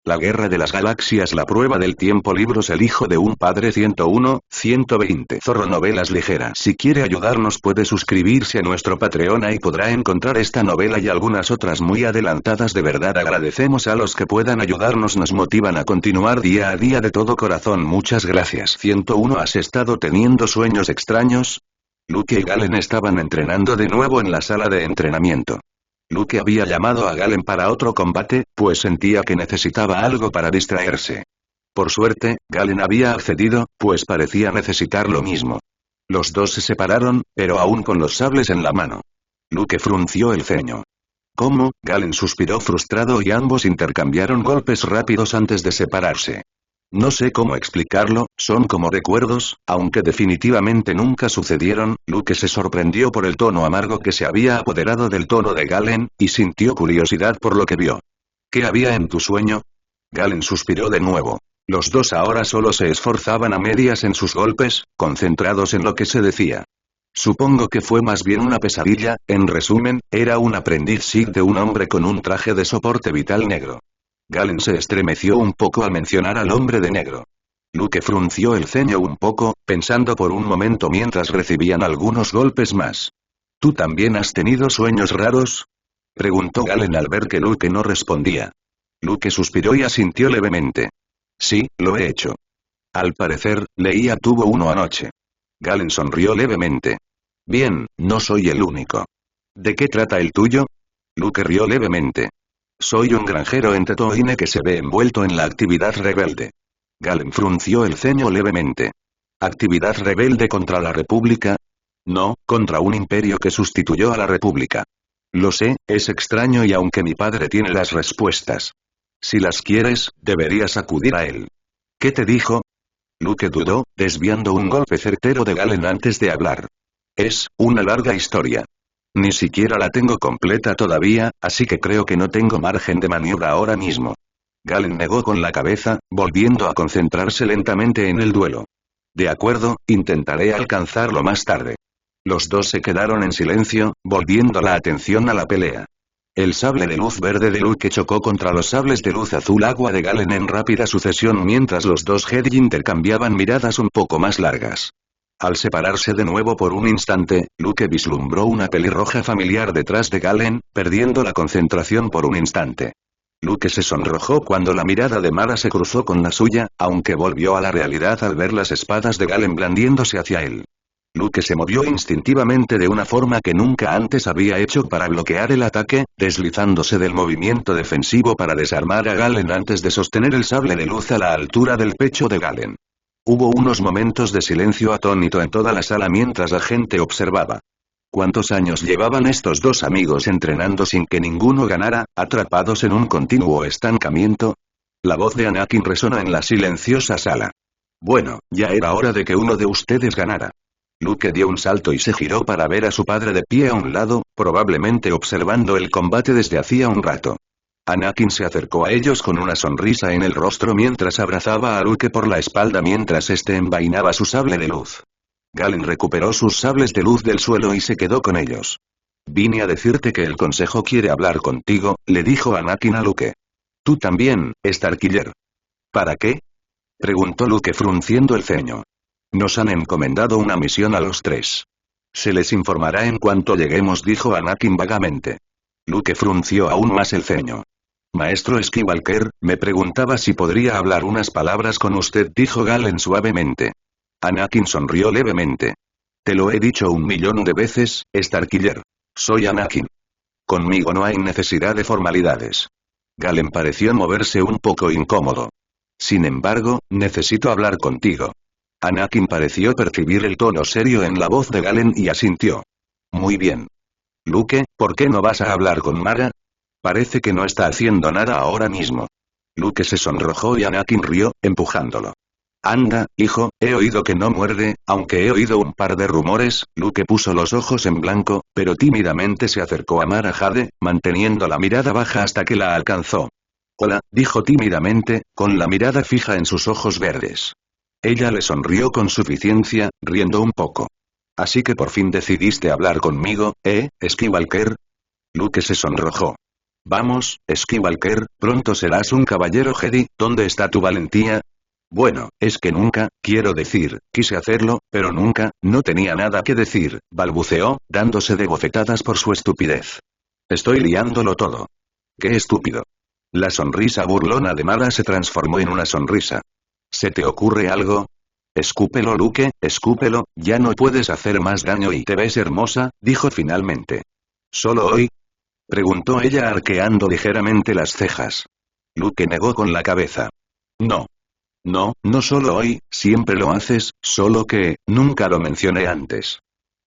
La Guerra de las Galaxias, La Prueba del Tiempo, libros El Hijo de un Padre, 101, 120. Zorro Novelas Ligeras. Si quiere ayudarnos puede suscribirse a nuestro Patreon, ahí podrá encontrar esta novela y algunas otras muy adelantadas. De verdad agradecemos a los que puedan ayudarnos, nos motivan a continuar día a día de todo corazón. Muchas gracias. 101. ¿Has estado teniendo sueños extraños? Luke y Galen estaban entrenando de nuevo en la sala de entrenamiento. Luke había llamado a Galen para otro combate, pues sentía que necesitaba algo para distraerse. Por suerte, Galen había accedido, pues parecía necesitar lo mismo. Los dos se separaron, pero aún con los sables en la mano. Luke frunció el ceño. ¿Cómo? Galen suspiró frustrado y ambos intercambiaron golpes rápidos antes de separarse. No sé cómo explicarlo, son como recuerdos, aunque definitivamente nunca sucedieron. Luke se sorprendió por el tono amargo que se había apoderado del tono de Galen, y sintió curiosidad por lo que vio. ¿Qué había en tu sueño? Galen suspiró de nuevo. Los dos ahora solo se esforzaban a medias en sus golpes, concentrados en lo que se decía. Supongo que fue más bien una pesadilla. En resumen, era un aprendiz Sith de un hombre con un traje de soporte vital negro. Galen se estremeció un poco al mencionar al hombre de negro. Luke frunció el ceño un poco, pensando por un momento mientras recibían algunos golpes más. ¿Tú también has tenido sueños raros? Preguntó Galen al ver que Luke no respondía. Luke suspiró y asintió levemente. Sí, lo he hecho. Al parecer, Leia tuvo uno anoche. Galen sonrió levemente. Bien, no soy el único. ¿De qué trata el tuyo? Luke rió levemente. Soy un granjero en Tatooine que se ve envuelto en la actividad rebelde. Galen frunció el ceño levemente. ¿Actividad rebelde contra la República? No, contra un imperio que sustituyó a la República. Lo sé, es extraño y aunque mi padre tiene las respuestas. Si las quieres, deberías acudir a él. ¿Qué te dijo? Luke dudó, desviando un golpe certero de Galen antes de hablar. Es una larga historia. Ni siquiera la tengo completa todavía, así que creo que no tengo margen de maniobra ahora mismo. Galen negó con la cabeza, volviendo a concentrarse lentamente en el duelo. De acuerdo, intentaré alcanzarlo más tarde. Los dos se quedaron en silencio, volviendo la atención a la pelea. El sable de luz verde de Luke chocó contra los sables de luz azul agua de Galen en rápida sucesión mientras los dos Jedi intercambiaban miradas un poco más largas. Al separarse de nuevo por un instante, Luke vislumbró una pelirroja familiar detrás de Galen, perdiendo la concentración por un instante. Luke se sonrojó cuando la mirada de Mara se cruzó con la suya, aunque volvió a la realidad al ver las espadas de Galen blandiéndose hacia él. Luke se movió instintivamente de una forma que nunca antes había hecho para bloquear el ataque, deslizándose del movimiento defensivo para desarmar a Galen antes de sostener el sable de luz a la altura del pecho de Galen. Hubo unos momentos de silencio atónito en toda la sala mientras la gente observaba. ¿Cuántos años llevaban estos dos amigos entrenando sin que ninguno ganara, atrapados en un continuo estancamiento? La voz de Anakin resonó en la silenciosa sala. Bueno, ya era hora de que uno de ustedes ganara. Luke dio un salto y se giró para ver a su padre de pie a un lado, probablemente observando el combate desde hacía un rato. Anakin se acercó a ellos con una sonrisa en el rostro mientras abrazaba a Luke por la espalda mientras este envainaba su sable de luz. Galen recuperó sus sables de luz del suelo y se quedó con ellos. Vine a decirte que el consejo quiere hablar contigo, le dijo Anakin a Luke. Tú también, Starkiller. ¿Para qué? Preguntó Luke frunciendo el ceño. Nos han encomendado una misión a los tres. Se les informará en cuanto lleguemos, dijo Anakin vagamente. Luke frunció aún más el ceño. Maestro Skywalker, me preguntaba si podría hablar unas palabras con usted, dijo Galen suavemente. Anakin sonrió levemente. Te lo he dicho 1.000.000 de veces, Starkiller. Soy Anakin. Conmigo no hay necesidad de formalidades. Galen pareció moverse un poco incómodo. Sin embargo, necesito hablar contigo. Anakin pareció percibir el tono serio en la voz de Galen y asintió. Muy bien. Luke, ¿por qué no vas a hablar con Mara? Parece que no está haciendo nada ahora mismo. Luke se sonrojó y Anakin rió, empujándolo. Anda, hijo, he oído que no muerde, aunque he oído un par de rumores. Luke puso los ojos en blanco, pero tímidamente se acercó a Mara Jade, manteniendo la mirada baja hasta que la alcanzó. Hola, dijo tímidamente, con la mirada fija en sus ojos verdes. Ella le sonrió con suficiencia, riendo un poco. Así que por fin decidiste hablar conmigo, Skywalker. Luke se sonrojó. Vamos, Skywalker, pronto serás un caballero Jedi, ¿dónde está tu valentía? Bueno, es que nunca, quiero decir, quise hacerlo, pero nunca, no tenía nada que decir, balbuceó, dándose de bofetadas por su estupidez. Estoy liándolo todo. ¡Qué estúpido! La sonrisa burlona de Mara se transformó en una sonrisa. ¿Se te ocurre algo? Escúpelo Luke, escúpelo, ya no puedes hacer más daño y te ves hermosa, dijo finalmente. ¿Solo hoy? Preguntó ella arqueando ligeramente las cejas. Luke negó con la cabeza. No. No, no solo hoy, siempre lo haces, solo que, nunca lo mencioné antes.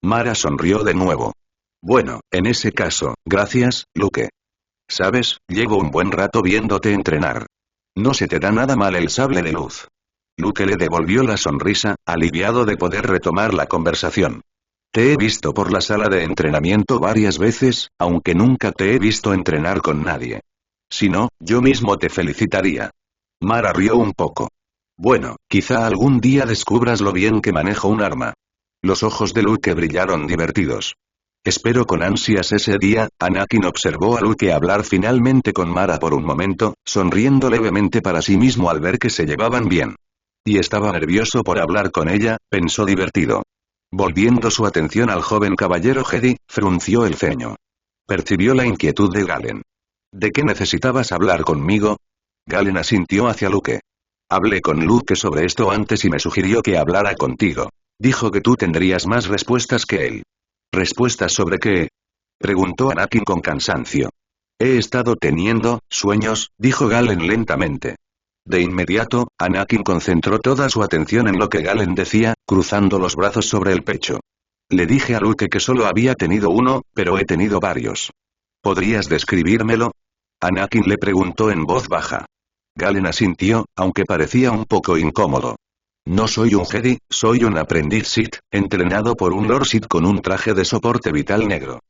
Mara sonrió de nuevo. Bueno, en ese caso, gracias, Luke. Sabes, llevo un buen rato viéndote entrenar. No se te da nada mal el sable de luz. Luke le devolvió la sonrisa, aliviado de poder retomar la conversación. Te he visto por la sala de entrenamiento varias veces, aunque nunca te he visto entrenar con nadie. Si no, yo mismo te felicitaría. Mara rió un poco. Bueno, quizá algún día descubras lo bien que manejo un arma. Los ojos de Luke brillaron divertidos. Espero con ansias ese día. Anakin observó a Luke hablar finalmente con Mara por un momento, sonriendo levemente para sí mismo al ver que se llevaban bien. Y estaba nervioso por hablar con ella, pensó divertido. Volviendo su atención al joven caballero Jedi, frunció el ceño. Percibió la inquietud de Galen. ¿De qué necesitabas hablar conmigo? Galen asintió hacia Luke. Hablé con Luke sobre esto antes y me sugirió que hablara contigo. Dijo que tú tendrías más respuestas que él. ¿Respuestas sobre qué? Preguntó Anakin con cansancio. He estado teniendo sueños, dijo Galen lentamente. De inmediato, Anakin concentró toda su atención en lo que Galen decía, cruzando los brazos sobre el pecho. Le dije a Luke que solo había tenido uno, pero he tenido varios. ¿Podrías describírmelo? Anakin le preguntó en voz baja. Galen asintió, aunque parecía un poco incómodo. No soy un Jedi, soy un aprendiz Sith, entrenado por un Lord Sith con un traje de soporte vital negro.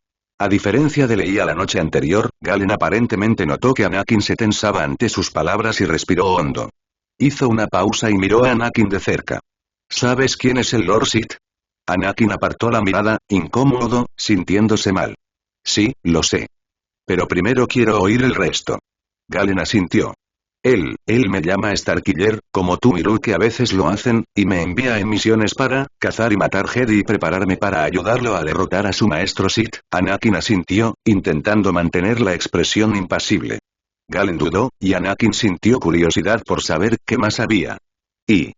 A diferencia de Leia la noche anterior, Galen aparentemente notó que Anakin se tensaba ante sus palabras y respiró hondo. Hizo una pausa y miró a Anakin de cerca. ¿Sabes quién es el Lord Sith? Anakin apartó la mirada, incómodo, sintiéndose mal. Sí, lo sé. Pero primero quiero oír el resto. Galen asintió. Él me llama Starkiller, como tú y Luke a veces lo hacen, y me envía en misiones para cazar y matar Jedi y prepararme para ayudarlo a derrotar a su maestro Sith. Anakin asintió, intentando mantener la expresión impasible. Galen dudó, y Anakin sintió curiosidad por saber qué más había. Y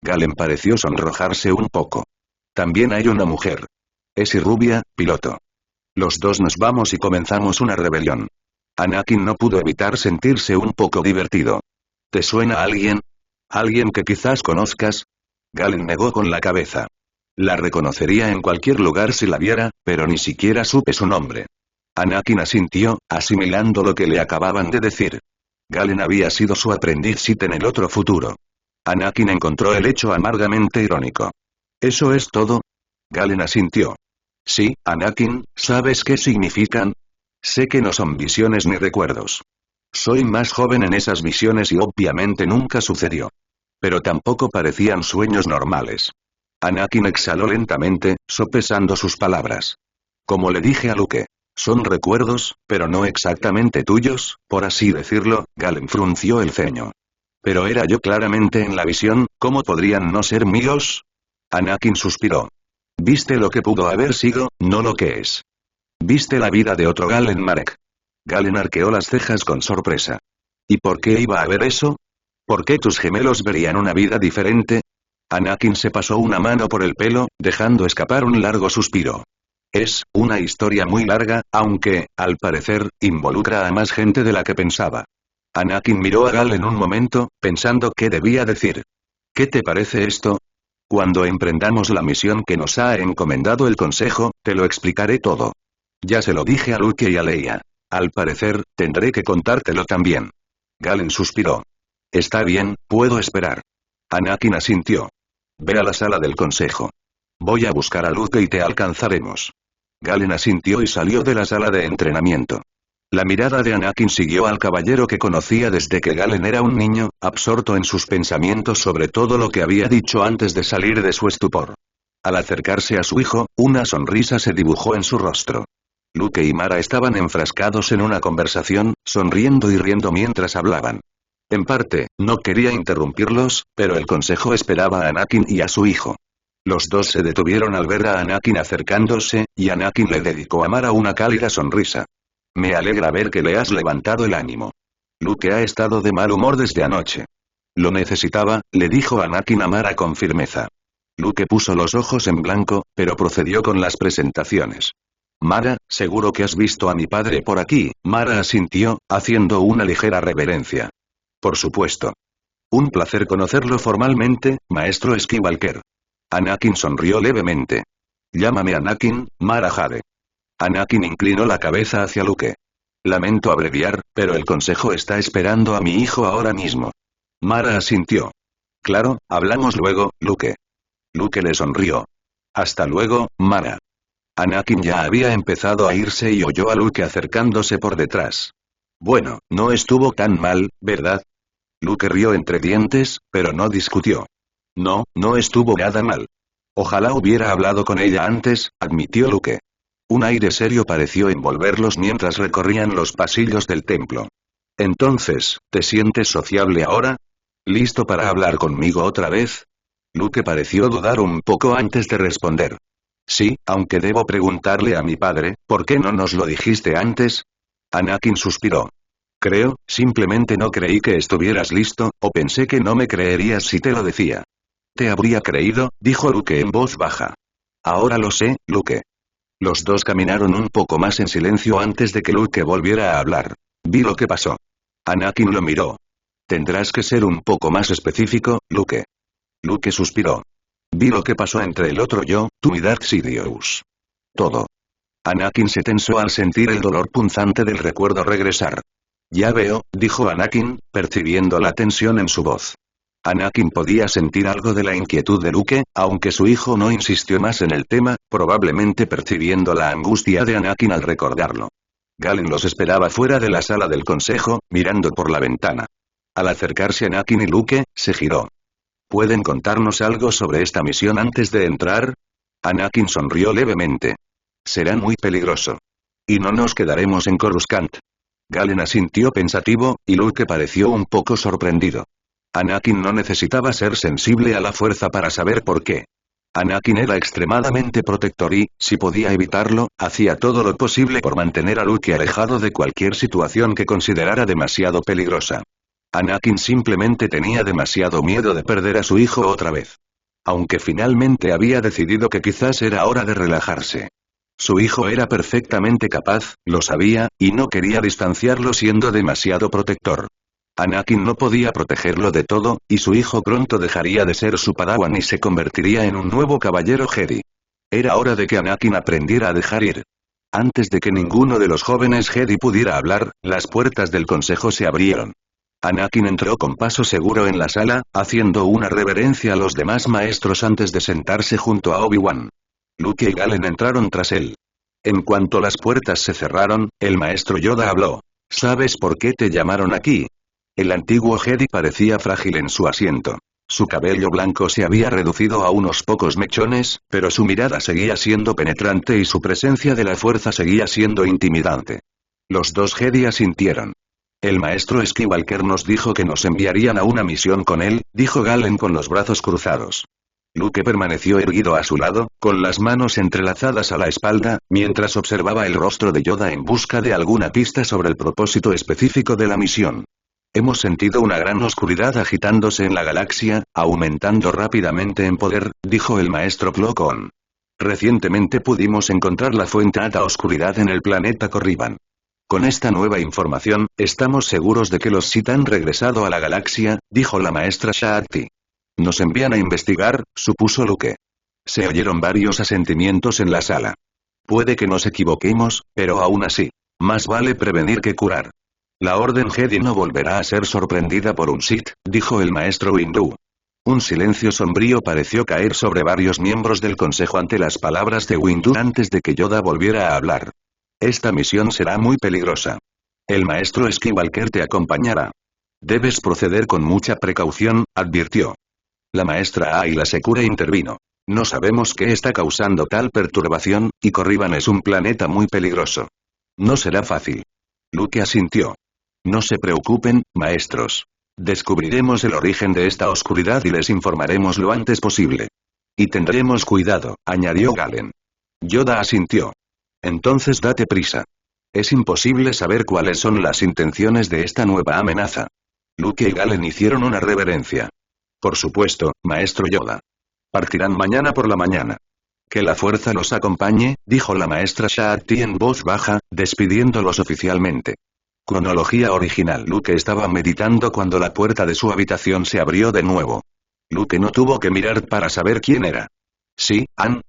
Galen pareció sonrojarse un poco. También hay una mujer. Es y rubia, piloto. Los dos nos vamos y comenzamos una rebelión. Anakin no pudo evitar sentirse un poco divertido. ¿Te suena a alguien? ¿Alguien que quizás conozcas? Galen negó con la cabeza. La reconocería en cualquier lugar si la viera, pero ni siquiera supe su nombre. Anakin asintió, asimilando lo que le acababan de decir. Galen había sido su aprendiz Sith en el otro futuro. Anakin encontró el hecho amargamente irónico. ¿Eso es todo? Galen asintió. Sí, Anakin, ¿sabes qué significan? Sé que no son visiones ni recuerdos. Soy más joven en esas visiones y obviamente nunca sucedió. Pero tampoco parecían sueños normales. Anakin exhaló lentamente, sopesando sus palabras. Como le dije a Luke, son recuerdos, pero no exactamente tuyos, por así decirlo. Galen frunció el ceño. Pero era yo claramente en la visión, ¿cómo podrían no ser míos? Anakin suspiró. Viste lo que pudo haber sido, no lo que es. Viste la vida de otro Galen Marek. Galen arqueó las cejas con sorpresa. ¿Y por qué iba a haber eso? ¿Por qué tus gemelos verían una vida diferente? Anakin se pasó una mano por el pelo, dejando escapar un largo suspiro. Es una historia muy larga, aunque, al parecer, involucra a más gente de la que pensaba. Anakin miró a Galen un momento, pensando qué debía decir. ¿Qué te parece esto? Cuando emprendamos la misión que nos ha encomendado el Consejo, te lo explicaré todo. Ya se lo dije a Luke y a Leia. Al parecer, tendré que contártelo también. Galen suspiró. Está bien, puedo esperar. Anakin asintió. Ve a la sala del Consejo. Voy a buscar a Luke y te alcanzaremos. Galen asintió y salió de la sala de entrenamiento. La mirada de Anakin siguió al caballero que conocía desde que Galen era un niño, absorto en sus pensamientos sobre todo lo que había dicho antes de salir de su estupor. Al acercarse a su hijo, una sonrisa se dibujó en su rostro. Luke y Mara estaban enfrascados en una conversación, sonriendo y riendo mientras hablaban. En parte, no quería interrumpirlos, pero el consejo esperaba a Anakin y a su hijo. Los dos se detuvieron al ver a Anakin acercándose, y Anakin le dedicó a Mara una cálida sonrisa. Me alegra ver que le has levantado el ánimo. Luke ha estado de mal humor desde anoche. Lo necesitaba, le dijo Anakin a Mara con firmeza. Luke puso los ojos en blanco, pero procedió con las presentaciones. Mara, seguro que has visto a mi padre por aquí. Mara asintió, haciendo una ligera reverencia. Por supuesto. Un placer conocerlo formalmente, maestro Skywalker. Anakin sonrió levemente. Llámame Anakin, Mara Jade. Anakin inclinó la cabeza hacia Luke. Lamento abreviar, pero el consejo está esperando a mi hijo ahora mismo. Mara asintió. Claro, hablamos luego, Luke. Luke le sonrió. Hasta luego, Mara. Anakin ya había empezado a irse y oyó a Luke acercándose por detrás. Bueno, no estuvo tan mal, ¿verdad? Luke rió entre dientes, pero no discutió. No, no estuvo nada mal. Ojalá hubiera hablado con ella antes, admitió Luke. Un aire serio pareció envolverlos mientras recorrían los pasillos del templo. Entonces, ¿te sientes sociable ahora? ¿Listo para hablar conmigo otra vez? Luke pareció dudar un poco antes de responder. Sí, aunque debo preguntarle a mi padre, ¿por qué no nos lo dijiste antes? Anakin suspiró. Creo, simplemente no creí que estuvieras listo, o pensé que no me creerías si te lo decía. Te habría creído, dijo Luke en voz baja. Ahora lo sé, Luke. Los dos caminaron un poco más en silencio antes de que Luke volviera a hablar. Vi lo que pasó. Anakin lo miró. Tendrás que ser un poco más específico, Luke. Luke suspiró. Vi lo que pasó entre el otro yo, tú y Darth Sidious. Todo. Anakin se tensó al sentir el dolor punzante del recuerdo regresar. Ya veo, dijo Anakin, percibiendo la tensión en su voz. Anakin podía sentir algo de la inquietud de Luke, aunque su hijo no insistió más en el tema, probablemente percibiendo la angustia de Anakin al recordarlo. Galen los esperaba fuera de la sala del consejo, mirando por la ventana. Al acercarse Anakin y Luke, se giró. ¿Pueden contarnos algo sobre esta misión antes de entrar? Anakin sonrió levemente. Será muy peligroso. Y no nos quedaremos en Coruscant. Galen asintió pensativo, y Luke pareció un poco sorprendido. Anakin no necesitaba ser sensible a la fuerza para saber por qué. Anakin era extremadamente protector y, si podía evitarlo, hacía todo lo posible por mantener a Luke alejado de cualquier situación que considerara demasiado peligrosa. Anakin simplemente tenía demasiado miedo de perder a su hijo otra vez. Aunque finalmente había decidido que quizás era hora de relajarse. Su hijo era perfectamente capaz, lo sabía, y no quería distanciarlo siendo demasiado protector. Anakin no podía protegerlo de todo, y su hijo pronto dejaría de ser su padawan y se convertiría en un nuevo caballero Jedi. Era hora de que Anakin aprendiera a dejar ir. Antes de que ninguno de los jóvenes Jedi pudiera hablar, las puertas del consejo se abrieron. Anakin entró con paso seguro en la sala, haciendo una reverencia a los demás maestros antes de sentarse junto a Obi-Wan. Luke y Galen entraron tras él. En cuanto las puertas se cerraron, el maestro Yoda habló. ¿Sabes por qué te llamaron aquí? El antiguo Jedi parecía frágil en su asiento. Su cabello blanco se había reducido a unos pocos mechones, pero su mirada seguía siendo penetrante y su presencia de la fuerza seguía siendo intimidante. Los dos Jedi asintieron. El maestro Skywalker nos dijo que nos enviarían a una misión con él, dijo Galen con los brazos cruzados. Luke permaneció erguido a su lado, con las manos entrelazadas a la espalda, mientras observaba el rostro de Yoda en busca de alguna pista sobre el propósito específico de la misión. Hemos sentido una gran oscuridad agitándose en la galaxia, aumentando rápidamente en poder, dijo el maestro Plo Koon. Recientemente pudimos encontrar la fuente a la oscuridad en el planeta Corriban. Con esta nueva información, estamos seguros de que los Sith han regresado a la galaxia, dijo la maestra Shakti. Nos envían a investigar, supuso Luke. Se oyeron varios asentimientos en la sala. Puede que nos equivoquemos, pero aún así, más vale prevenir que curar. La Orden Jedi no volverá a ser sorprendida por un Sith, dijo el maestro Windu. Un silencio sombrío pareció caer sobre varios miembros del consejo ante las palabras de Windu antes de que Yoda volviera a hablar. Esta misión será muy peligrosa. El maestro Skywalker te acompañará. Debes proceder con mucha precaución, advirtió. La maestra Ayla Secura intervino. No sabemos qué está causando tal perturbación, y Corriban es un planeta muy peligroso. No será fácil. Luke asintió. No se preocupen, maestros. Descubriremos el origen de esta oscuridad y les informaremos lo antes posible. Y tendremos cuidado, añadió Galen. Yoda asintió. Entonces date prisa. Es imposible saber cuáles son las intenciones de esta nueva amenaza. Luke y Galen hicieron una reverencia. Por supuesto, maestro Yoda. Partirán mañana por la mañana. Que la fuerza los acompañe, dijo la maestra Shaak-Ti en voz baja, despidiéndolos oficialmente. Cronología original. Luke estaba meditando cuando la puerta de su habitación se abrió de nuevo. Luke no tuvo que mirar para saber quién era. Sí, Han.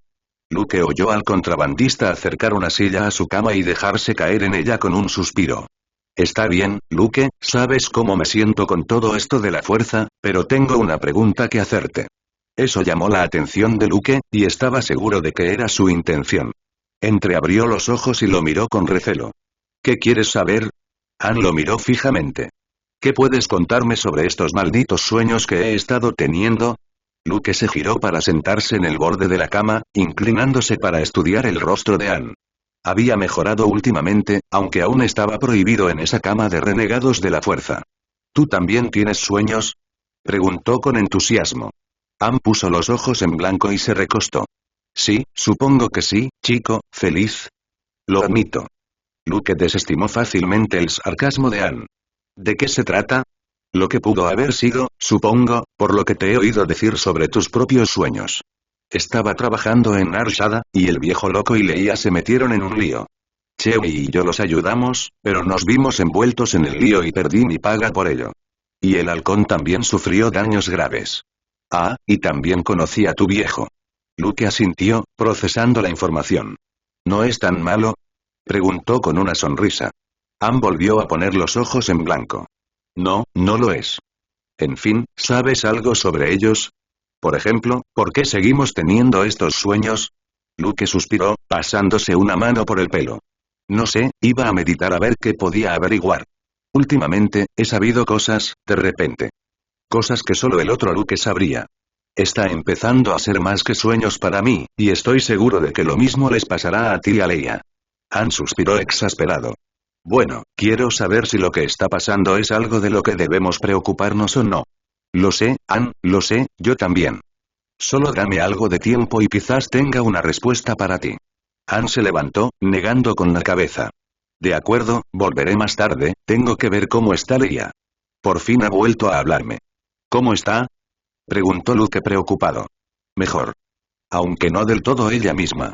Luke oyó al contrabandista acercar una silla a su cama y dejarse caer en ella con un suspiro. Está bien, Luke, sabes cómo me siento con todo esto de la fuerza, pero tengo una pregunta que hacerte. Eso llamó la atención de Luke, y estaba seguro de que era su intención. Entreabrió los ojos y lo miró con recelo. ¿Qué quieres saber? Han lo miró fijamente. ¿Qué puedes contarme sobre estos malditos sueños que he estado teniendo? Luke se giró para sentarse en el borde de la cama, inclinándose para estudiar el rostro de Han. Había mejorado últimamente, aunque aún estaba prohibido en esa cama de renegados de la fuerza. ¿Tú también tienes sueños? Preguntó con entusiasmo. Han puso los ojos en blanco y se recostó. Sí, supongo que sí, chico, feliz. Lo admito. Luke desestimó fácilmente el sarcasmo de Han. ¿De qué se trata? Lo que pudo haber sido, supongo, por lo que te he oído decir sobre tus propios sueños. Estaba trabajando en Nar Shaddaa, y el viejo loco y Leia se metieron en un lío. Chewie y yo los ayudamos, pero nos vimos envueltos en el lío y perdí mi paga por ello. Y el halcón también sufrió daños graves. Ah, y también conocí a tu viejo. Luke asintió, procesando la información. ¿No es tan malo? Preguntó con una sonrisa. Han volvió a poner los ojos en blanco. No, no lo es. En fin, ¿sabes algo sobre ellos? Por ejemplo, ¿por qué seguimos teniendo estos sueños? Luke suspiró, pasándose una mano por el pelo. No sé, iba a meditar a ver qué podía averiguar. Últimamente, he sabido cosas, de repente. Cosas que solo el otro Luke sabría. Está empezando a ser más que sueños para mí, y estoy seguro de que lo mismo les pasará a ti y a Leia. Han suspiró exasperado. Bueno, quiero saber si lo que está pasando es algo de lo que debemos preocuparnos o no. Lo sé, Han, lo sé, yo también. Solo dame algo de tiempo y quizás tenga una respuesta para ti. Han se levantó, negando con la cabeza. De acuerdo, volveré más tarde, tengo que ver cómo está Leia. Por fin ha vuelto a hablarme. ¿Cómo está? Preguntó Luke preocupado. Mejor. Aunque no del todo ella misma.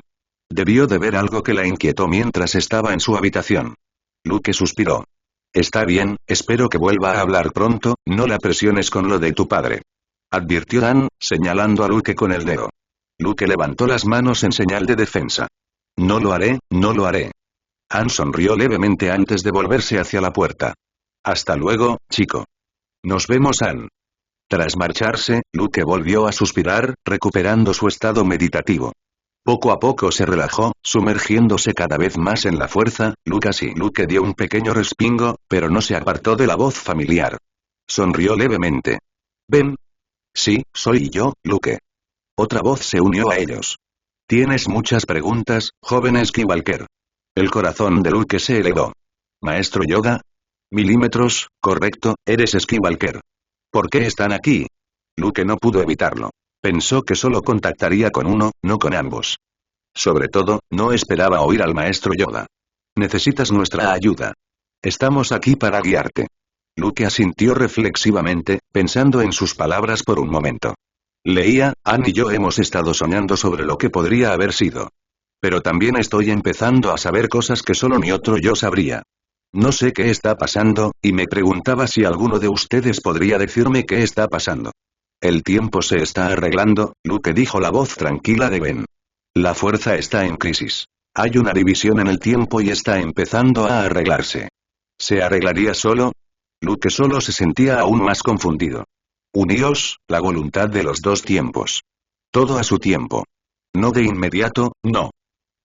Debió de ver algo que la inquietó mientras estaba en su habitación. Luke suspiró. Está bien, espero que vuelva a hablar pronto, no la presiones con lo de tu padre. Advirtió Han, señalando a Luke con el dedo. Luke levantó las manos en señal de defensa. No lo haré, no lo haré. Han sonrió levemente antes de volverse hacia la puerta. Hasta luego, chico. Nos vemos, Han. Tras marcharse, Luke volvió a suspirar, recuperando su estado meditativo. Poco a poco se relajó, sumergiéndose cada vez más en la fuerza. Luke dio un pequeño respingo, pero no se apartó de la voz familiar. Sonrió levemente. ¿Ven? Sí, soy yo, Luke. Otra voz se unió a ellos. Tienes muchas preguntas, joven Skywalker. El corazón de Luke se elevó. Maestro Yoda. Milímetros, correcto, eres Skywalker. ¿Por qué están aquí? Luke no pudo evitarlo. Pensó que solo contactaría con uno, no con ambos. Sobre todo, no esperaba oír al maestro Yoda. Necesitas nuestra ayuda. Estamos aquí para guiarte. Luke asintió reflexivamente, pensando en sus palabras por un momento. Leia, Han y yo hemos estado soñando sobre lo que podría haber sido. Pero también estoy empezando a saber cosas que solo mi otro yo sabría. No sé qué está pasando, y me preguntaba si alguno de ustedes podría decirme qué está pasando. El tiempo se está arreglando, Luke, dijo la voz tranquila de Ben. La fuerza está en crisis. Hay una división en el tiempo y está empezando a arreglarse. ¿Se arreglaría solo? Luke solo se sentía aún más confundido. Uníos, la voluntad de los dos tiempos. Todo a su tiempo. No de inmediato, no.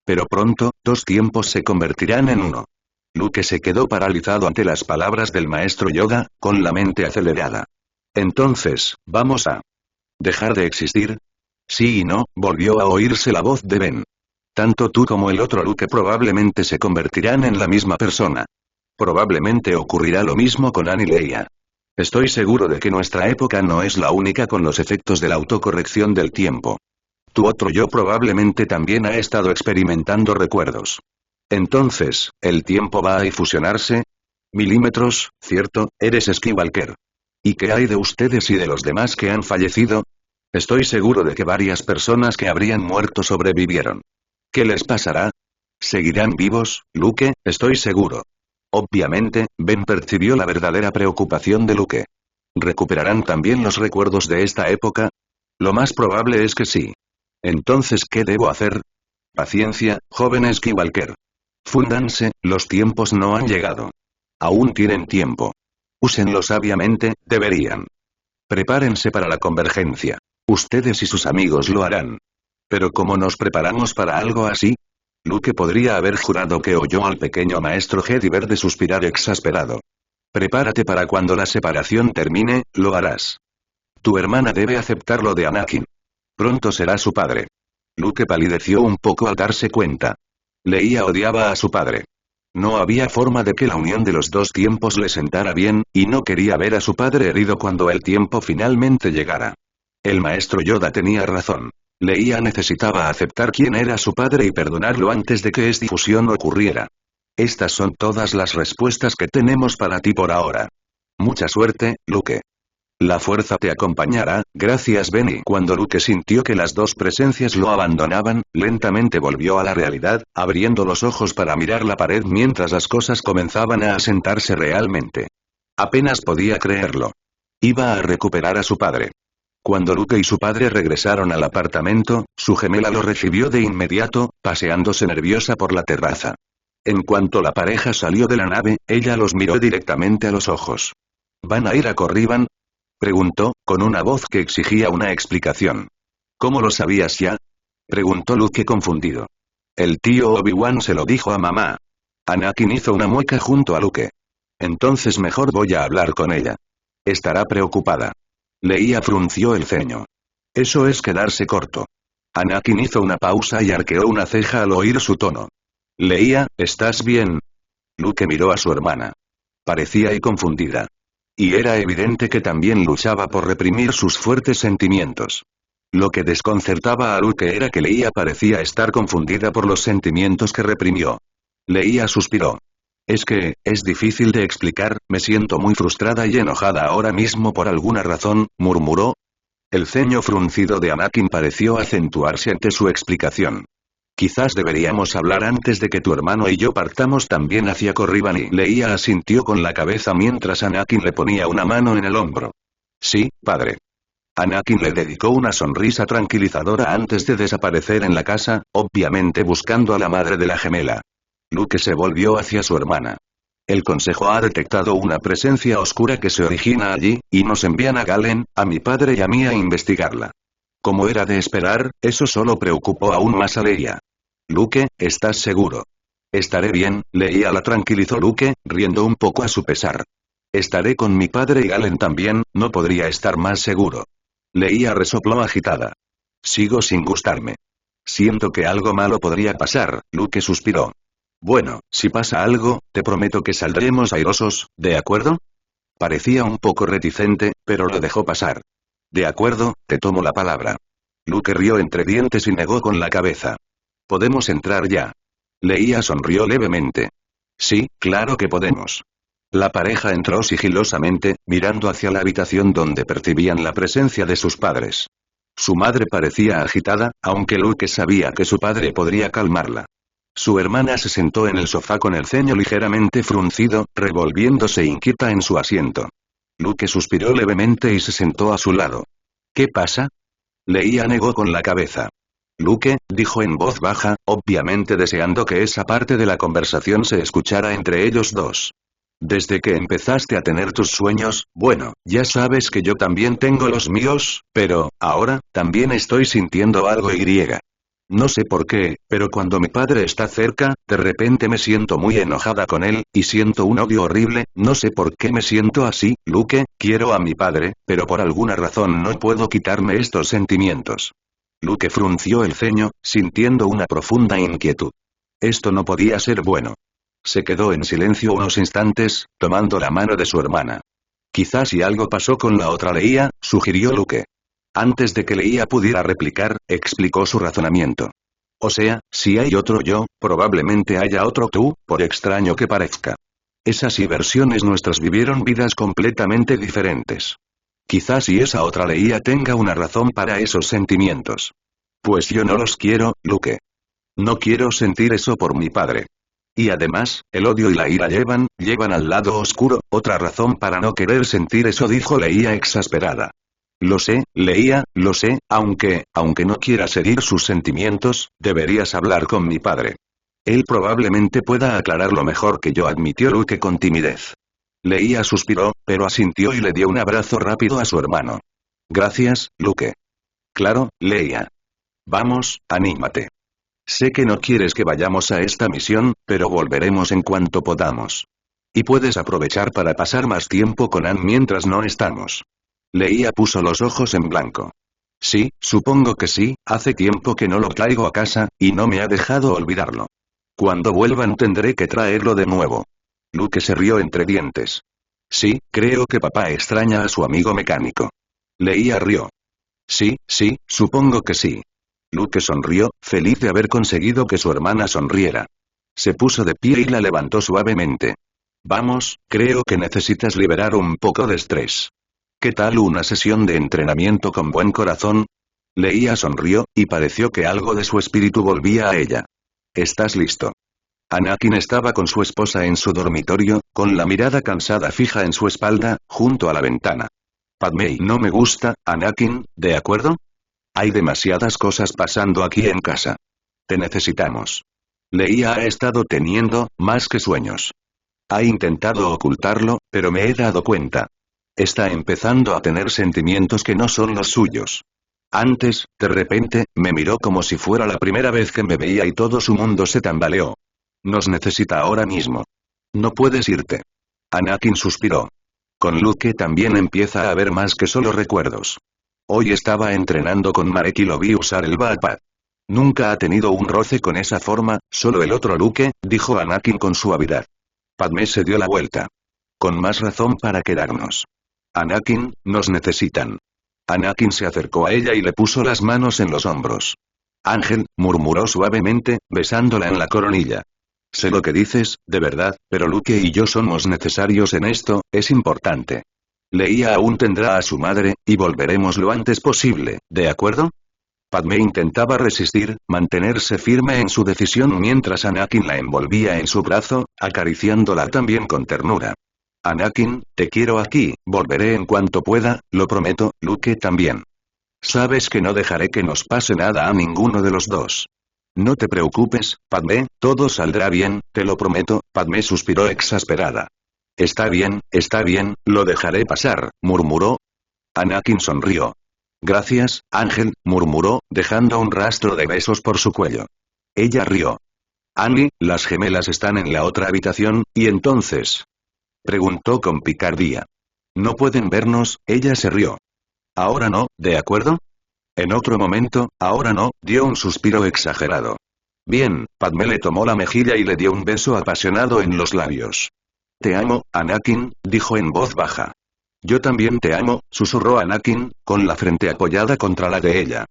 Pero pronto, dos tiempos se convertirán en uno. Luke se quedó paralizado ante las palabras del maestro Yoda, con la mente acelerada. Entonces, ¿vamos a dejar de existir? Sí y no, volvió a oírse la voz de Ben. Tanto tú como el otro Luke probablemente se convertirán en la misma persona. Probablemente ocurrirá lo mismo con Annie y Leia. Estoy seguro de que nuestra época no es la única con los efectos de la autocorrección del tiempo. Tu otro yo probablemente también ha estado experimentando recuerdos. Entonces, ¿el tiempo va a fusionarse? Milímetros, cierto, eres Skywalker. ¿Y qué hay de ustedes y de los demás que han fallecido? Estoy seguro de que varias personas que habrían muerto sobrevivieron. ¿Qué les pasará? ¿Seguirán vivos, Luke? Estoy seguro. Obviamente, Ben percibió la verdadera preocupación de Luke. ¿Recuperarán también los recuerdos de esta época? Lo más probable es que sí. Entonces, ¿qué debo hacer? Paciencia, joven Skywalker. Fúndanse, los tiempos no han llegado. Aún tienen tiempo. Úsenlo sabiamente, deberían. Prepárense para la convergencia. Ustedes y sus amigos lo harán. Pero ¿cómo nos preparamos para algo así? Luke podría haber jurado que oyó al pequeño maestro Jedi verde suspirar exasperado. Prepárate para cuando la separación termine, lo harás. Tu hermana debe aceptar lo de Anakin. Pronto será su padre. Luke palideció un poco al darse cuenta. Leia odiaba a su padre. No había forma de que la unión de los dos tiempos le sentara bien, y no quería ver a su padre herido cuando el tiempo finalmente llegara. El maestro Yoda tenía razón. Leia necesitaba aceptar quién era su padre y perdonarlo antes de que esta fusión ocurriera. Estas son todas las respuestas que tenemos para ti por ahora. Mucha suerte, Luke. La fuerza te acompañará, gracias Benny. Cuando Luke sintió que las dos presencias lo abandonaban, lentamente volvió a la realidad, abriendo los ojos para mirar la pared mientras las cosas comenzaban a asentarse realmente. Apenas podía creerlo. Iba a recuperar a su padre. Cuando Luke y su padre regresaron al apartamento, su gemela lo recibió de inmediato, paseándose nerviosa por la terraza. En cuanto la pareja salió de la nave, ella los miró directamente a los ojos. ¿Van a ir a Corriban? Preguntó, con una voz que exigía una explicación. ¿Cómo lo sabías ya? Preguntó Luke confundido. El tío Obi-Wan se lo dijo a mamá. Anakin hizo una mueca junto a Luke. Entonces mejor voy a hablar con ella. Estará preocupada. Leia frunció el ceño. Eso es quedarse corto. Anakin hizo una pausa y arqueó una ceja al oír su tono. Leia, ¿estás bien? Luke miró a su hermana. Parecía confundida. Y era evidente que también luchaba por reprimir sus fuertes sentimientos. Lo que desconcertaba a Luke era que Leia parecía estar confundida por los sentimientos que reprimió. Leia suspiró. Es difícil de explicar, me siento muy frustrada y enojada ahora mismo por alguna razón, murmuró. El ceño fruncido de Anakin pareció acentuarse ante su explicación. Quizás deberíamos hablar antes de que tu hermano y yo partamos también hacia Corriban y Leia asintió con la cabeza mientras Anakin le ponía una mano en el hombro. Sí, padre. Anakin le dedicó una sonrisa tranquilizadora antes de desaparecer en la casa, obviamente buscando a la madre de la gemela. Luke se volvió hacia su hermana. El consejo ha detectado una presencia oscura que se origina allí, y nos envían a Galen, a mi padre y a mí a investigarla. Como era de esperar, eso solo preocupó aún más a Leia. Luke, ¿estás seguro? Estaré bien, Leia la tranquilizó Luke, riendo un poco a su pesar. Estaré con mi padre y Galen también, no podría estar más seguro. Leia resopló agitada. Sigo sin gustarme. Siento que algo malo podría pasar, Luke suspiró. Bueno, si pasa algo, te prometo que saldremos airosos, ¿de acuerdo? Parecía un poco reticente, pero lo dejó pasar. De acuerdo, te tomo la palabra. Luke rió entre dientes y negó con la cabeza. Podemos entrar ya. Leia sonrió levemente. Sí, claro que podemos. La pareja entró sigilosamente, mirando hacia la habitación donde percibían la presencia de sus padres. Su madre parecía agitada, aunque Luke sabía que su padre podría calmarla. Su hermana se sentó en el sofá con el ceño ligeramente fruncido, revolviéndose inquieta en su asiento. Luke suspiró levemente y se sentó a su lado. ¿Qué pasa? Leia negó con la cabeza. Luke, dijo en voz baja, obviamente deseando que esa parte de la conversación se escuchara entre ellos dos. Desde que empezaste a tener tus sueños, bueno, ya sabes que yo también tengo los míos, pero, ahora, también estoy sintiendo algo y. No sé por qué, pero cuando mi padre está cerca, de repente me siento muy enojada con él, y siento un odio horrible, no sé por qué me siento así, Luke, quiero a mi padre, pero por alguna razón no puedo quitarme estos sentimientos. Luke frunció el ceño, sintiendo una profunda inquietud. Esto no podía ser bueno. Se quedó en silencio unos instantes, tomando la mano de su hermana. Quizás si algo pasó con la otra Leia, sugirió Luke. Antes de que Leia pudiera replicar, explicó su razonamiento. O sea, si hay otro yo, probablemente haya otro tú, por extraño que parezca. Esas versiones nuestras vivieron vidas completamente diferentes. Quizás si esa otra Leia tenga una razón para esos sentimientos. Pues yo no los quiero, Luke. No quiero sentir eso por mi padre. Y además, el odio y la ira llevan al lado oscuro, otra razón para no querer sentir eso, dijo Leia exasperada. Lo sé, Leia, lo sé, aunque no quieras herir sus sentimientos, deberías hablar con mi padre. Él probablemente pueda aclararlo mejor que yo, admitió Luke con timidez. Leia suspiró, pero asintió y le dio un abrazo rápido a su hermano. Gracias, Luke. Claro, Leia. Vamos, anímate. Sé que no quieres que vayamos a esta misión, pero volveremos en cuanto podamos. Y puedes aprovechar para pasar más tiempo con Ann mientras no estamos. Leia puso los ojos en blanco. Sí, supongo que sí, hace tiempo que no lo traigo a casa, y no me ha dejado olvidarlo. Cuando vuelvan tendré que traerlo de nuevo. Luke se rió entre dientes. Sí, creo que papá extraña a su amigo mecánico. Leia rió. Sí, supongo que sí. Luke sonrió, feliz de haber conseguido que su hermana sonriera. Se puso de pie y la levantó suavemente. Vamos, creo que necesitas liberar un poco de estrés. ¿Qué tal una sesión de entrenamiento con buen corazón? Leia sonrió, y pareció que algo de su espíritu volvía a ella. ¿Estás listo? Anakin estaba con su esposa en su dormitorio, con la mirada cansada fija en su espalda, junto a la ventana. Padmé, no me gusta, Anakin, ¿de acuerdo? Hay demasiadas cosas pasando aquí en casa. Te necesitamos. Leia ha estado teniendo, más que sueños. Ha intentado ocultarlo, pero me he dado cuenta. Está empezando a tener sentimientos que no son los suyos. Antes, de repente, me miró como si fuera la primera vez que me veía y todo su mundo se tambaleó. Nos necesita ahora mismo. No puedes irte. Anakin suspiró. Con Luke también empieza a haber más que solo recuerdos. Hoy estaba entrenando con Marek y lo vi usar el Backpack. Nunca ha tenido un roce con esa forma, solo el otro Luke, dijo Anakin con suavidad. Padmé se dio la vuelta. Con más razón para quedarnos. Anakin, nos necesitan. Anakin se acercó a ella y le puso las manos en los hombros. Ángel, murmuró suavemente, besándola en la coronilla. Sé lo que dices, de verdad, pero Luke y yo somos necesarios en esto, es importante. Leia aún tendrá a su madre, y volveremos lo antes posible, ¿de acuerdo? Padmé intentaba resistir, mantenerse firme en su decisión mientras Anakin la envolvía en su brazo, acariciándola también con ternura. Anakin, te quiero aquí, volveré en cuanto pueda, lo prometo, Luke también. Sabes que no dejaré que nos pase nada a ninguno de los dos. No te preocupes, Padmé, todo saldrá bien, te lo prometo, Padmé suspiró exasperada. Está bien, lo dejaré pasar, murmuró. Anakin sonrió. Gracias, Ángel, murmuró, dejando un rastro de besos por su cuello. Ella rió. Annie, las gemelas están en la otra habitación, ¿y entonces? Preguntó con picardía. No pueden vernos, ella se rió. Ahora no, ¿de acuerdo? En otro momento, ahora no, dio un suspiro exagerado. Bien, Padmé le tomó la mejilla y le dio un beso apasionado en los labios. Te amo, Anakin, dijo en voz baja. Yo también te amo, susurró Anakin, con la frente apoyada contra la de ella.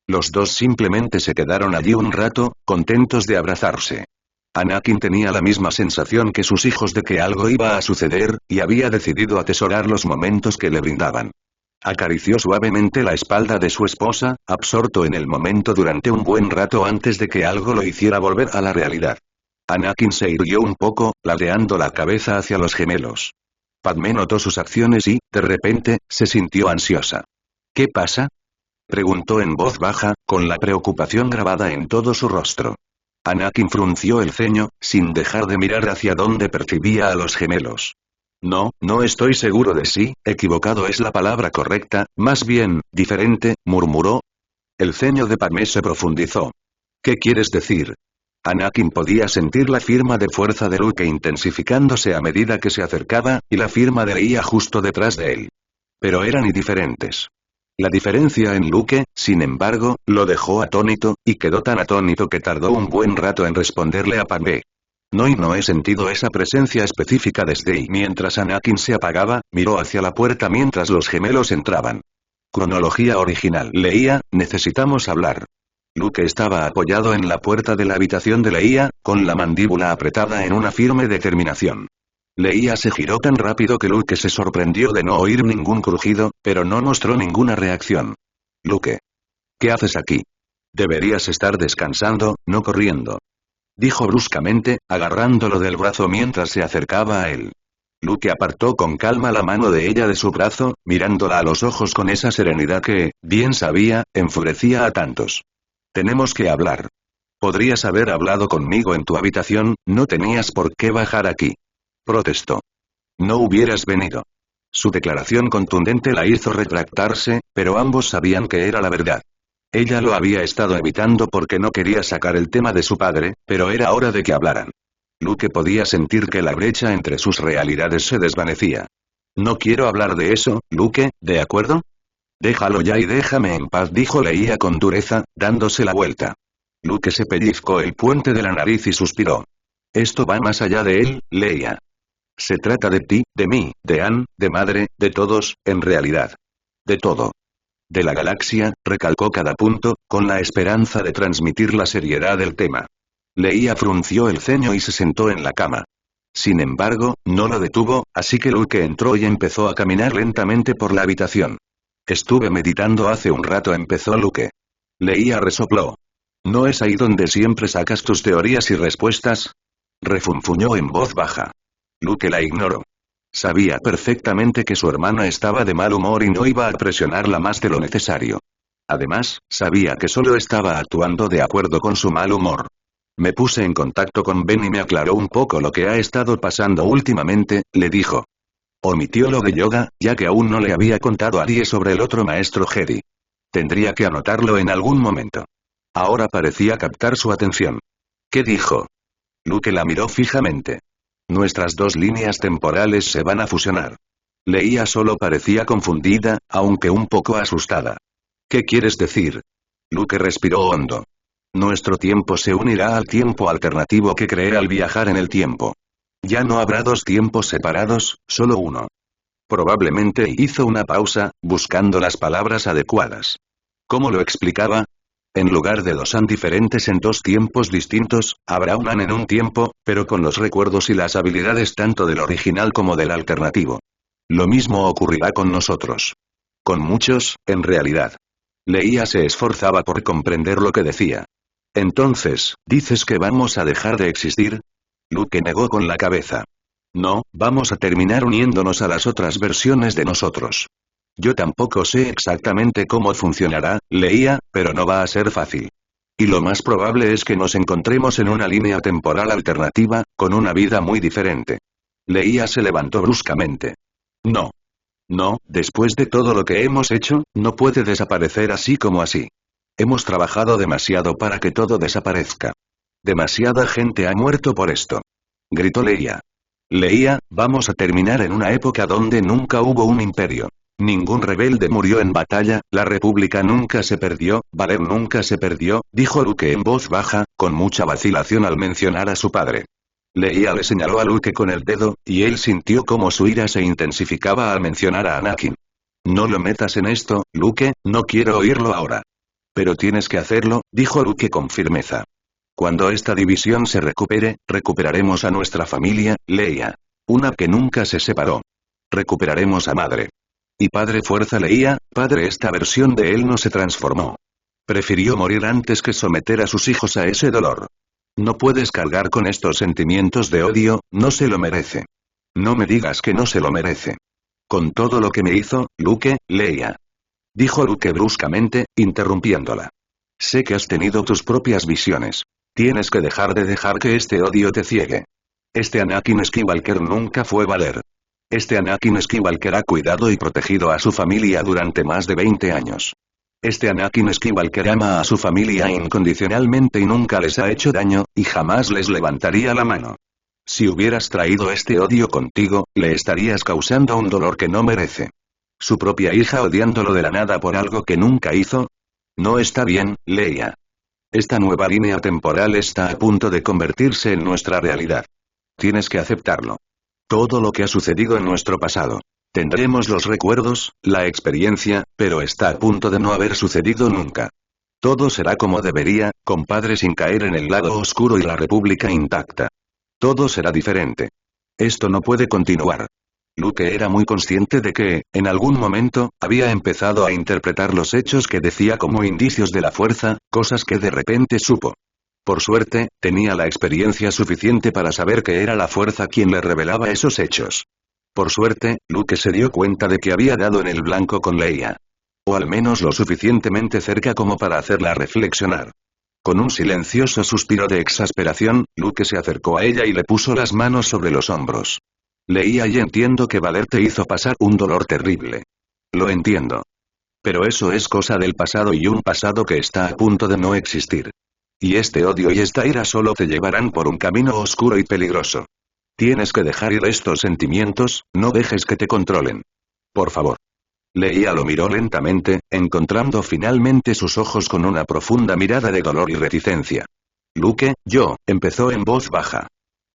Los dos simplemente se quedaron allí un rato, contentos de abrazarse. Anakin tenía la misma sensación que sus hijos de que algo iba a suceder, y había decidido atesorar los momentos que le brindaban. Acarició suavemente la espalda de su esposa, absorto en el momento durante un buen rato antes de que algo lo hiciera volver a la realidad. Anakin se irguió un poco, ladeando la cabeza hacia los gemelos. Padmé notó sus acciones y, de repente, se sintió ansiosa. ¿Qué pasa? Preguntó en voz baja, con la preocupación grabada en todo su rostro. Anakin frunció el ceño, sin dejar de mirar hacia donde percibía a los gemelos. No estoy seguro de si, equivocado es la palabra correcta, más bien, diferente, murmuró. El ceño de Padmé se profundizó. ¿Qué quieres decir? Anakin podía sentir la firma de fuerza de Luke intensificándose a medida que se acercaba, y la firma de Leia justo detrás de él. Pero eran diferentes. La diferencia en Luke, sin embargo, lo dejó atónito, y quedó tan atónito que tardó un buen rato en responderle a Padmé. No he sentido esa presencia específica desde ahí. Mientras Anakin se apagaba, miró hacia la puerta mientras los gemelos entraban. Cronología original. Leia, necesitamos hablar. Luke estaba apoyado en la puerta de la habitación de Leia, con la mandíbula apretada en una firme determinación. Leia se giró tan rápido que Luke se sorprendió de no oír ningún crujido, pero no mostró ninguna reacción. Luke. ¿Qué haces aquí? Deberías estar descansando, no corriendo. Dijo bruscamente, agarrándolo del brazo mientras se acercaba a él. Luke apartó con calma la mano de ella de su brazo, mirándola a los ojos con esa serenidad que, bien sabía, enfurecía a tantos. Tenemos que hablar. Podrías haber hablado conmigo en tu habitación, no tenías por qué bajar aquí. Protestó. No hubieras venido. Su declaración contundente la hizo retractarse, pero ambos sabían que era la verdad. Ella lo había estado evitando porque no quería sacar el tema de su padre, pero era hora de que hablaran. Luke podía sentir que la brecha entre sus realidades se desvanecía. No quiero hablar de eso, Luke, ¿de acuerdo? Déjalo ya y déjame en paz, dijo Leia con dureza, dándose la vuelta. Luke se pellizcó el puente de la nariz y suspiró. Esto va más allá de él, Leia. Se trata de ti, de mí, de Anne, de madre, de todos, en realidad. De todo. De la galaxia, recalcó cada punto, con la esperanza de transmitir la seriedad del tema. Leia frunció el ceño y se sentó en la cama. Sin embargo, no lo detuvo, así que Luke entró y empezó a caminar lentamente por la habitación. Estuve meditando hace un rato, empezó Luke. Leia resopló. ¿No es ahí donde siempre sacas tus teorías y respuestas? Refunfuñó en voz baja. Luke la ignoró. Sabía perfectamente que su hermana estaba de mal humor y no iba a presionarla más de lo necesario. Además, sabía que solo estaba actuando de acuerdo con su mal humor. Me puse en contacto con Ben y me aclaró un poco lo que ha estado pasando últimamente, le dijo. Omitió lo de yoga, ya que aún no le había contado a Arie sobre el otro maestro Jedi. Tendría que anotarlo en algún momento. Ahora parecía captar su atención. ¿Qué dijo? Luke la miró fijamente. Nuestras dos líneas temporales se van a fusionar. Leia solo parecía confundida, aunque un poco asustada. ¿Qué quieres decir? Luke respiró hondo. Nuestro tiempo se unirá al tiempo alternativo que creé al viajar en el tiempo. Ya no habrá dos tiempos separados, solo uno. Probablemente hizo una pausa, buscando las palabras adecuadas. ¿Cómo lo explicaba? En lugar de dos Anne diferentes en dos tiempos distintos, habrá un Anne en un tiempo, pero con los recuerdos y las habilidades tanto del original como del alternativo. Lo mismo ocurrirá con nosotros. Con muchos, en realidad. Leia se esforzaba por comprender lo que decía. Entonces, ¿dices que vamos a dejar de existir? Luke negó con la cabeza. No, vamos a terminar uniéndonos a las otras versiones de nosotros. Yo tampoco sé exactamente cómo funcionará, Leia, pero no va a ser fácil. Y lo más probable es que nos encontremos en una línea temporal alternativa, con una vida muy diferente. Leia se levantó bruscamente. No. No, después de todo lo que hemos hecho, no puede desaparecer así como así. Hemos trabajado demasiado para que todo desaparezca. Demasiada gente ha muerto por esto. Gritó Leia. Leia, vamos a terminar en una época donde nunca hubo un imperio. Ningún rebelde murió en batalla, la república nunca se perdió, Valer nunca se perdió, dijo Luke en voz baja, con mucha vacilación al mencionar a su padre. Leia le señaló a Luke con el dedo, y él sintió como su ira se intensificaba al mencionar a Anakin. No lo metas en esto, Luke, no quiero oírlo ahora. Pero tienes que hacerlo, dijo Luke con firmeza. Cuando esta división se recupere, recuperaremos a nuestra familia, Leia. Una que nunca se separó. Recuperaremos a madre. Y padre fuerza Leia, padre esta versión de él no se transformó. Prefirió morir antes que someter a sus hijos a ese dolor. No puedes cargar con estos sentimientos de odio, no se lo merece. No me digas que no se lo merece. Con todo lo que me hizo, Luke, Leia. Dijo Luke bruscamente, interrumpiéndola. Sé que has tenido tus propias visiones. Tienes que dejar que este odio te ciegue. Este Anakin Skywalker nunca fue Valer. Este Anakin Skywalker ha cuidado y protegido a su familia durante más de 20 años. Este Anakin Skywalker ama a su familia incondicionalmente y nunca les ha hecho daño, y jamás les levantaría la mano. Si hubieras traído este odio contigo, le estarías causando un dolor que no merece. Su propia hija odiándolo de la nada por algo que nunca hizo. No está bien, Leia. Esta nueva línea temporal está a punto de convertirse en nuestra realidad. Tienes que aceptarlo. Todo lo que ha sucedido en nuestro pasado. Tendremos los recuerdos, la experiencia, pero está a punto de no haber sucedido nunca. Todo será como debería, con padre sin caer en el lado oscuro y la república intacta. Todo será diferente. Esto no puede continuar. Luke era muy consciente de que, en algún momento, había empezado a interpretar los hechos que decía como indicios de la fuerza, cosas que de repente supo. Por suerte, tenía la experiencia suficiente para saber que era la fuerza quien le revelaba esos hechos. Por suerte, Luke se dio cuenta de que había dado en el blanco con Leia. O al menos lo suficientemente cerca como para hacerla reflexionar. Con un silencioso suspiro de exasperación, Luke se acercó a ella y le puso las manos sobre los hombros. Leía y entiendo que Valer te hizo pasar un dolor terrible. Lo entiendo. Pero eso es cosa del pasado y un pasado que está a punto de no existir. Y este odio y esta ira solo te llevarán por un camino oscuro y peligroso. Tienes que dejar ir estos sentimientos, no dejes que te controlen. Por favor. Leía lo miró lentamente, encontrando finalmente sus ojos con una profunda mirada de dolor y reticencia. Luke, empezó en voz baja.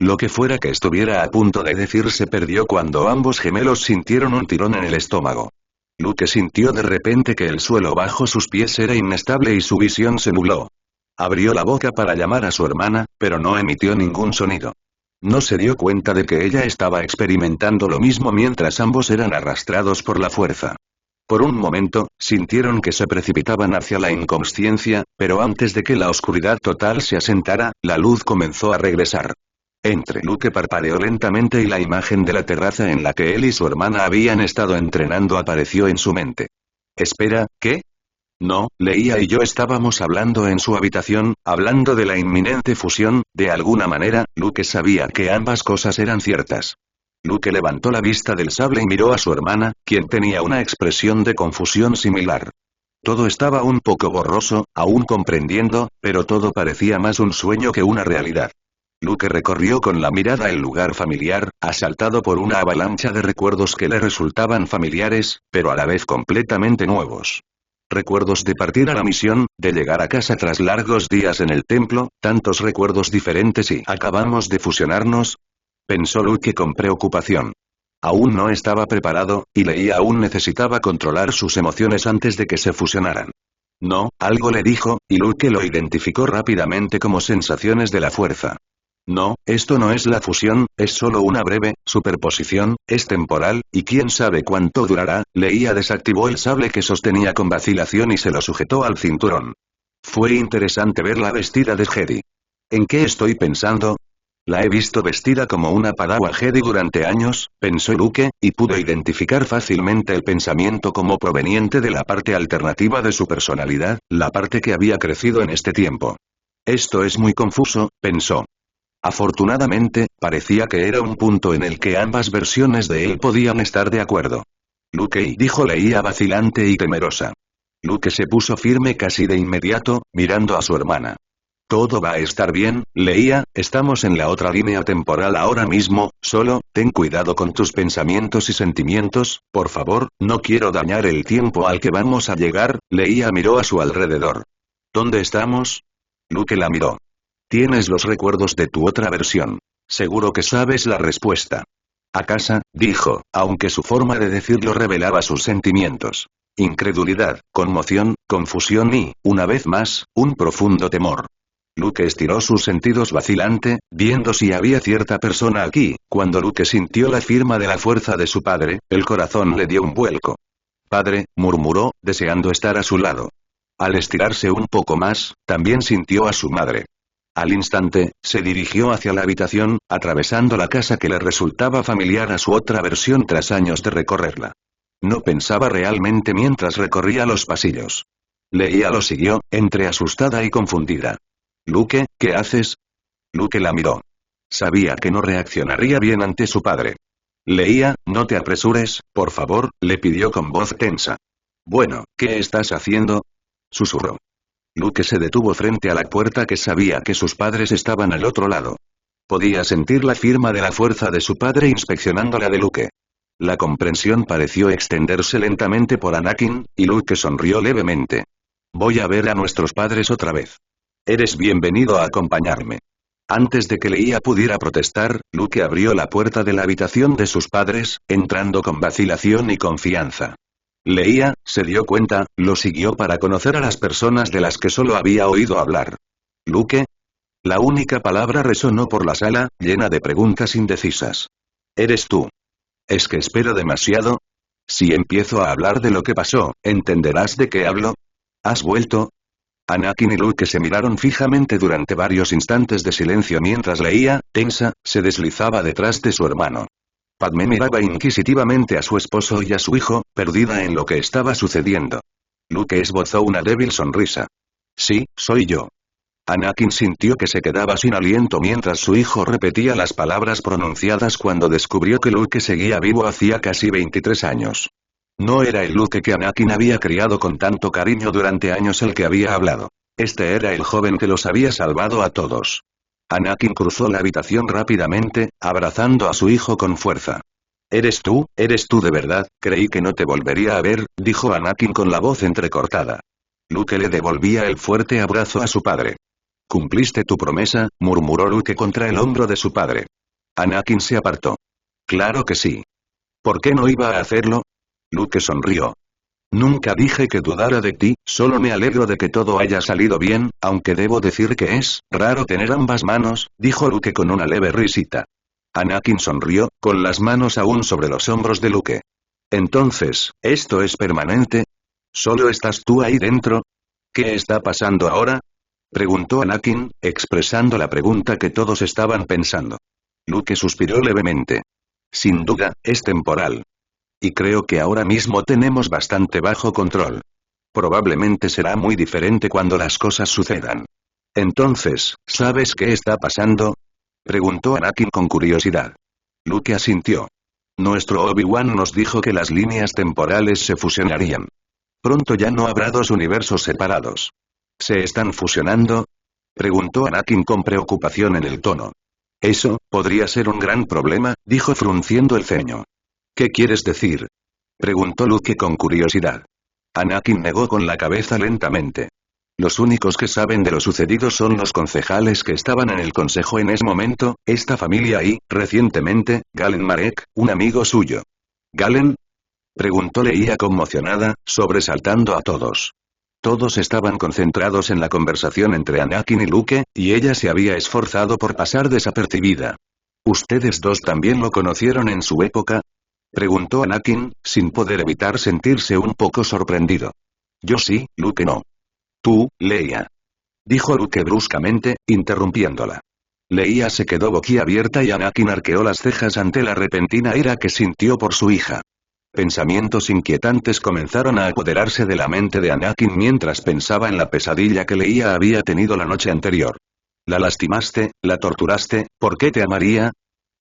Lo que fuera que estuviera a punto de decir se perdió cuando ambos gemelos sintieron un tirón en el estómago. Luke sintió de repente que el suelo bajo sus pies era inestable y su visión se nubló. Abrió la boca para llamar a su hermana, pero no emitió ningún sonido. No se dio cuenta de que ella estaba experimentando lo mismo mientras ambos eran arrastrados por la fuerza. Por un momento, sintieron que se precipitaban hacia la inconsciencia, pero antes de que la oscuridad total se asentara, la luz comenzó a regresar. Luke parpadeó lentamente y la imagen de la terraza en la que él y su hermana habían estado entrenando apareció en su mente. Espera, ¿qué? No, Leia y yo estábamos hablando en su habitación, hablando de la inminente fusión, de alguna manera, Luke sabía que ambas cosas eran ciertas. Luke levantó la vista del sable y miró a su hermana, quien tenía una expresión de confusión similar. Todo estaba un poco borroso, aún comprendiendo, pero todo parecía más un sueño que una realidad. Luke recorrió con la mirada el lugar familiar, asaltado por una avalancha de recuerdos que le resultaban familiares, pero a la vez completamente nuevos. Recuerdos de partir a la misión, de llegar a casa tras largos días en el templo, tantos recuerdos diferentes y ¿acabamos de fusionarnos? Pensó Luke con preocupación. Aún no estaba preparado, y Leia aún necesitaba controlar sus emociones antes de que se fusionaran. No, algo le dijo, y Luke lo identificó rápidamente como sensaciones de la fuerza. No, esto no es la fusión, es solo una breve superposición, es temporal, y quién sabe cuánto durará. Leia desactivó el sable que sostenía con vacilación y se lo sujetó al cinturón. Fue interesante verla vestida de Jedi. ¿En qué estoy pensando? La he visto vestida como una Padawan Jedi durante años, pensó Luke, y pudo identificar fácilmente el pensamiento como proveniente de la parte alternativa de su personalidad, la parte que había crecido en este tiempo. Esto es muy confuso, pensó. Afortunadamente, parecía que era un punto en el que ambas versiones de él podían estar de acuerdo. Luke, dijo Leia vacilante y temerosa. Luke se puso firme casi de inmediato, mirando a su hermana. Todo va a estar bien, Leia, estamos en la otra línea temporal ahora mismo, solo, ten cuidado con tus pensamientos y sentimientos, por favor, no quiero dañar el tiempo al que vamos a llegar. Leia miró a su alrededor. ¿Dónde estamos? Luke la miró. Tienes los recuerdos de tu otra versión. Seguro que sabes la respuesta. A casa, dijo, aunque su forma de decirlo revelaba sus sentimientos. Incredulidad, conmoción, confusión y, una vez más, un profundo temor. Luke estiró sus sentidos vacilante, viendo si había cierta persona aquí. Cuando Luke sintió la firma de la fuerza de su padre, el corazón le dio un vuelco. Padre, murmuró, deseando estar a su lado. Al estirarse un poco más, también sintió a su madre. Al instante, se dirigió hacia la habitación, atravesando la casa que le resultaba familiar a su otra versión tras años de recorrerla. No pensaba realmente mientras recorría los pasillos. Leia lo siguió, entre asustada y confundida. Luke, ¿qué haces? Luke la miró. Sabía que no reaccionaría bien ante su padre. Leia, no te apresures, por favor, le pidió con voz tensa. Bueno, ¿qué estás haciendo? Susurró. Luke se detuvo frente a la puerta que sabía que sus padres estaban al otro lado. Podía sentir la firma de la fuerza de su padre inspeccionando la de Luke. La comprensión pareció extenderse lentamente por Anakin, y Luke sonrió levemente. Voy a ver a nuestros padres otra vez. Eres bienvenido a acompañarme. Antes de que Leia pudiera protestar, Luke abrió la puerta de la habitación de sus padres, entrando con vacilación y confianza. Leia, se dio cuenta, lo siguió para conocer a las personas de las que solo había oído hablar. ¿Luke? La única palabra resonó por la sala, llena de preguntas indecisas. ¿Eres tú? ¿Es que espero demasiado? Si empiezo a hablar de lo que pasó, ¿entenderás de qué hablo? ¿Has vuelto? Anakin y Luke se miraron fijamente durante varios instantes de silencio mientras Leia, tensa, se deslizaba detrás de su hermano. Padmé miraba inquisitivamente a su esposo y a su hijo, perdida en lo que estaba sucediendo. Luke esbozó una débil sonrisa. Sí, soy yo. Anakin sintió que se quedaba sin aliento mientras su hijo repetía las palabras pronunciadas cuando descubrió que Luke seguía vivo hacía casi 23 años. No era el Luke que Anakin había criado con tanto cariño durante años el que había hablado. Este era el joven que los había salvado a todos. Anakin cruzó la habitación rápidamente, abrazando a su hijo con fuerza. ¿Eres tú de verdad? Creí que no te volvería a ver, dijo Anakin con la voz entrecortada. Luke le devolvía el fuerte abrazo a su padre. ¿Cumpliste tu promesa?, murmuró Luke contra el hombro de su padre. Anakin se apartó. Claro que sí. ¿Por qué no iba a hacerlo? Luke sonrió. Nunca dije que dudara de ti, solo me alegro de que todo haya salido bien, aunque debo decir que es raro tener ambas manos, dijo Luke con una leve risita. Anakin sonrió, con las manos aún sobre los hombros de Luke. Entonces, ¿esto es permanente? ¿Solo estás tú ahí dentro? ¿Qué está pasando ahora? Preguntó Anakin, expresando la pregunta que todos estaban pensando. Luke suspiró levemente. Sin duda, es temporal. Y creo que ahora mismo tenemos bastante bajo control. Probablemente será muy diferente cuando las cosas sucedan. Entonces, ¿sabes qué está pasando? Preguntó Anakin con curiosidad. Luke asintió. Nuestro Obi-Wan nos dijo que las líneas temporales se fusionarían. Pronto ya no habrá dos universos separados. ¿Se están fusionando? Preguntó Anakin con preocupación en el tono. Eso, podría ser un gran problema, dijo frunciendo el ceño. ¿Qué quieres decir? Preguntó Luke con curiosidad. Anakin negó con la cabeza lentamente. Los únicos que saben de lo sucedido son los concejales que estaban en el consejo en ese momento, esta familia y, recientemente, Galen Marek, un amigo suyo. ¿Galen? Preguntó Leia conmocionada, sobresaltando a todos. Todos estaban concentrados en la conversación entre Anakin y Luke, y ella se había esforzado por pasar desapercibida. ¿Ustedes dos también lo conocieron en su época? Preguntó Anakin, sin poder evitar sentirse un poco sorprendido. Yo sí, Luke no. Tú, Leia. Dijo Luke bruscamente, interrumpiéndola. Leia se quedó boquiabierta y Anakin arqueó las cejas ante la repentina ira que sintió por su hija. Pensamientos inquietantes comenzaron a apoderarse de la mente de Anakin mientras pensaba en la pesadilla que Leia había tenido la noche anterior. ¿La lastimaste? ¿La torturaste? ¿Por qué te amaría?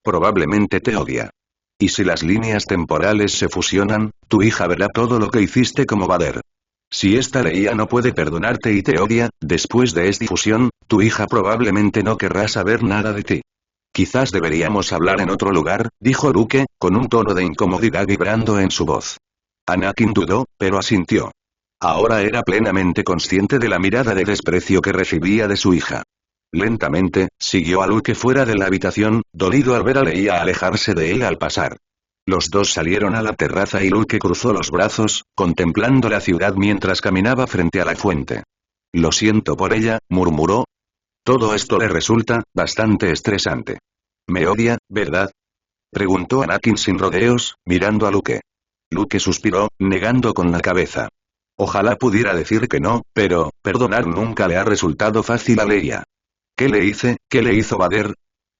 Probablemente te odia. Y si las líneas temporales se fusionan, tu hija verá todo lo que hiciste como Vader. Si esta Leia no puede perdonarte y te odia, después de esta fusión, tu hija probablemente no querrá saber nada de ti. Quizás deberíamos hablar en otro lugar, dijo Luke, con un tono de incomodidad vibrando en su voz. Anakin dudó, pero asintió. Ahora era plenamente consciente de la mirada de desprecio que recibía de su hija. Lentamente, siguió a Luke fuera de la habitación, dolido al ver a Leia alejarse de él al pasar. Los dos salieron a la terraza y Luke cruzó los brazos, contemplando la ciudad mientras caminaba frente a la fuente. Lo siento por ella, murmuró. Todo esto le resulta bastante estresante. ¿Me odia, verdad? Preguntó Anakin sin rodeos, mirando a Luke. Luke suspiró, negando con la cabeza. Ojalá pudiera decir que no, pero, perdonar nunca le ha resultado fácil a Leia. ¿Qué le hice? ¿Qué le hizo Vader?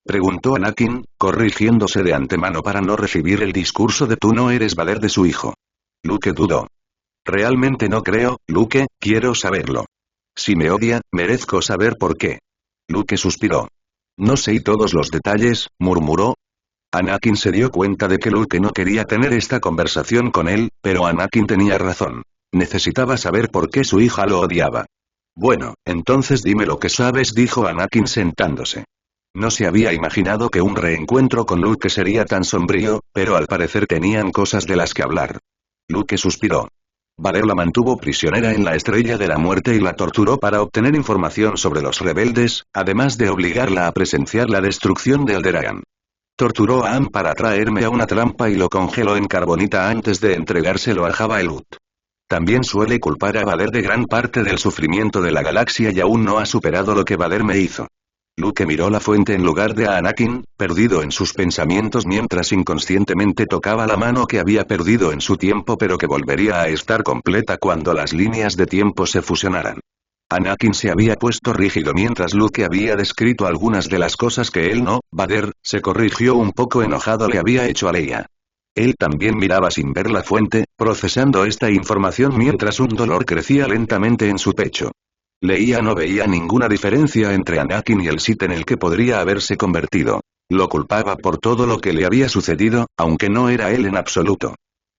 Preguntó Anakin, corrigiéndose de antemano para no recibir el discurso de tú no eres Vader de su hijo. Luke dudó. Realmente no creo, Luke, quiero saberlo. Si me odia, merezco saber por qué. Luke suspiró. No sé todos los detalles, murmuró. Anakin se dio cuenta de que Luke no quería tener esta conversación con él, pero Anakin tenía razón. Necesitaba saber por qué su hija lo odiaba. Bueno, entonces dime lo que sabes, dijo Anakin sentándose. No se había imaginado que un reencuentro con Luke sería tan sombrío, pero al parecer tenían cosas de las que hablar. Luke suspiró. Vader la mantuvo prisionera en la Estrella de la Muerte y la torturó para obtener información sobre los rebeldes, además de obligarla a presenciar la destrucción de Alderaan. Torturó a Anne para traerme a una trampa y lo congeló en carbonita antes de entregárselo a Jabba el Hutt. También suele culpar a Vader de gran parte del sufrimiento de la galaxia y aún no ha superado lo que Vader me hizo. Luke miró la fuente en lugar de a Anakin, perdido en sus pensamientos mientras inconscientemente tocaba la mano que había perdido en su tiempo pero que volvería a estar completa cuando las líneas de tiempo se fusionaran. Anakin se había puesto rígido mientras Luke había descrito algunas de las cosas que él no, Vader, se corrigió un poco enojado le había hecho a Leia. Él también miraba sin ver la fuente, procesando esta información mientras un dolor crecía lentamente en su pecho. Leia no veía ninguna diferencia entre Anakin y el Sith en el que podría haberse convertido. Lo culpaba por todo lo que le había sucedido, aunque no era él en absoluto.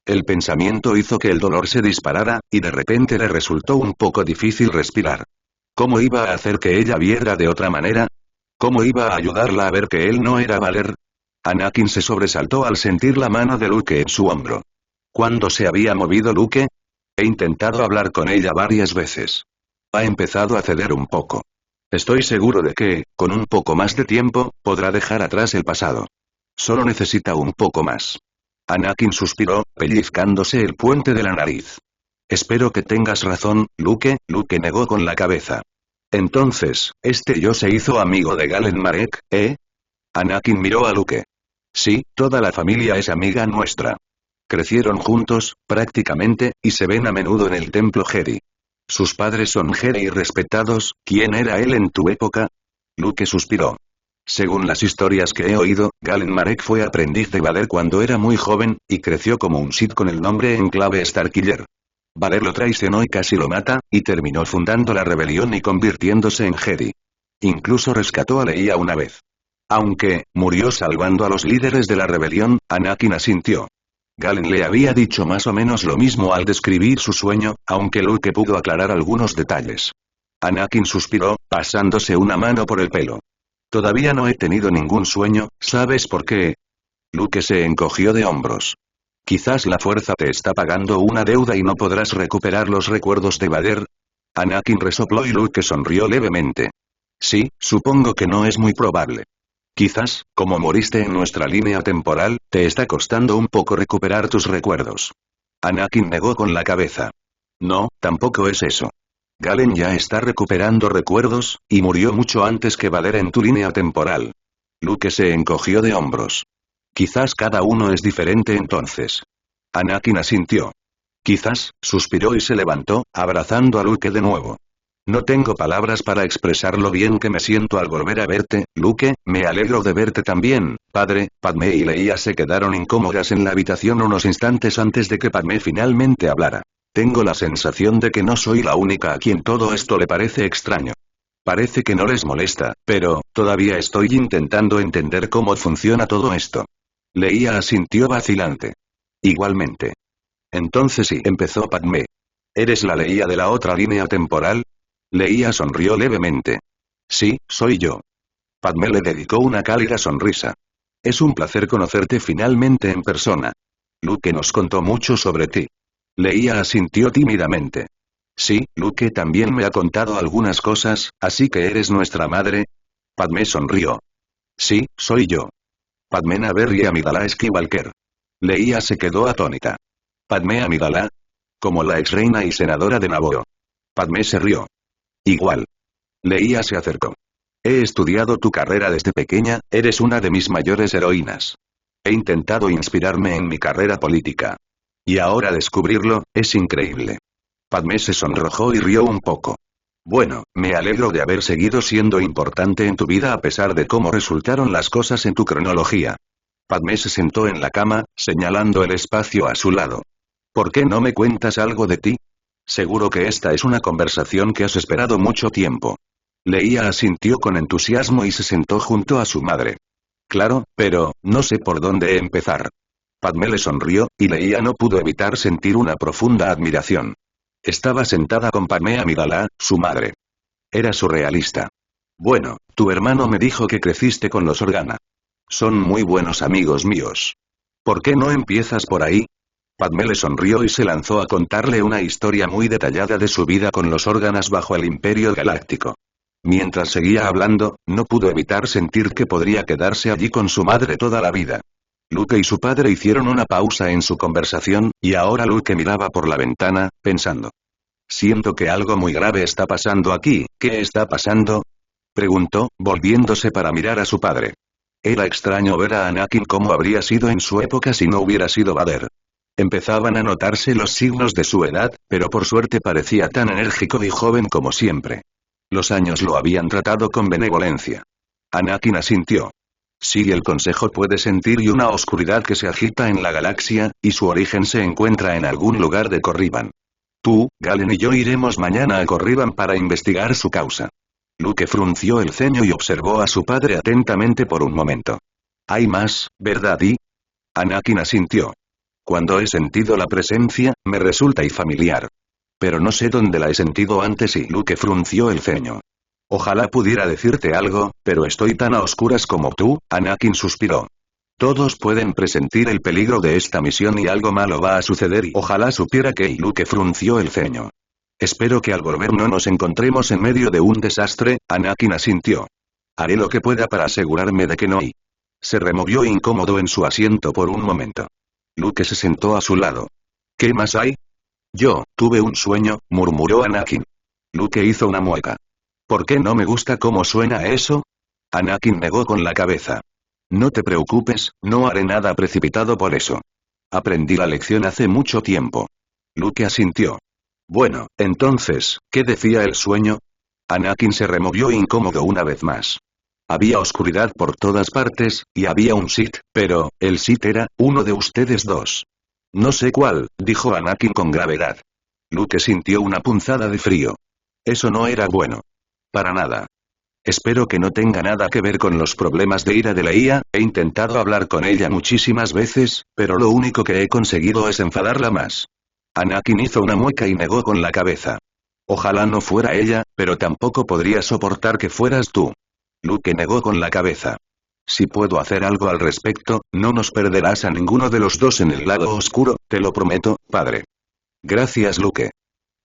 El pensamiento hizo que el dolor se disparara, y de repente le resultó un poco difícil respirar. ¿Cómo iba a hacer que ella viera de otra manera? ¿Cómo iba a ayudarla a ver que él no era Vader? Anakin se sobresaltó al sentir la mano de Luke en su hombro. ¿Cuándo se había movido Luke? He intentado hablar con ella varias veces. Ha empezado a ceder un poco. Estoy seguro de que, con un poco más de tiempo, podrá dejar atrás el pasado. Solo necesita un poco más. Anakin suspiró, pellizcándose el puente de la nariz. Espero que tengas razón, Luke, Luke negó con la cabeza. Entonces, yo se hizo amigo de Galen Marek, ¿eh? Anakin miró a Luke. Sí, toda la familia es amiga nuestra. Crecieron juntos, prácticamente, y se ven a menudo en el templo Jedi. Sus padres son Jedi respetados. ¿Quién era él en tu época? Luke suspiró. Según las historias que he oído, Galen Marek fue aprendiz de Vader cuando era muy joven, y creció como un Sith con el nombre en clave Starkiller. Vader lo traicionó y casi lo mata, y terminó fundando la rebelión y convirtiéndose en Jedi. Incluso rescató a Leia una vez. Aunque, murió salvando a los líderes de la rebelión, Anakin asintió. Galen le había dicho más o menos lo mismo al describir su sueño, aunque Luke pudo aclarar algunos detalles. Anakin suspiró, pasándose una mano por el pelo. Todavía no he tenido ningún sueño, ¿sabes por qué? Luke se encogió de hombros. Quizás la fuerza te está pagando una deuda y no podrás recuperar los recuerdos de Vader. Anakin resopló y Luke sonrió levemente. Sí, supongo que no es muy probable. Quizás, como moriste en nuestra línea temporal, te está costando un poco recuperar tus recuerdos. Anakin negó con la cabeza. No, tampoco es eso. Galen ya está recuperando recuerdos, y murió mucho antes que Vader en tu línea temporal. Luke se encogió de hombros. Quizás cada uno es diferente entonces. Anakin asintió. Quizás, suspiró y se levantó, abrazando a Luke de nuevo. No tengo palabras para expresar lo bien que me siento al volver a verte, Luke, me alegro de verte también, padre. Padmé y Leia se quedaron incómodas en la habitación unos instantes antes de que Padmé finalmente hablara. Tengo la sensación de que no soy la única a quien todo esto le parece extraño. Parece que no les molesta, pero, todavía estoy intentando entender cómo funciona todo esto. Leia asintió vacilante. Igualmente. Entonces sí, empezó Padmé. ¿Eres la Leia de la otra línea temporal? Leia sonrió levemente. Sí, soy yo. Padmé le dedicó una cálida sonrisa. Es un placer conocerte finalmente en persona. Luke nos contó mucho sobre ti. Leia asintió tímidamente. Sí, Luke también me ha contado algunas cosas, así que eres nuestra madre. Padmé sonrió. Sí, soy yo. Padmé Naverri Amidala Skywalker. Leia se quedó atónita. Padmé Amidala. Como la ex reina y senadora de Naboo. Padmé se rió. Igual. Leia se acercó. He estudiado tu carrera desde pequeña, eres una de mis mayores heroínas. He intentado inspirarme en mi carrera política. Y ahora descubrirlo, es increíble. Padmé se sonrojó y rió un poco. Bueno, me alegro de haber seguido siendo importante en tu vida a pesar de cómo resultaron las cosas en tu cronología. Padmé se sentó en la cama, señalando el espacio a su lado. ¿Por qué no me cuentas algo de ti? Seguro que esta es una conversación que has esperado mucho tiempo. Leia asintió con entusiasmo y se sentó junto a su madre. Claro, pero, no sé por dónde empezar. Padmé le sonrió, y Leia no pudo evitar sentir una profunda admiración. Estaba sentada con Padmé Amidala, su madre. Era surrealista. Bueno, tu hermano me dijo que creciste con los Organa. Son muy buenos amigos míos. ¿Por qué no empiezas por ahí? Padmé le sonrió y se lanzó a contarle una historia muy detallada de su vida con los Organas bajo el Imperio Galáctico. Mientras seguía hablando, no pudo evitar sentir que podría quedarse allí con su madre toda la vida. Luke y su padre hicieron una pausa en su conversación, y ahora Luke miraba por la ventana, pensando. Siento que algo muy grave está pasando aquí. ¿Qué está pasando? Preguntó, volviéndose para mirar a su padre. Era extraño ver a Anakin como habría sido en su época si no hubiera sido Vader. Empezaban a notarse los signos de su edad, pero por suerte parecía tan enérgico y joven como siempre. Los años lo habían tratado con benevolencia. Anakin asintió. Sí, el consejo puede sentir y una oscuridad que se agita en la galaxia, y su origen se encuentra en algún lugar de Corriban. Tú, Galen y yo iremos mañana a Corriban para investigar su causa. Luke frunció el ceño y observó a su padre atentamente por un momento. Hay más, ¿verdad? Y Anakin asintió. Cuando he sentido la presencia, me resulta familiar. Pero no sé dónde la he sentido antes y Luke frunció el ceño. Ojalá pudiera decirte algo, pero estoy tan a oscuras como tú, Anakin suspiró. Todos pueden presentir el peligro de esta misión y algo malo va a suceder y ojalá supiera que Luke frunció el ceño. Espero que al volver no nos encontremos en medio de un desastre, Anakin asintió. Haré lo que pueda para asegurarme de que no y... Se removió incómodo en su asiento por un momento. Luke se sentó a su lado. ¿Qué más hay? Yo, tuve un sueño, murmuró Anakin. Luke hizo una mueca. ¿Por qué no me gusta cómo suena eso? Anakin negó con la cabeza. No te preocupes, no haré nada precipitado por eso. Aprendí la lección hace mucho tiempo. Luke asintió. Bueno, entonces, ¿qué decía el sueño? Anakin se removió incómodo una vez más. Había oscuridad por todas partes, y había un Sith, pero, el Sith era, uno de ustedes dos. No sé cuál, dijo Anakin con gravedad. Luke sintió una punzada de frío. Eso no era bueno. Para nada. Espero que no tenga nada que ver con los problemas de ira de Leia, he intentado hablar con ella muchísimas veces, pero lo único que he conseguido es enfadarla más. Anakin hizo una mueca y negó con la cabeza. Ojalá no fuera ella, pero tampoco podría soportar que fueras tú. Luke negó con la cabeza. Si puedo hacer algo al respecto, no nos perderás a ninguno de los dos en el lado oscuro, te lo prometo, padre. Gracias, Luke.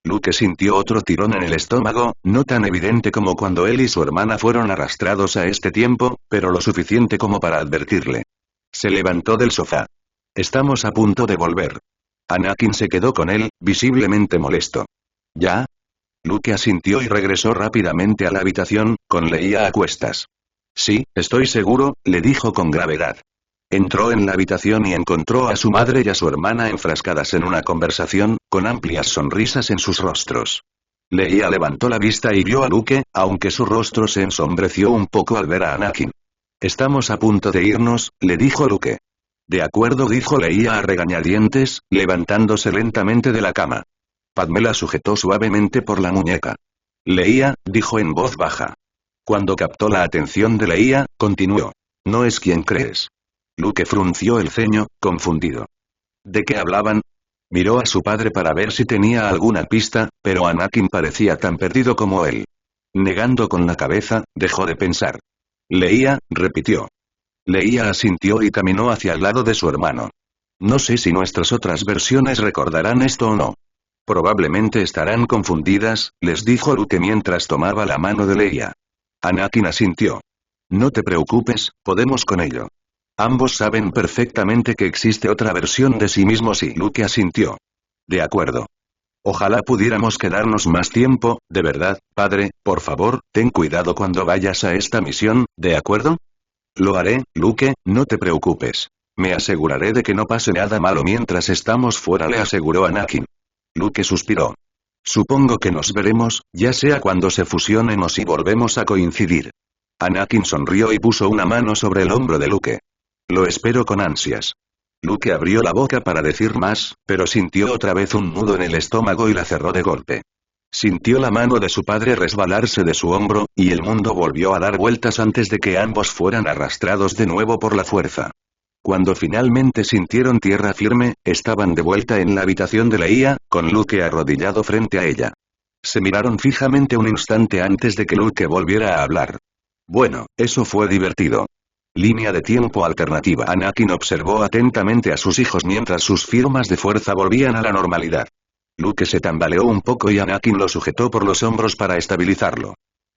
Luke sintió otro tirón en el estómago, no tan evidente como cuando él y su hermana fueron arrastrados a este tiempo, pero lo suficiente como para advertirle. Se levantó del sofá. Estamos a punto de volver. Anakin se quedó con él, visiblemente molesto. ¿Ya? Luke asintió y regresó rápidamente a la habitación, con Leia a cuestas. Sí, estoy seguro, le dijo con gravedad. Entró en la habitación y encontró a su madre y a su hermana enfrascadas en una conversación, con amplias sonrisas en sus rostros. Leia levantó la vista y vio a Luke, aunque su rostro se ensombreció un poco al ver a Anakin. Estamos a punto de irnos, le dijo Luke. De acuerdo, dijo Leia a regañadientes, levantándose lentamente de la cama. Padmé la sujetó suavemente por la muñeca. Leia, dijo en voz baja. Cuando captó la atención de Leia, continuó. No es quien crees. Luke frunció el ceño, confundido. ¿De qué hablaban? Miró a su padre para ver si tenía alguna pista, pero Anakin parecía tan perdido como él. Negando con la cabeza, dejó de pensar. Leia, repitió. Leia asintió y caminó hacia el lado de su hermano. No sé si nuestras otras versiones recordarán esto o no. Probablemente estarán confundidas, les dijo Luke mientras tomaba la mano de Leia. Anakin asintió. No te preocupes, podemos con ello. Ambos saben perfectamente que existe otra versión de sí mismos y Luke asintió. De acuerdo. Ojalá pudiéramos quedarnos más tiempo, de verdad, padre, por favor, ten cuidado cuando vayas a esta misión, ¿de acuerdo? Lo haré, Luke, no te preocupes. Me aseguraré de que no pase nada malo mientras estamos fuera, le aseguró Anakin. Luke suspiró. Supongo que nos veremos, ya sea cuando se fusionen o si volvemos a coincidir. Anakin sonrió y puso una mano sobre el hombro de Luke. Lo espero con ansias. Luke abrió la boca para decir más, pero sintió otra vez un nudo en el estómago y la cerró de golpe. Sintió la mano de su padre resbalarse de su hombro, y el mundo volvió a dar vueltas antes de que ambos fueran arrastrados de nuevo por la fuerza. Cuando finalmente sintieron tierra firme, estaban de vuelta en la habitación de Leia, con Luke arrodillado frente a ella. Se miraron fijamente un instante antes de que Luke volviera a hablar. Bueno, eso fue divertido. Línea de tiempo alternativa. Anakin observó atentamente a sus hijos mientras sus firmas de fuerza volvían a la normalidad. Luke se tambaleó un poco y Anakin lo sujetó por los hombros para estabilizarlo.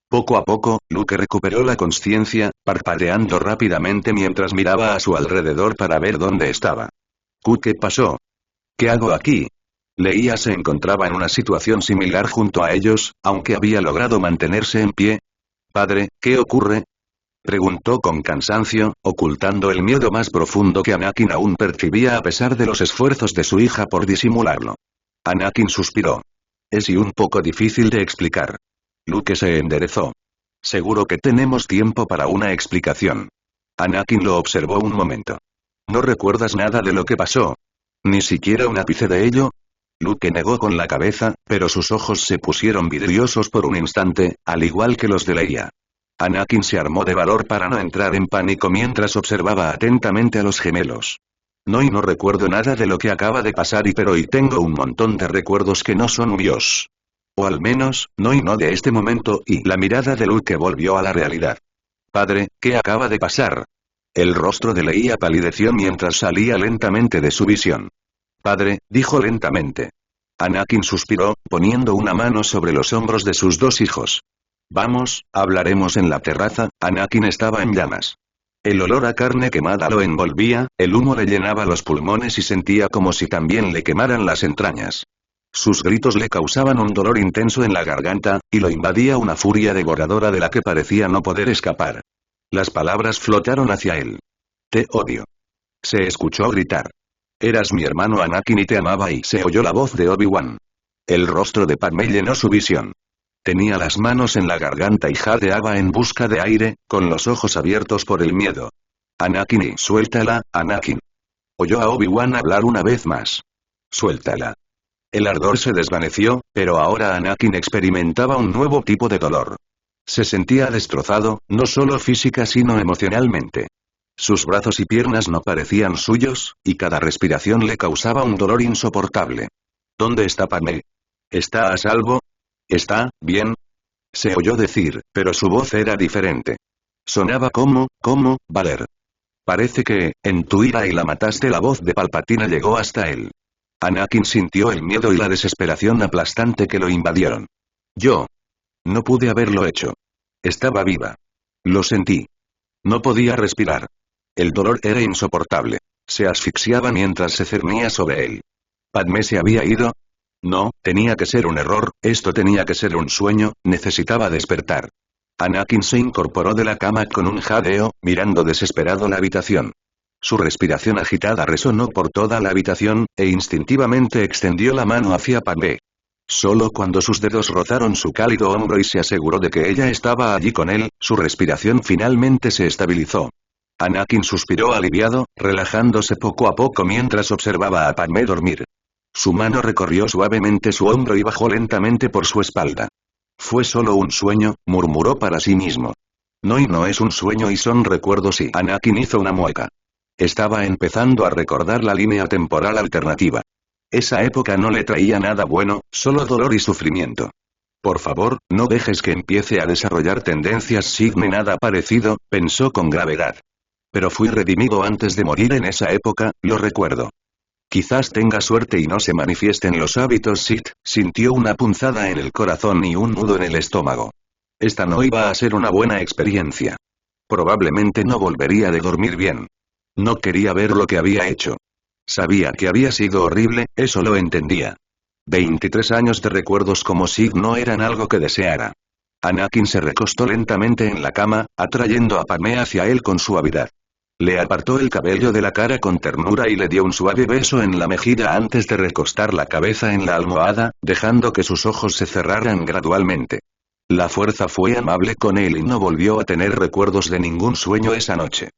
Poco a poco, Luke recuperó la consciencia, parpadeando rápidamente mientras miraba a su alrededor para ver dónde estaba. ¿Qué pasó? ¿Qué hago aquí? Leia se encontraba en una situación similar junto a ellos, aunque había logrado mantenerse en pie. Padre, ¿qué ocurre? Preguntó con cansancio, ocultando el miedo más profundo que Anakin aún percibía a pesar de los esfuerzos de su hija por disimularlo. Anakin suspiró. Es un poco difícil de explicar. Luke se enderezó. Seguro que tenemos tiempo para una explicación. Anakin lo observó un momento. ¿No recuerdas nada de lo que pasó? ¿Ni siquiera un ápice de ello? Luke negó con la cabeza, pero sus ojos se pusieron vidriosos por un instante, al igual que los de Leia. Anakin se armó de valor para no entrar en pánico mientras observaba atentamente a los gemelos. No recuerdo nada de lo que acaba de pasar pero tengo un montón de recuerdos que no son míos. O al menos, no de este momento y la mirada de Luke volvió a la realidad. Padre, ¿qué acaba de pasar? El rostro de Leia palideció mientras salía lentamente de su visión. Padre, dijo lentamente. Anakin suspiró, poniendo una mano sobre los hombros de sus dos hijos. Vamos, hablaremos en la terraza. Anakin estaba en llamas. El olor a carne quemada lo envolvía, el humo le llenaba los pulmones y sentía como si también le quemaran las entrañas. Sus gritos le causaban un dolor intenso en la garganta, y lo invadía una furia devoradora de la que parecía no poder escapar. Las palabras flotaron hacia él. Te odio. Se escuchó gritar. Eras mi hermano Anakin y te amaba y se oyó la voz de Obi-Wan. El rostro de Padmé llenó su visión. Tenía las manos en la garganta y jadeaba en busca de aire, con los ojos abiertos por el miedo. Anakin suéltala, Anakin. Oyó a Obi-Wan hablar una vez más. Suéltala. El ardor se desvaneció, pero ahora Anakin experimentaba un nuevo tipo de dolor. Se sentía destrozado, no solo física sino emocionalmente. Sus brazos y piernas no parecían suyos, y cada respiración le causaba un dolor insoportable. ¿Dónde está Padmé? ¿Está a salvo? ¿Está bien? Se oyó decir, pero su voz era diferente. Sonaba como, Valer. Parece que, en tu ira y la mataste. La voz de Palpatine llegó hasta él. Anakin sintió el miedo y la desesperación aplastante que lo invadieron. Yo. No pude haberlo hecho. Estaba viva. Lo sentí. No podía respirar. El dolor era insoportable. Se asfixiaba mientras se cernía sobre él. ¿Padmé se había ido? No, tenía que ser un error, esto tenía que ser un sueño, necesitaba despertar. Anakin se incorporó de la cama con un jadeo, mirando desesperado la habitación. Su respiración agitada resonó por toda la habitación, e instintivamente extendió la mano hacia Padmé. Solo cuando sus dedos rozaron su cálido hombro y se aseguró de que ella estaba allí con él, su respiración finalmente se estabilizó. Anakin suspiró aliviado, relajándose poco a poco mientras observaba a Padmé dormir. Su mano recorrió suavemente su hombro y bajó lentamente por su espalda. Fue solo un sueño, murmuró para sí mismo. No es un sueño y son recuerdos y Anakin hizo una mueca. Estaba empezando a recordar la línea temporal alternativa. Esa época no le traía nada bueno, solo dolor y sufrimiento. Por favor, no dejes que empiece a desarrollar tendencias Sith ni nada parecido, pensó con gravedad. Pero fui redimido antes de morir en esa época, lo recuerdo. Quizás tenga suerte y no se manifiesten los hábitos Sith, sintió una punzada en el corazón y un nudo en el estómago. Esta no iba a ser una buena experiencia. Probablemente no volvería de dormir bien. No quería ver lo que había hecho. Sabía que había sido horrible, eso lo entendía. 23 años de recuerdos como Sith no eran algo que deseara. Anakin se recostó lentamente en la cama, atrayendo a Padmé hacia él con suavidad. Le apartó el cabello de la cara con ternura y le dio un suave beso en la mejilla antes de recostar la cabeza en la almohada, dejando que sus ojos se cerraran gradualmente. La fuerza fue amable con él y no volvió a tener recuerdos de ningún sueño esa noche.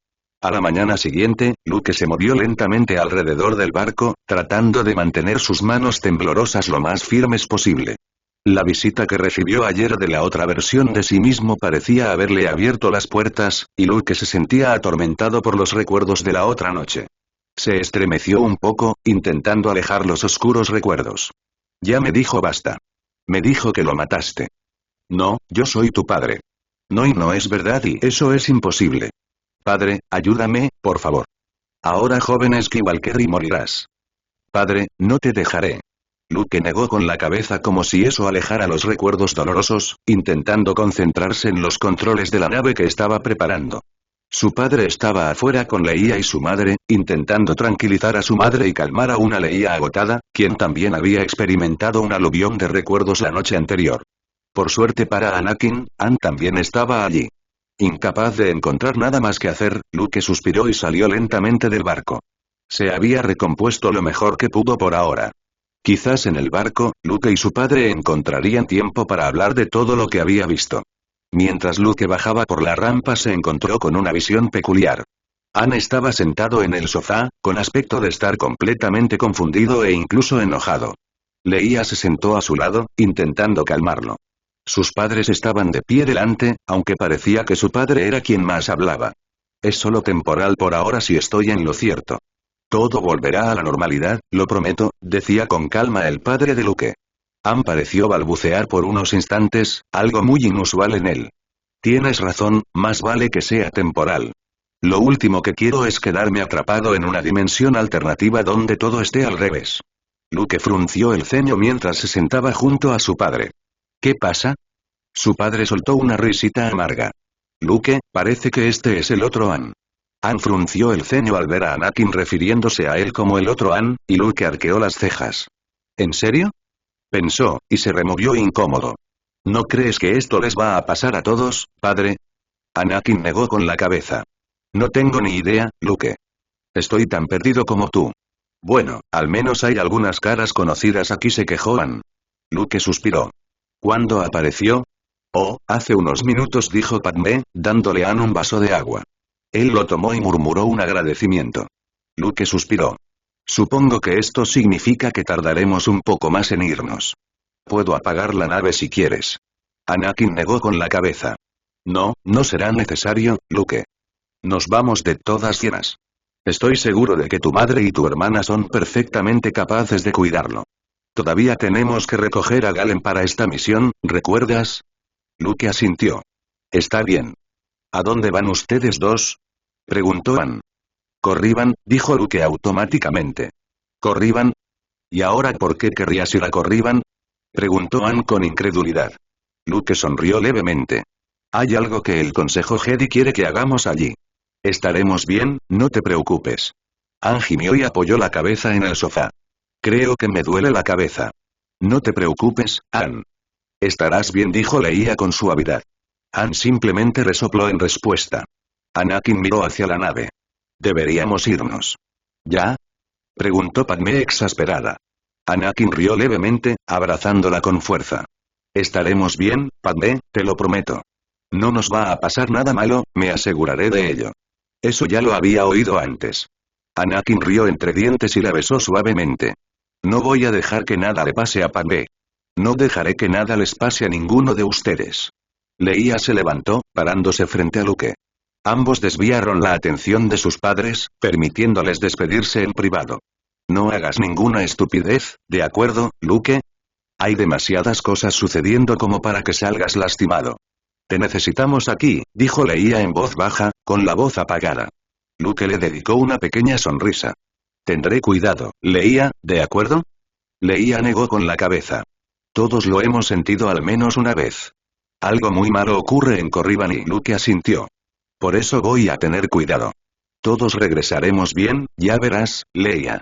A la mañana siguiente, Luke se movió lentamente alrededor del barco, tratando de mantener sus manos temblorosas lo más firmes posible. La visita que recibió ayer de la otra versión de sí mismo parecía haberle abierto las puertas, y Luke se sentía atormentado por los recuerdos de la otra noche. Se estremeció un poco, intentando alejar los oscuros recuerdos. Ya me dijo basta. Me dijo que lo mataste. No, yo soy tu padre. No, y no es verdad, y eso es imposible. Padre, ayúdame, por favor. Ahora joven Skywalker y morirás. Padre, no te dejaré. Luke negó con la cabeza como si eso alejara los recuerdos dolorosos, intentando concentrarse en los controles de la nave que estaba preparando. Su padre estaba afuera con Leia y su madre, intentando tranquilizar a su madre y calmar a una Leia agotada, quien también había experimentado un aluvión de recuerdos la noche anterior. Por suerte para Anakin, Han también estaba allí. Incapaz de encontrar nada más que hacer, Luke suspiró y salió lentamente del barco. Se había recompuesto lo mejor que pudo por ahora. Quizás en el barco, Luke y su padre encontrarían tiempo para hablar de todo lo que había visto. Mientras Luke bajaba por la rampa se encontró con una visión peculiar. Han estaba sentado en el sofá, con aspecto de estar completamente confundido e incluso enojado. Leia se sentó a su lado, intentando calmarlo. Sus padres estaban de pie delante, aunque parecía que su padre era quien más hablaba. Es solo temporal por ahora si estoy en lo cierto. Todo volverá a la normalidad, lo prometo, decía con calma el padre de Luke. Han pareció balbucear por unos instantes, algo muy inusual en él. Tienes razón, más vale que sea temporal. Lo último que quiero es quedarme atrapado en una dimensión alternativa donde todo esté al revés. Luke frunció el ceño mientras se sentaba junto a su padre. ¿Qué pasa? Su padre soltó una risita amarga. Luke, parece que este es el otro Han. Han frunció el ceño al ver a Anakin refiriéndose a él como el otro Han, y Luke arqueó las cejas. ¿En serio? Pensó, y se removió incómodo. ¿No crees que esto les va a pasar a todos, padre? Anakin negó con la cabeza. No tengo ni idea, Luke. Estoy tan perdido como tú. Bueno, al menos hay algunas caras conocidas aquí, se quejó Han. Luke suspiró. ¿Cuándo apareció? Oh, hace unos minutos, dijo Padmé, dándole a Han un vaso de agua. Él lo tomó y murmuró un agradecimiento. Luke suspiró. Supongo que esto significa que tardaremos un poco más en irnos. Puedo apagar la nave si quieres. Anakin negó con la cabeza. No, no será necesario, Luke. Nos vamos de todas llenas. Estoy seguro de que tu madre y tu hermana son perfectamente capaces de cuidarlo. Todavía tenemos que recoger a Galen para esta misión, ¿recuerdas? Luke asintió. Está bien. ¿A dónde van ustedes dos? Preguntó Han. Corriban, dijo Luke automáticamente. ¿Corriban? ¿Y ahora por qué querrías ir a Corriban? Preguntó Han con incredulidad. Luke sonrió levemente. Hay algo que el Consejo Jedi quiere que hagamos allí. Estaremos bien, no te preocupes. Han gimió y apoyó la cabeza en el sofá. Creo que me duele la cabeza. No te preocupes, Han. Estarás bien, dijo Leia con suavidad. Han simplemente resopló en respuesta. Anakin miró hacia la nave. Deberíamos irnos. ¿Ya? Preguntó Padmé exasperada. Anakin rió levemente, abrazándola con fuerza. Estaremos bien, Padmé, te lo prometo. No nos va a pasar nada malo, me aseguraré de ello. Eso ya lo había oído antes. Anakin rió entre dientes y la besó suavemente. No voy a dejar que nada le pase a Padmé. No dejaré que nada les pase a ninguno de ustedes. Leia se levantó, parándose frente a Luke. Ambos desviaron la atención de sus padres, permitiéndoles despedirse en privado. No hagas ninguna estupidez, ¿de acuerdo, Luke? Hay demasiadas cosas sucediendo como para que salgas lastimado. Te necesitamos aquí, dijo Leia en voz baja, con la voz apagada. Luke le dedicó una pequeña sonrisa. Tendré cuidado, Leia, ¿de acuerdo? Leia negó con la cabeza. Todos lo hemos sentido al menos una vez. Algo muy malo ocurre en Corriban y Luke asintió. Por eso voy a tener cuidado. Todos regresaremos bien, ya verás, Leia.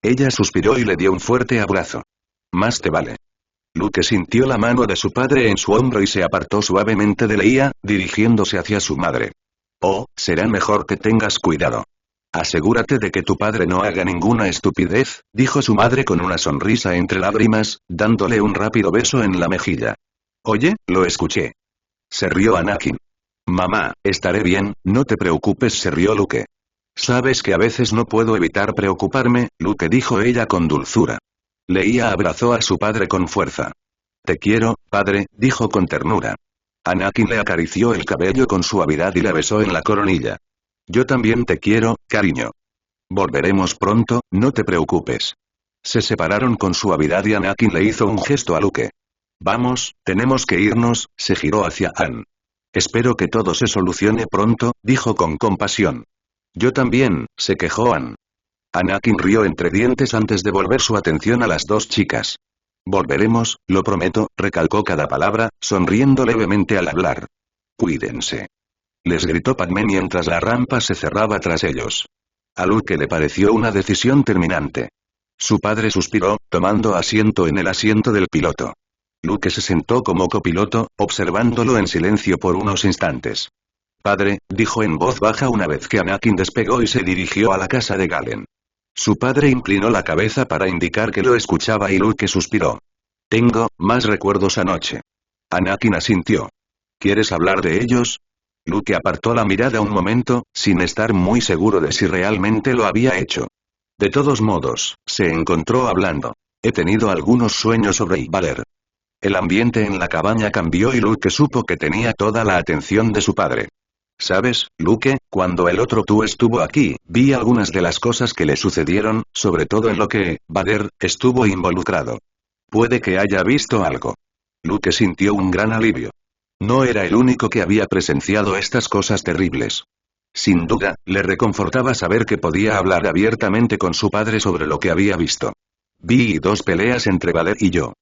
Ella suspiró y le dio un fuerte abrazo. Más te vale. Luke sintió la mano de su padre en su hombro y se apartó suavemente de Leia, dirigiéndose hacia su madre. Oh, será mejor que tengas cuidado. Asegúrate de que tu padre no haga ninguna estupidez, dijo su madre con una sonrisa entre lágrimas, dándole un rápido beso en la mejilla. Oye, lo escuché. Se rió Anakin. Mamá, estaré bien, no te preocupes, se rió Luke. Sabes que a veces no puedo evitar preocuparme, Luke, dijo ella con dulzura. Leia abrazó a su padre con fuerza. Te quiero, padre, dijo con ternura. Anakin le acarició el cabello con suavidad y la besó en la coronilla. Yo también te quiero, cariño. Volveremos pronto, no te preocupes. Se separaron con suavidad y Anakin le hizo un gesto a Luke. Vamos, tenemos que irnos, se giró hacia Ann. Espero que todo se solucione pronto, dijo con compasión. Yo también, se quejó Ann. Anakin rió entre dientes antes de volver su atención a las dos chicas. Volveremos, lo prometo, recalcó cada palabra, sonriendo levemente al hablar. Cuídense. Les gritó Padmé mientras la rampa se cerraba tras ellos. A Luke le pareció una decisión terminante. Su padre suspiró, tomando asiento en el asiento del piloto. Luke se sentó como copiloto, observándolo en silencio por unos instantes. Padre, dijo en voz baja una vez que Anakin despegó y se dirigió a la casa de Galen. Su padre inclinó la cabeza para indicar que lo escuchaba y Luke suspiró. Tengo más recuerdos anoche. Anakin asintió. ¿Quieres hablar de ellos? Luke apartó la mirada un momento, sin estar muy seguro de si realmente lo había hecho. De todos modos, se encontró hablando. He tenido algunos sueños sobre Vader. El ambiente en la cabaña cambió y Luke supo que tenía toda la atención de su padre. ¿Sabes, Luke? Cuando el otro tú estuvo aquí, vi algunas de las cosas que le sucedieron, sobre todo en lo que, Vader, estuvo involucrado. Puede que haya visto algo. Luke sintió un gran alivio. No era el único que había presenciado estas cosas terribles. Sin duda, le reconfortaba saber que podía hablar abiertamente con su padre sobre lo que había visto. Vi 2 peleas entre Vader y yo.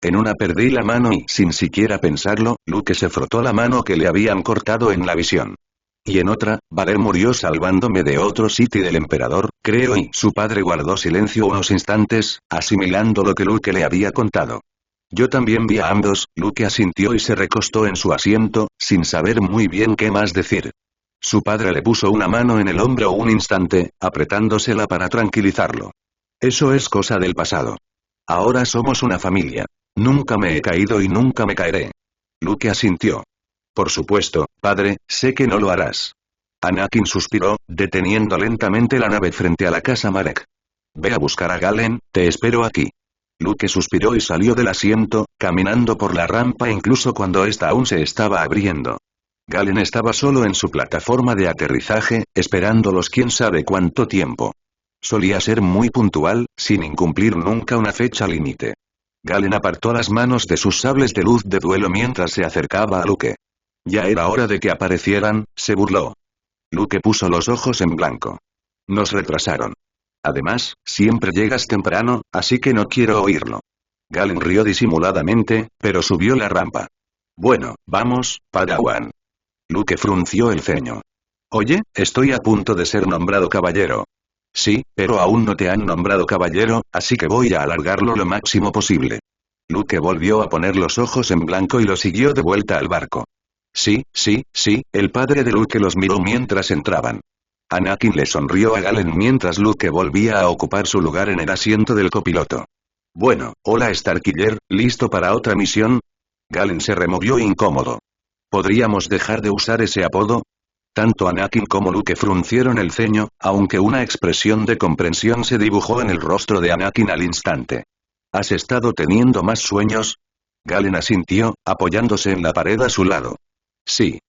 En una perdí la mano y, sin siquiera pensarlo, Luke se frotó la mano que le habían cortado en la visión. Y en otra, Vader murió salvándome de otro Sith y del emperador, creo y su padre guardó silencio unos instantes, asimilando lo que Luke le había contado. Yo también vi a ambos, Luke asintió y se recostó en su asiento, sin saber muy bien qué más decir. Su padre le puso una mano en el hombro un instante, apretándosela para tranquilizarlo. Eso es cosa del pasado. Ahora somos una familia. Nunca me he caído y nunca me caeré. Luke asintió. Por supuesto, padre, sé que no lo harás. Anakin suspiró, deteniendo lentamente la nave frente a la casa Marek. Ve a buscar a Galen, te espero aquí. Luke suspiró y salió del asiento, caminando por la rampa incluso cuando ésta aún se estaba abriendo. Galen estaba solo en su plataforma de aterrizaje, esperándolos quién sabe cuánto tiempo. Solía ser muy puntual, sin incumplir nunca una fecha límite. Galen apartó las manos de sus sables de luz de duelo mientras se acercaba a Luke. Ya era hora de que aparecieran, se burló. Luke puso los ojos en blanco. Nos retrasaron. Además, siempre llegas temprano, así que no quiero oírlo. Galen rió disimuladamente, pero subió la rampa. Bueno, vamos, Padawan. Luke frunció el ceño. Oye, estoy a punto de ser nombrado caballero. Sí, pero aún no te han nombrado caballero, así que voy a alargarlo lo máximo posible. Luke volvió a poner los ojos en blanco y lo siguió de vuelta al barco. Sí, el padre de Luke los miró mientras entraban. Anakin le sonrió a Galen mientras Luke volvía a ocupar su lugar en el asiento del copiloto. Bueno, hola Starkiller, ¿listo para otra misión? Galen se removió incómodo. ¿Podríamos dejar de usar ese apodo? Tanto Anakin como Luke fruncieron el ceño, aunque una expresión de comprensión se dibujó en el rostro de Anakin al instante. ¿Has estado teniendo más sueños? Galen asintió, apoyándose en la pared a su lado. Sí.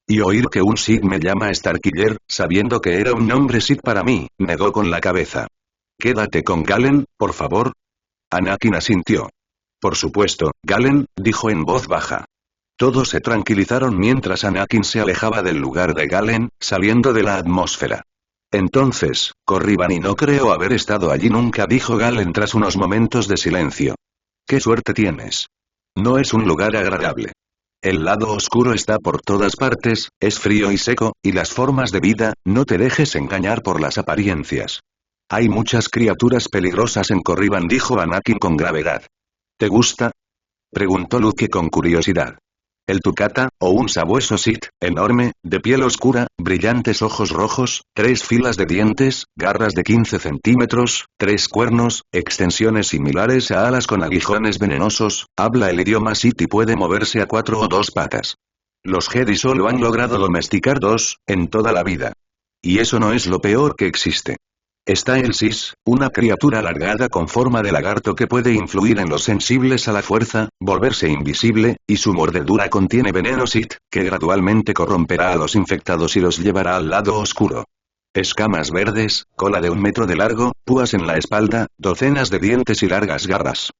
Y oír que un Sith me llama Starkiller, sabiendo que era un nombre Sith para mí, negó con la cabeza. Quédate con Galen, por favor. Anakin asintió. Por supuesto, Galen, dijo en voz baja. Todos se tranquilizaron mientras Anakin se alejaba del lugar de Galen, saliendo de la atmósfera. Entonces, Corriban y no creo haber estado allí nunca, dijo Galen tras unos momentos de silencio. ¡Qué suerte tienes! No es un lugar agradable. El lado oscuro está por todas partes, es frío y seco, y las formas de vida, no te dejes engañar por las apariencias. Hay muchas criaturas peligrosas en Corriban, dijo Anakin con gravedad. ¿Te gusta? Preguntó Luke con curiosidad. El Tukata, o un sabueso Sith, enorme, de piel oscura, brillantes ojos rojos, 3 filas de dientes, garras de 15 centímetros, 3 cuernos, extensiones similares a alas con aguijones venenosos, habla el idioma Sith y puede moverse a 4 o 2 patas. Los Jedi solo han logrado domesticar 2, en toda la vida. Y eso no es lo peor que existe. Está el Sis, una criatura alargada con forma de lagarto que puede influir en los sensibles a la fuerza, volverse invisible, y su mordedura contiene veneno Sith, que gradualmente corromperá a los infectados y los llevará al lado oscuro. Escamas verdes, cola de 1 metro de largo, púas en la espalda, docenas de dientes y largas garras.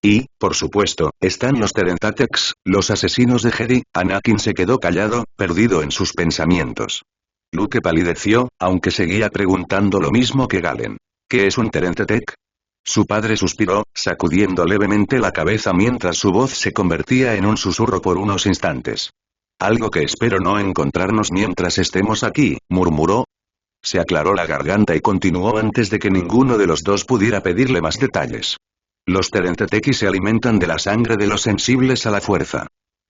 Y, por supuesto, están los Terentateks, los asesinos de Jedi. Anakin se quedó callado, perdido en sus pensamientos. Luke palideció, aunque seguía preguntando lo mismo que Galen. ¿Qué es un Terentatek? Su padre suspiró, sacudiendo levemente la cabeza mientras su voz se convertía en un susurro por unos instantes. Algo que espero no encontrarnos mientras estemos aquí, murmuró. Se aclaró la garganta y continuó antes de que ninguno de los dos pudiera pedirle más detalles. Los Terentateki se alimentan de la sangre de los sensibles a la fuerza.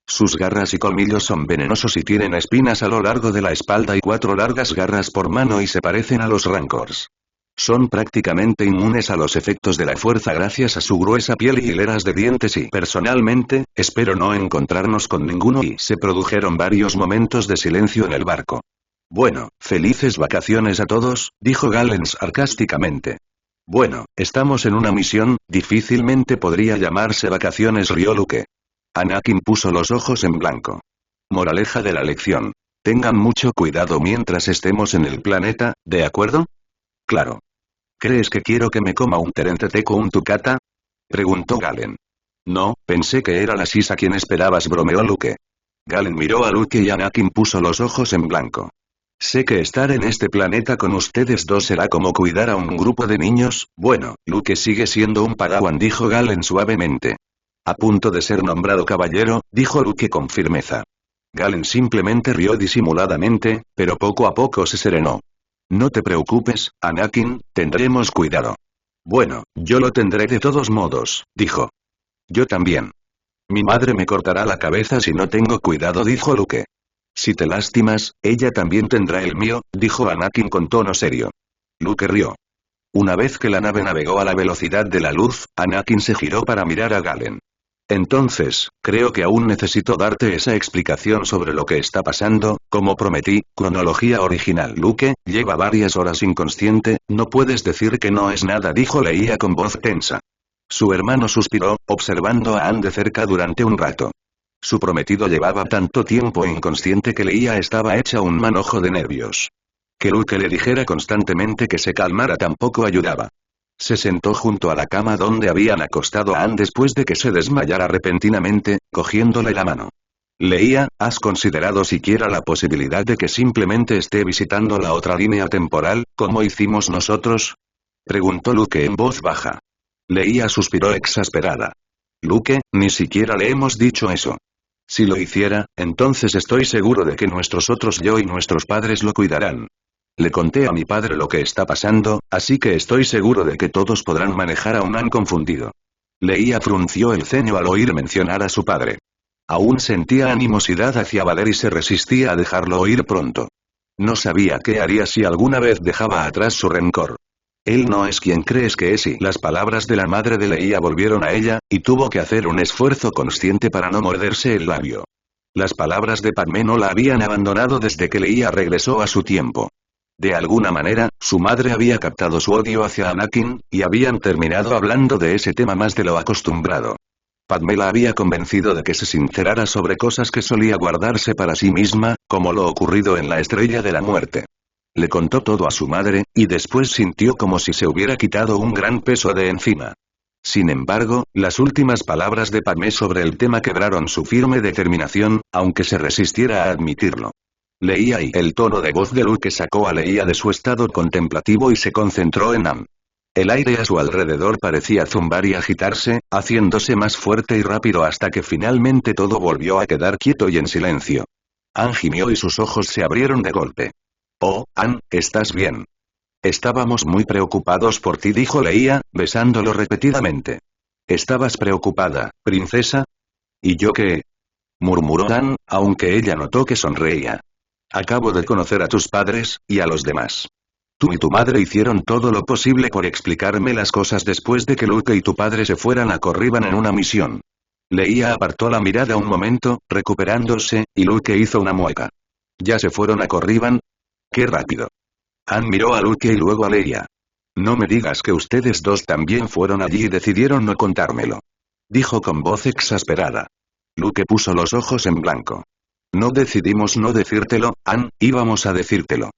Sus garras y colmillos son venenosos y tienen espinas a lo largo de la espalda y 4 largas garras por mano y se parecen a los Rancors. Son prácticamente inmunes a los efectos de la fuerza gracias a su gruesa piel y hileras de dientes y personalmente, espero no encontrarnos con ninguno y se produjeron varios momentos de silencio en el barco. Bueno, felices vacaciones a todos, dijo Galen sarcásticamente. Bueno, estamos en una misión, difícilmente podría llamarse vacaciones, rió Luke. Anakin puso los ojos en blanco. Moraleja de la lección. Tengan mucho cuidado mientras estemos en el planeta, ¿de acuerdo? Claro. ¿Crees que quiero que me coma un Terentatek o un Tukata? Preguntó Galen. No, pensé que era la Sisa quien esperabas, bromeó Luke. Galen miró a Luke y Anakin puso los ojos en blanco. Sé que estar en este planeta con ustedes dos será como cuidar a un grupo de niños. Bueno, Luke sigue siendo un Padawan, dijo Galen suavemente. A punto de ser nombrado caballero, dijo Luke con firmeza. Galen simplemente rió disimuladamente, pero poco a poco se serenó. No te preocupes, Anakin, tendremos cuidado. Bueno, yo lo tendré de todos modos, dijo. Yo también. Mi madre me cortará la cabeza si no tengo cuidado, dijo Luke. Si te lastimas, ella también tendrá el mío, dijo Anakin con tono serio. Luke rió. Una vez que la nave navegó a la velocidad de la luz, Anakin se giró para mirar a Galen. Entonces, creo que aún necesito darte esa explicación sobre lo que está pasando, como prometí, cronología original. Luke, lleva varias horas inconsciente, no puedes decir que no es nada, dijo Leia con voz tensa. Su hermano suspiró, observando a Anne de cerca durante un rato. Su prometido llevaba tanto tiempo inconsciente que Leia estaba hecha un manojo de nervios. Que Luke le dijera constantemente que se calmara tampoco ayudaba. Se sentó junto a la cama donde habían acostado a Anne después de que se desmayara repentinamente, cogiéndole la mano. Leia, ¿has considerado siquiera la posibilidad de que simplemente esté visitando la otra línea temporal, como hicimos nosotros? Preguntó Luke en voz baja. Leia suspiró exasperada. Luke, ni siquiera le hemos dicho eso. Si lo hiciera, entonces estoy seguro de que nuestros otros yo y nuestros padres lo cuidarán. Le conté a mi padre lo que está pasando, así que estoy seguro de que todos podrán manejar a un Anne confundido. Leia frunció el ceño al oír mencionar a su padre. Aún sentía animosidad hacia Valer y se resistía a dejarlo oír pronto. No sabía qué haría si alguna vez dejaba atrás su rencor. Él no es quien crees que es y las palabras de la madre de Leia volvieron a ella, y tuvo que hacer un esfuerzo consciente para no morderse el labio. Las palabras de Padmé no la habían abandonado desde que Leia regresó a su tiempo. De alguna manera, su madre había captado su odio hacia Anakin, y habían terminado hablando de ese tema más de lo acostumbrado. Padmé la había convencido de que se sincerara sobre cosas que solía guardarse para sí misma, como lo ocurrido en la Estrella de la Muerte. Le contó todo a su madre, y después sintió como si se hubiera quitado un gran peso de encima. Sin embargo, las últimas palabras de Padmé sobre el tema quebraron su firme determinación, aunque se resistiera a admitirlo. Leía y el tono de voz de Luke sacó a Leia de su estado contemplativo y se concentró en Anne. El aire a su alrededor parecía zumbar y agitarse, haciéndose más fuerte y rápido hasta que finalmente todo volvió a quedar quieto y en silencio. Anne gimió y sus ojos se abrieron de golpe. Oh, Anne, ¿estás bien? Estábamos muy preocupados por ti, dijo Leia, besándolo repetidamente. ¿Estabas preocupada, princesa? ¿Y yo qué? Murmuró Anne, aunque ella notó que sonreía. Acabo de conocer a tus padres, y a los demás. Tú y tu madre hicieron todo lo posible por explicarme las cosas después de que Luke y tu padre se fueran a Corriban en una misión. Leia apartó la mirada un momento, recuperándose, y Luke hizo una mueca. ¿Ya se fueron a Corriban? ¡Qué rápido! Anne miró a Luke y luego a Leia. No me digas que ustedes dos también fueron allí y decidieron no contármelo. Dijo con voz exasperada. Luke puso los ojos en blanco. No decidimos no decírtelo, Anne, íbamos a decírtelo.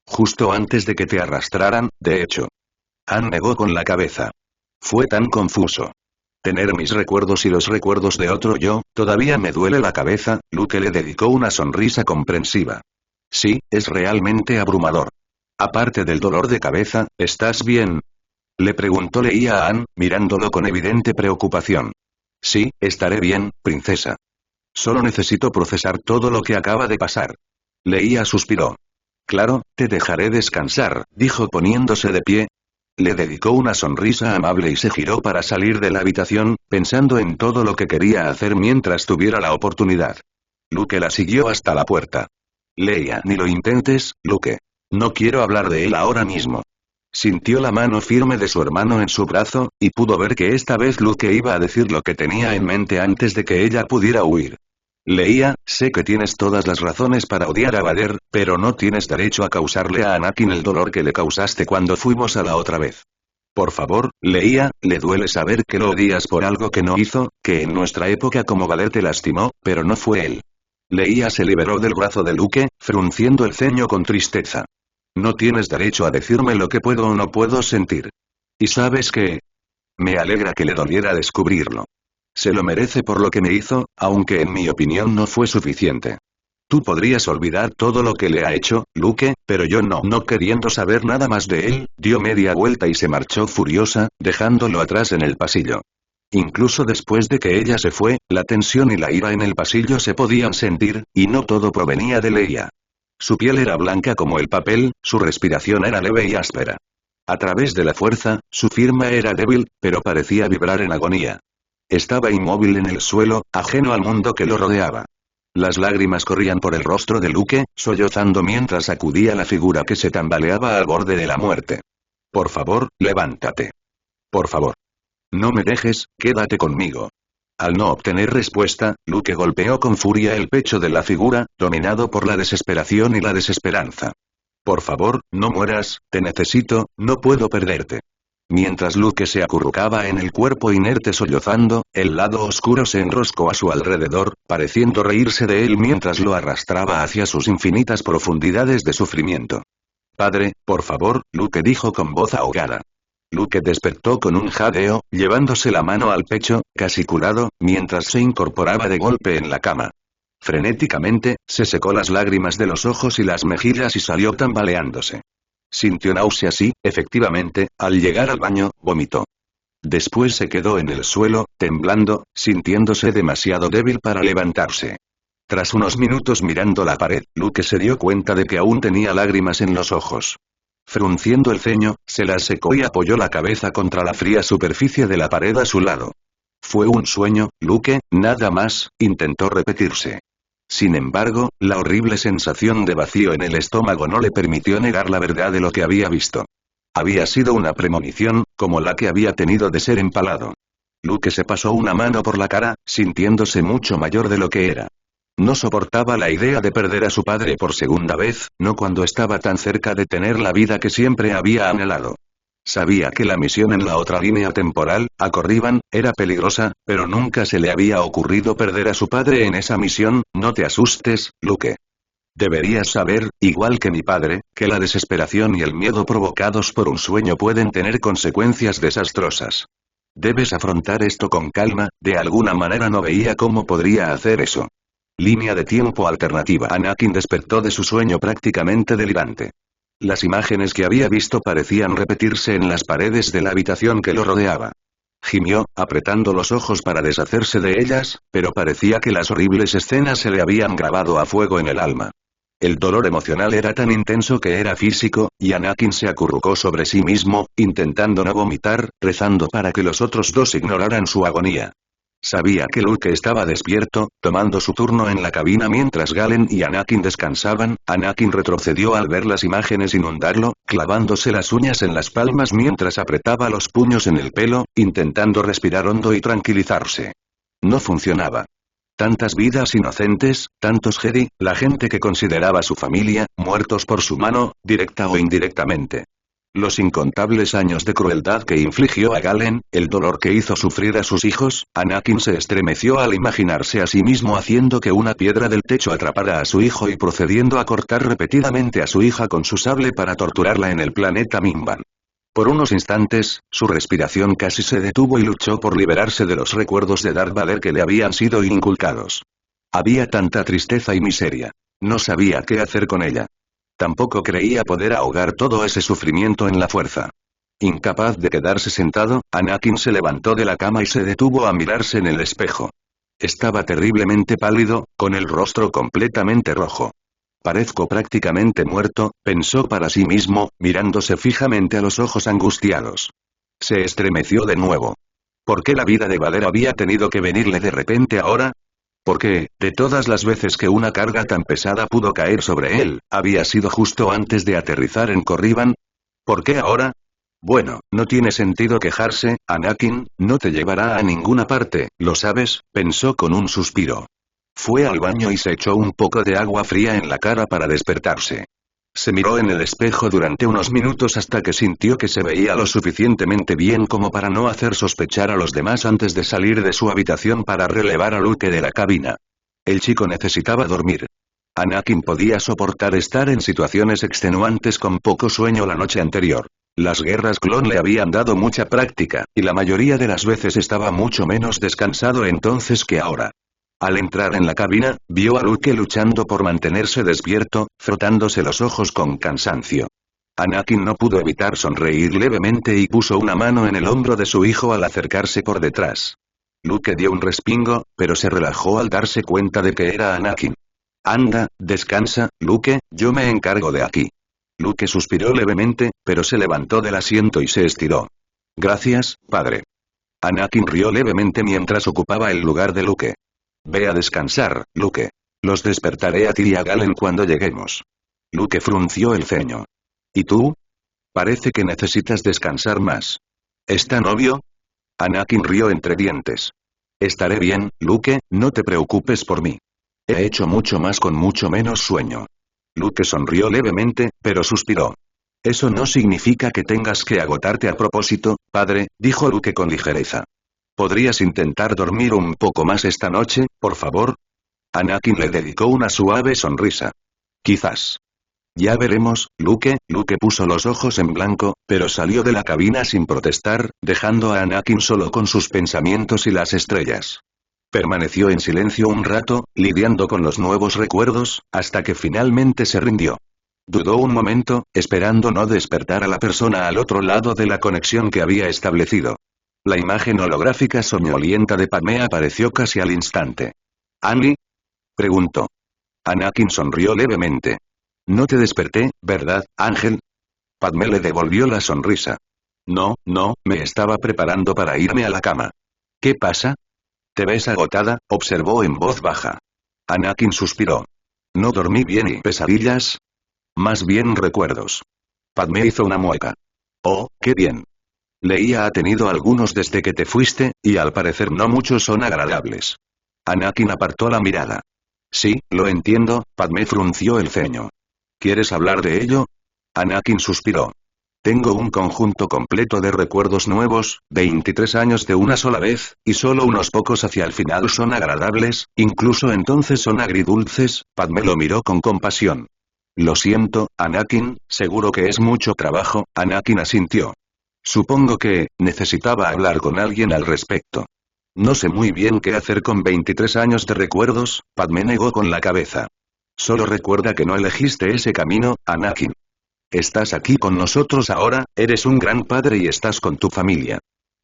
Justo antes de que te arrastraran, de hecho. Anne negó con la cabeza. Fue tan confuso. Tener mis recuerdos y los recuerdos de otro yo, todavía me duele la cabeza. Luke le dedicó una sonrisa comprensiva. Sí, es realmente abrumador. Aparte del dolor de cabeza, ¿estás bien? Le preguntó Leia a Anne, mirándolo con evidente preocupación. Sí, estaré bien, princesa. Solo necesito procesar todo lo que acaba de pasar. Leia suspiró. Claro, te dejaré descansar, dijo poniéndose de pie. Le dedicó una sonrisa amable y se giró para salir de la habitación, pensando en todo lo que quería hacer mientras tuviera la oportunidad. Luke la siguió hasta la puerta. Leia, ni lo intentes, Luke. No quiero hablar de él ahora mismo. Sintió la mano firme de su hermano en su brazo, y pudo ver que esta vez Luke iba a decir lo que tenía en mente antes de que ella pudiera huir. Leia, sé que tienes todas las razones para odiar a Vader, pero no tienes derecho a causarle a Anakin el dolor que le causaste cuando fuimos a la otra vez. Por favor, Leia, le duele saber que lo odias por algo que no hizo, que en nuestra época como Vader te lastimó, pero no fue él. Leia se liberó del brazo de Luke, frunciendo el ceño con tristeza. No tienes derecho a decirme lo que puedo o no puedo sentir. ¿Y sabes qué? Me alegra que le doliera descubrirlo. Se lo merece por lo que me hizo, aunque en mi opinión no fue suficiente. Tú podrías olvidar todo lo que le ha hecho, Luke, pero yo no. No queriendo saber nada más de él, dio media vuelta y se marchó furiosa, dejándolo atrás en el pasillo. Incluso después de que ella se fue, la tensión y la ira en el pasillo se podían sentir, y no todo provenía de Leia. Su piel era blanca como el papel, su respiración era leve y áspera. A través de la fuerza, su firma era débil, pero parecía vibrar en agonía. Estaba inmóvil en el suelo, ajeno al mundo que lo rodeaba. Las lágrimas corrían por el rostro de Luke, sollozando mientras sacudía la figura que se tambaleaba al borde de la muerte. Por favor, levántate. Por favor. No me dejes, quédate conmigo. Al no obtener respuesta, Luke golpeó con furia el pecho de la figura, dominado por la desesperación y la desesperanza. Por favor, no mueras, te necesito, no puedo perderte. Mientras Luke se acurrucaba en el cuerpo inerte sollozando, el lado oscuro se enroscó a su alrededor, pareciendo reírse de él mientras lo arrastraba hacia sus infinitas profundidades de sufrimiento. Padre, por favor, Luke dijo con voz ahogada. Luke despertó con un jadeo, llevándose la mano al pecho, casi curado, mientras se incorporaba de golpe en la cama. Frenéticamente, se secó las lágrimas de los ojos y las mejillas y salió tambaleándose. Sintió náuseas y, efectivamente, al llegar al baño, vomitó. Después se quedó en el suelo, temblando, sintiéndose demasiado débil para levantarse. Tras unos minutos mirando la pared, Luke se dio cuenta de que aún tenía lágrimas en los ojos. Frunciendo el ceño, se las secó y apoyó la cabeza contra la fría superficie de la pared a su lado. Fue un sueño, Luke, nada más, intentó repetirse. Sin embargo, la horrible sensación de vacío en el estómago no le permitió negar la verdad de lo que había visto. Había sido una premonición, como la que había tenido de ser empalado. Luke se pasó una mano por la cara, sintiéndose mucho mayor de lo que era. No soportaba la idea de perder a su padre por segunda vez, no cuando estaba tan cerca de tener la vida que siempre había anhelado. Sabía que la misión en la otra línea temporal, a Corriban, era peligrosa, pero nunca se le había ocurrido perder a su padre en esa misión. No te asustes, Luke. Deberías saber, igual que mi padre, que la desesperación y el miedo provocados por un sueño pueden tener consecuencias desastrosas. Debes afrontar esto con calma, de alguna manera no veía cómo podría hacer eso. Línea de tiempo alternativa. Anakin despertó de su sueño prácticamente delirante. Las imágenes que había visto parecían repetirse en las paredes de la habitación que lo rodeaba. Gimió, apretando los ojos para deshacerse de ellas, pero parecía que las horribles escenas se le habían grabado a fuego en el alma. El dolor emocional era tan intenso que era físico, y Anakin se acurrucó sobre sí mismo, intentando no vomitar, rezando para que los otros dos ignoraran su agonía. Sabía que Luke estaba despierto, tomando su turno en la cabina mientras Galen y Anakin descansaban. Anakin retrocedió al ver las imágenes inundarlo, clavándose las uñas en las palmas mientras apretaba los puños en el pelo, intentando respirar hondo y tranquilizarse. No funcionaba. Tantas vidas inocentes, tantos Jedi, la gente que consideraba su familia, muertos por su mano, directa o indirectamente. Los incontables años de crueldad que infligió a Galen, el dolor que hizo sufrir a sus hijos. Anakin se estremeció al imaginarse a sí mismo haciendo que una piedra del techo atrapara a su hijo y procediendo a cortar repetidamente a su hija con su sable para torturarla en el planeta Mimban. Por unos instantes, su respiración casi se detuvo y luchó por liberarse de los recuerdos de Darth Vader que le habían sido inculcados. Había tanta tristeza y miseria. No sabía qué hacer con ella. Tampoco creía poder ahogar todo ese sufrimiento en la fuerza. Incapaz de quedarse sentado, Anakin se levantó de la cama y se detuvo a mirarse en el espejo. Estaba terriblemente pálido, con el rostro completamente rojo. Parezco prácticamente muerto, pensó para sí mismo, mirándose fijamente a los ojos angustiados. Se estremeció de nuevo. ¿Por qué la vida de Vader había tenido que venirle de repente ahora? ¿Por qué, de todas las veces que una carga tan pesada pudo caer sobre él, había sido justo antes de aterrizar en Corriban? ¿Por qué ahora? Bueno, no tiene sentido quejarse, Anakin, no te llevará a ninguna parte, ¿lo sabes?, pensó con un suspiro. Fue al baño y se echó un poco de agua fría en la cara para despertarse. Se miró en el espejo durante unos minutos hasta que sintió que se veía lo suficientemente bien como para no hacer sospechar a los demás antes de salir de su habitación para relevar a Luke de la cabina. El chico necesitaba dormir. Anakin podía soportar estar en situaciones extenuantes con poco sueño la noche anterior. Las guerras clon le habían dado mucha práctica, y la mayoría de las veces estaba mucho menos descansado entonces que ahora. Al entrar en la cabina, vio a Luke luchando por mantenerse despierto, frotándose los ojos con cansancio. Anakin no pudo evitar sonreír levemente y puso una mano en el hombro de su hijo al acercarse por detrás. Luke dio un respingo, pero se relajó al darse cuenta de que era Anakin. Anda, descansa, Luke, yo me encargo de aquí. Luke suspiró levemente, pero se levantó del asiento y se estiró. Gracias, padre. Anakin rió levemente mientras ocupaba el lugar de Luke. Ve a descansar, Luke. Los despertaré a ti y a Galen cuando lleguemos. Luke frunció el ceño. ¿Y tú? Parece que necesitas descansar más. ¿Es tan obvio? Anakin rió entre dientes. Estaré bien, Luke, no te preocupes por mí. He hecho mucho más con mucho menos sueño. Luke sonrió levemente, pero suspiró. Eso no significa que tengas que agotarte a propósito, padre, dijo Luke con ligereza. ¿Podrías intentar dormir un poco más esta noche, por favor? Anakin le dedicó una suave sonrisa. Quizás. Ya veremos, Luke. Luke puso los ojos en blanco, pero salió de la cabina sin protestar, dejando a Anakin solo con sus pensamientos y las estrellas. Permaneció en silencio un rato, lidiando con los nuevos recuerdos, hasta que finalmente se rindió. Dudó un momento, esperando no despertar a la persona al otro lado de la conexión que había establecido. La imagen holográfica soñolienta de Padmé apareció casi al instante. ¿Annie? Preguntó. Anakin sonrió levemente. No te desperté, ¿verdad, Ángel? Padmé le devolvió la sonrisa. No, me estaba preparando para irme a la cama. ¿Qué pasa? Te ves agotada, observó en voz baja. Anakin suspiró. No dormí bien y pesadillas. Más bien recuerdos. Padmé hizo una mueca. Oh, qué bien. Leía ha tenido algunos desde que te fuiste, y al parecer no muchos son agradables. Anakin apartó la mirada. Sí, lo entiendo, Padmé frunció el ceño. ¿Quieres hablar de ello? Anakin suspiró. Tengo un conjunto completo de recuerdos nuevos, 23 años de una sola vez, y solo unos pocos hacia el final son agradables, incluso entonces son agridulces, Padmé lo miró con compasión. Lo siento, Anakin, seguro que es mucho trabajo, Anakin asintió. Supongo que, necesitaba hablar con alguien al respecto. No sé muy bien qué hacer con 23 años de recuerdos, Padmé negó con la cabeza. Solo recuerda que no elegiste ese camino, Anakin. Estás aquí con nosotros ahora, eres un gran padre y estás con tu familia.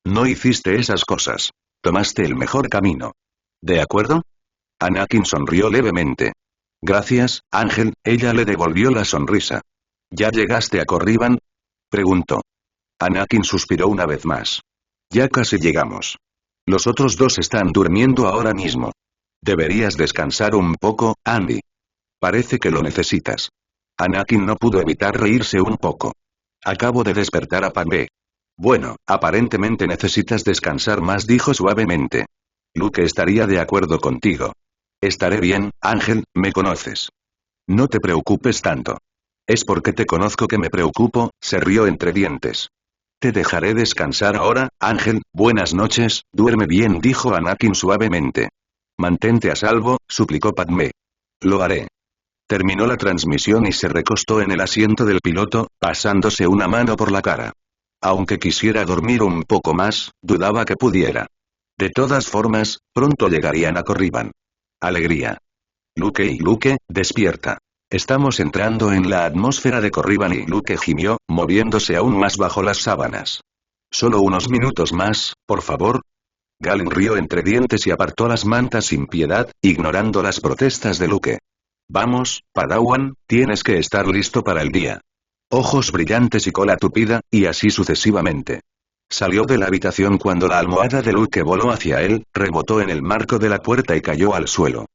No hiciste esas cosas. Tomaste el mejor camino. ¿De acuerdo? Anakin sonrió levemente. Gracias, Ángel, ella le devolvió la sonrisa. ¿Ya llegaste a Corriban? Preguntó. Anakin suspiró una vez más. Ya casi llegamos. Los otros dos están durmiendo ahora mismo. Deberías descansar un poco, Andy. Parece que lo necesitas. Anakin no pudo evitar reírse un poco. Acabo de despertar a Padmé. Bueno, aparentemente necesitas descansar más, dijo suavemente. Luke estaría de acuerdo contigo. Estaré bien, Ángel, me conoces. No te preocupes tanto. Es porque te conozco que me preocupo, se rió entre dientes. Te dejaré descansar ahora, Ángel, buenas noches, duerme bien, dijo Anakin suavemente. Mantente a salvo, suplicó Padmé. Lo haré. Terminó la transmisión y se recostó en el asiento del piloto, pasándose una mano por la cara. Aunque quisiera dormir un poco más, dudaba que pudiera. De todas formas, pronto llegarían a Corriban. Alegría. Luke, despierta. Estamos entrando en la atmósfera de Corriban y Luke gimió, moviéndose aún más bajo las sábanas. Solo unos minutos más, por favor. Galen rió entre dientes y apartó las mantas sin piedad, ignorando las protestas de Luke. Vamos, Padawan, tienes que estar listo para el día. Ojos brillantes y cola tupida, y así sucesivamente. Salió de la habitación cuando la almohada de Luke voló hacia él, rebotó en el marco de la puerta y cayó al suelo.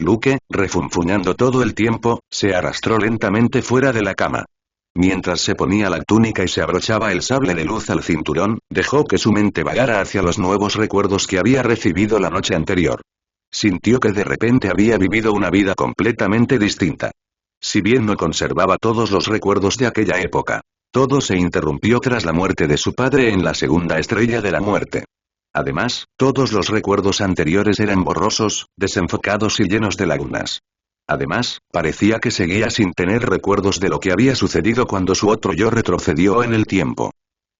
Luke, refunfuñando todo el tiempo, se arrastró lentamente fuera de la cama. Mientras se ponía la túnica y se abrochaba el sable de luz al cinturón, dejó que su mente vagara hacia los nuevos recuerdos que había recibido la noche anterior. Sintió que de repente había vivido una vida completamente distinta. Si bien no conservaba todos los recuerdos de aquella época, todo se interrumpió tras la muerte de su padre en la segunda estrella de la muerte. Además, todos los recuerdos anteriores eran borrosos, desenfocados y llenos de lagunas. Además, parecía que seguía sin tener recuerdos de lo que había sucedido cuando su otro yo retrocedió en el tiempo.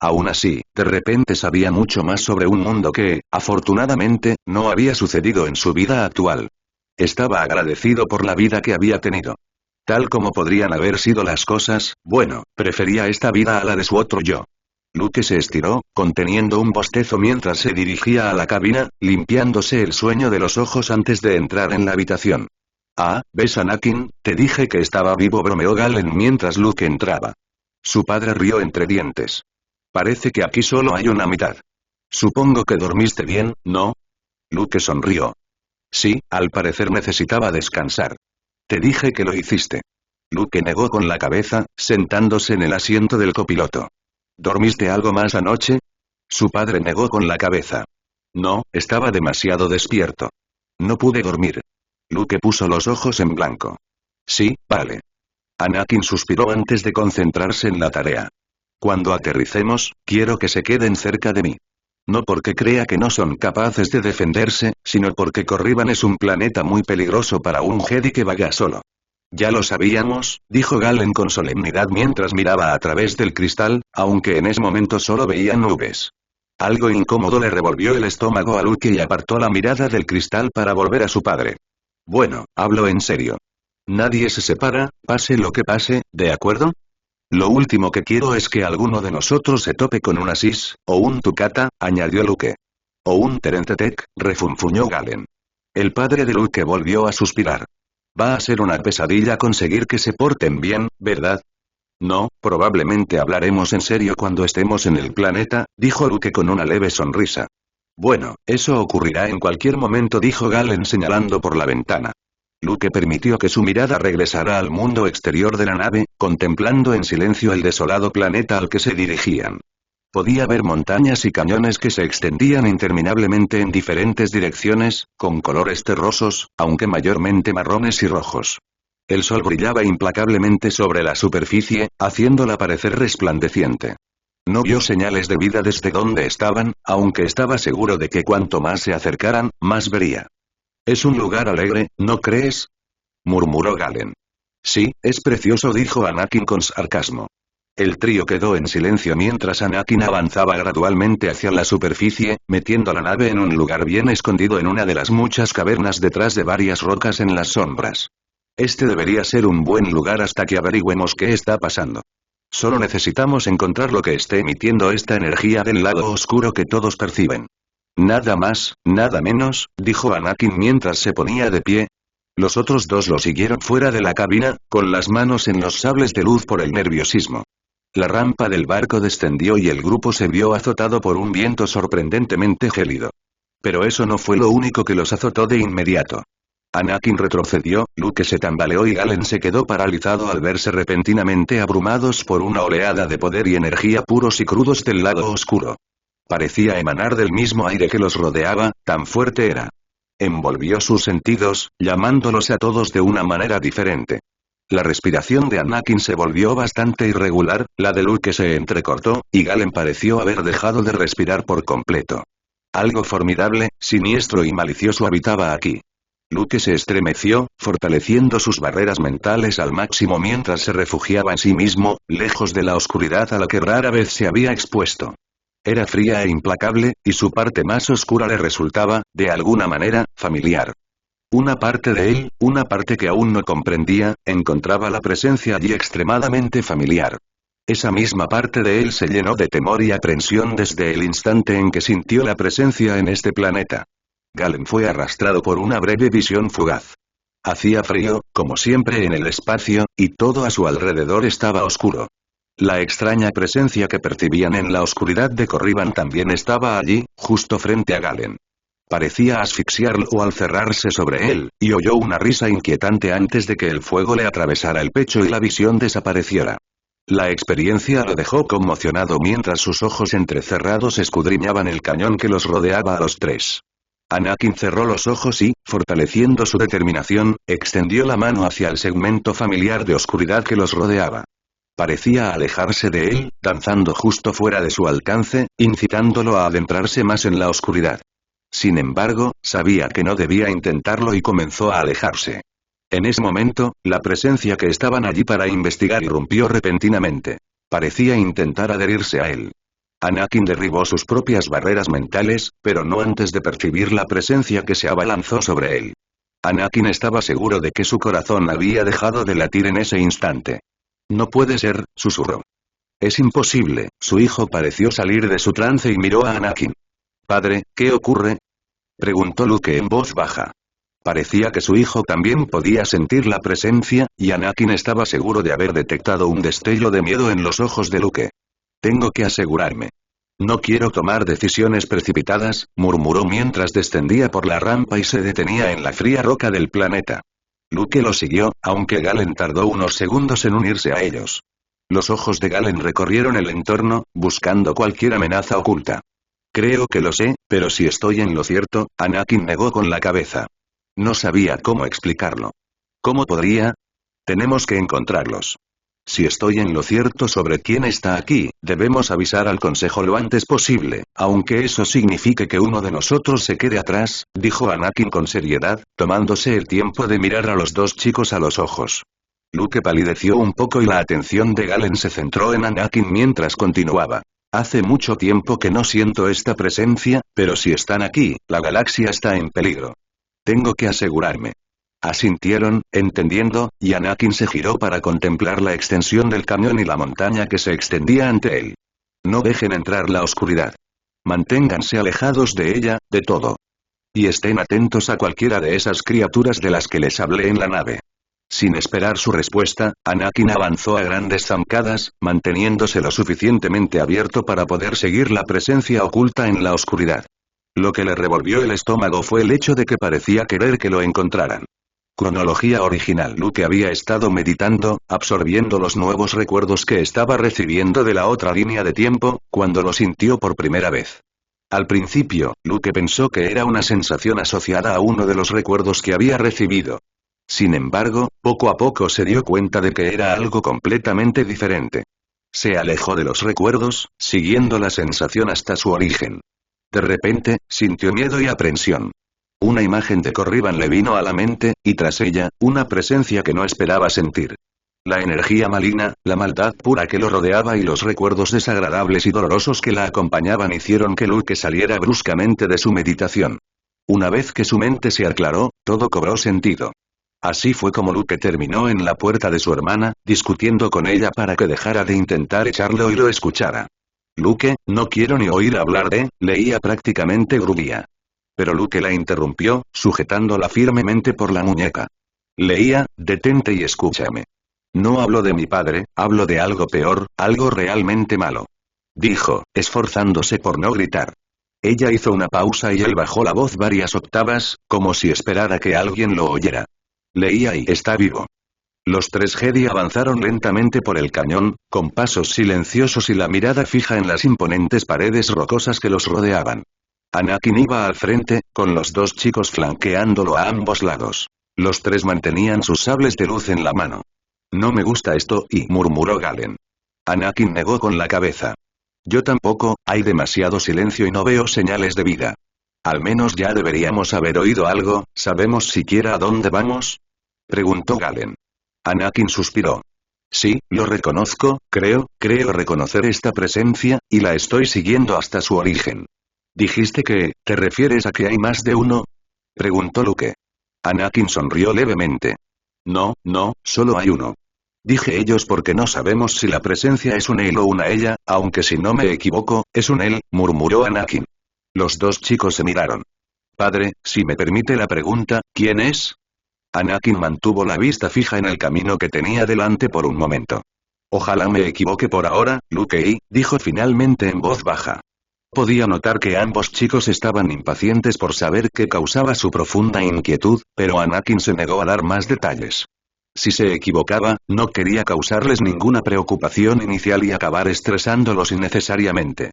Aún así, de repente sabía mucho más sobre un mundo que, afortunadamente, no había sucedido en su vida actual. Estaba agradecido por la vida que había tenido. Tal como podrían haber sido las cosas, bueno, prefería esta vida a la de su otro yo. Luke se estiró, conteniendo un bostezo mientras se dirigía a la cabina, limpiándose el sueño de los ojos antes de entrar en la habitación. Ah, ¿ves, Anakin? Te dije que estaba vivo, bromeó Galen mientras Luke entraba. Su padre rió entre dientes. Parece que aquí solo hay una mitad. Supongo que dormiste bien, ¿no? Luke sonrió. Sí, al parecer necesitaba descansar. Te dije que lo hiciste. Luke negó con la cabeza, sentándose en el asiento del copiloto. ¿Dormiste algo más anoche? Su padre negó con la cabeza. No, estaba demasiado despierto. No pude dormir. Luke puso los ojos en blanco. Sí, vale. Anakin suspiró antes de concentrarse en la tarea. Cuando aterricemos, quiero que se queden cerca de mí. No porque crea que no son capaces de defenderse, sino porque Corriban es un planeta muy peligroso para un Jedi que vaga solo. Ya lo sabíamos, dijo Galen con solemnidad mientras miraba a través del cristal, aunque en ese momento solo veía nubes. Algo incómodo le revolvió el estómago a Luke y apartó la mirada del cristal para volver a su padre. Bueno, hablo en serio. Nadie se separa, pase lo que pase, ¿de acuerdo? Lo último que quiero es que alguno de nosotros se tope con un Asis, o un Tukata, añadió Luke. O un Terentetec, refunfuñó Galen. El padre de Luke volvió a suspirar. Va a ser una pesadilla conseguir que se porten bien, ¿verdad? No, probablemente hablaremos en serio cuando estemos en el planeta, dijo Luke con una leve sonrisa. Bueno, eso ocurrirá en cualquier momento, dijo Galen señalando por la ventana. Luke permitió que su mirada regresara al mundo exterior de la nave, contemplando en silencio el desolado planeta al que se dirigían. Podía ver montañas y cañones que se extendían interminablemente en diferentes direcciones, con colores terrosos, aunque mayormente marrones y rojos. El sol brillaba implacablemente sobre la superficie, haciéndola parecer resplandeciente. No vio señales de vida desde donde estaban, aunque estaba seguro de que cuanto más se acercaran, más vería. Es un lugar alegre, ¿no crees? Murmuró Galen. Sí, es precioso, dijo Anakin con sarcasmo. El trío quedó en silencio mientras Anakin avanzaba gradualmente hacia la superficie, metiendo la nave en un lugar bien escondido en una de las muchas cavernas detrás de varias rocas en las sombras. Este debería ser un buen lugar hasta que averigüemos qué está pasando. Solo necesitamos encontrar lo que esté emitiendo esta energía del lado oscuro que todos perciben. Nada más, nada menos, dijo Anakin mientras se ponía de pie. Los otros dos lo siguieron fuera de la cabina, con las manos en los sables de luz por el nerviosismo. La rampa del barco descendió y el grupo se vio azotado por un viento sorprendentemente gélido. Pero eso no fue lo único que los azotó de inmediato. Anakin retrocedió, Luke se tambaleó y Galen se quedó paralizado al verse repentinamente abrumados por una oleada de poder y energía puros y crudos del lado oscuro. Parecía emanar del mismo aire que los rodeaba, tan fuerte era. Envolvió sus sentidos, llamándolos a todos de una manera diferente. La respiración de Anakin se volvió bastante irregular, la de Luke se entrecortó, y Galen pareció haber dejado de respirar por completo. Algo formidable, siniestro y malicioso habitaba aquí. Luke se estremeció, fortaleciendo sus barreras mentales al máximo mientras se refugiaba en sí mismo, lejos de la oscuridad a la que rara vez se había expuesto. Era fría e implacable, y su parte más oscura le resultaba, de alguna manera, familiar. Una parte de él, una parte que aún no comprendía, encontraba la presencia allí extremadamente familiar. Esa misma parte de él se llenó de temor y aprensión desde el instante en que sintió la presencia en este planeta. Galen fue arrastrado por una breve visión fugaz. Hacía frío, como siempre en el espacio, y todo a su alrededor estaba oscuro. La extraña presencia que percibían en la oscuridad de Corriban también estaba allí, justo frente a Galen. Parecía asfixiarlo al cerrarse sobre él, y oyó una risa inquietante antes de que el fuego le atravesara el pecho y la visión desapareciera. La experiencia lo dejó conmocionado mientras sus ojos entrecerrados escudriñaban el cañón que los rodeaba a los tres. Anakin cerró los ojos y, fortaleciendo su determinación, extendió la mano hacia el segmento familiar de oscuridad que los rodeaba. Parecía alejarse de él, danzando justo fuera de su alcance, incitándolo a adentrarse más en la oscuridad. Sin embargo, sabía que no debía intentarlo y comenzó a alejarse. En ese momento, la presencia que estaban allí para investigar irrumpió repentinamente. Parecía intentar adherirse a él. Anakin derribó sus propias barreras mentales, pero no antes de percibir la presencia que se abalanzó sobre él. Anakin estaba seguro de que su corazón había dejado de latir en ese instante. No puede ser, susurró. Es imposible, su hijo pareció salir de su trance y miró a Anakin. Padre, ¿qué ocurre? Preguntó Luke en voz baja. Parecía que su hijo también podía sentir la presencia, y Anakin estaba seguro de haber detectado un destello de miedo en los ojos de Luke. Tengo que asegurarme. No quiero tomar decisiones precipitadas, murmuró mientras descendía por la rampa y se detenía en la fría roca del planeta. Luke lo siguió, aunque Galen tardó unos segundos en unirse a ellos. Los ojos de Galen recorrieron el entorno, buscando cualquier amenaza oculta. Creo que lo sé, pero si estoy en lo cierto, Anakin negó con la cabeza. No sabía cómo explicarlo. ¿Cómo podría? Tenemos que encontrarlos. Si estoy en lo cierto sobre quién está aquí, debemos avisar al consejo lo antes posible, aunque eso signifique que uno de nosotros se quede atrás, dijo Anakin con seriedad, tomándose el tiempo de mirar a los dos chicos a los ojos. Luke palideció un poco y la atención de Galen se centró en Anakin mientras continuaba. Hace mucho tiempo que no siento esta presencia, pero si están aquí, la galaxia está en peligro. Tengo que asegurarme. Asintieron, entendiendo, y Anakin se giró para contemplar la extensión del cañón y la montaña que se extendía ante él. No dejen entrar la oscuridad. Manténganse alejados de ella, de todo. Y estén atentos a cualquiera de esas criaturas de las que les hablé en la nave. Sin esperar su respuesta, Anakin avanzó a grandes zancadas, manteniéndose lo suficientemente abierto para poder seguir la presencia oculta en la oscuridad. Lo que le revolvió el estómago fue el hecho de que parecía querer que lo encontraran. Cronología original. Luke había estado meditando, absorbiendo los nuevos recuerdos que estaba recibiendo de la otra línea de tiempo, cuando lo sintió por primera vez. Al principio, Luke pensó que era una sensación asociada a uno de los recuerdos que había recibido. Sin embargo, poco a poco se dio cuenta de que era algo completamente diferente. Se alejó de los recuerdos, siguiendo la sensación hasta su origen. De repente, sintió miedo y aprensión. Una imagen de Corriban le vino a la mente, y tras ella, una presencia que no esperaba sentir. La energía maligna, la maldad pura que lo rodeaba y los recuerdos desagradables y dolorosos que la acompañaban hicieron que Luke saliera bruscamente de su meditación. Una vez que su mente se aclaró, todo cobró sentido. Así fue como Luke terminó en la puerta de su hermana, discutiendo con ella para que dejara de intentar echarlo y lo escuchara. Luke, no quiero ni oír hablar de, leía prácticamente gruñía. Pero Luke la interrumpió, sujetándola firmemente por la muñeca. Leía, detente y escúchame. No hablo de mi padre, hablo de algo peor, algo realmente malo. Dijo, esforzándose por no gritar. Ella hizo una pausa y él bajó la voz varias octavas, como si esperara que alguien lo oyera. Leía y está vivo. Los tres Jedi avanzaron lentamente por el cañón, con pasos silenciosos y la mirada fija en las imponentes paredes rocosas que los rodeaban. Anakin iba al frente, con los dos chicos flanqueándolo a ambos lados. Los tres mantenían sus sables de luz en la mano. No me gusta esto, murmuró Galen. Anakin negó con la cabeza. Yo tampoco, hay demasiado silencio y no veo señales de vida. Al menos ya deberíamos haber oído algo, ¿sabemos siquiera a dónde vamos? Preguntó Galen. Anakin suspiró. Sí, lo reconozco, creo reconocer esta presencia, y la estoy siguiendo hasta su origen. ¿Dijiste que, te refieres a que hay más de uno? Preguntó Luke. Anakin sonrió levemente. No, solo hay uno. Dije ellos porque no sabemos si la presencia es un él o una ella, aunque si no me equivoco, es un él, murmuró Anakin. Los dos chicos se miraron. Padre, si me permite la pregunta, ¿quién es? Anakin mantuvo la vista fija en el camino que tenía delante por un momento. Ojalá me equivoque por ahora, Luke, dijo finalmente en voz baja. Podía notar que ambos chicos estaban impacientes por saber qué causaba su profunda inquietud, pero Anakin se negó a dar más detalles. Si se equivocaba, no quería causarles ninguna preocupación inicial y acabar estresándolos innecesariamente.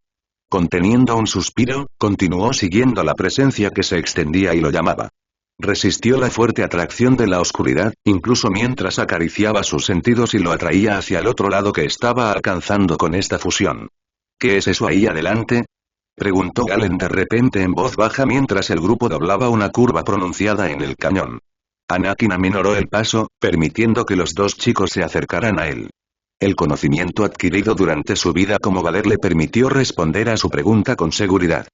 Conteniendo un suspiro, continuó siguiendo la presencia que se extendía y lo llamaba. Resistió la fuerte atracción de la oscuridad, incluso mientras acariciaba sus sentidos y lo atraía hacia el otro lado que estaba alcanzando con esta fusión. ¿Qué es eso ahí adelante? Preguntó Galen de repente en voz baja mientras el grupo doblaba una curva pronunciada en el cañón. Anakin aminoró el paso, permitiendo que los dos chicos se acercaran a él. El conocimiento adquirido durante su vida como Vader le permitió responder a su pregunta con seguridad.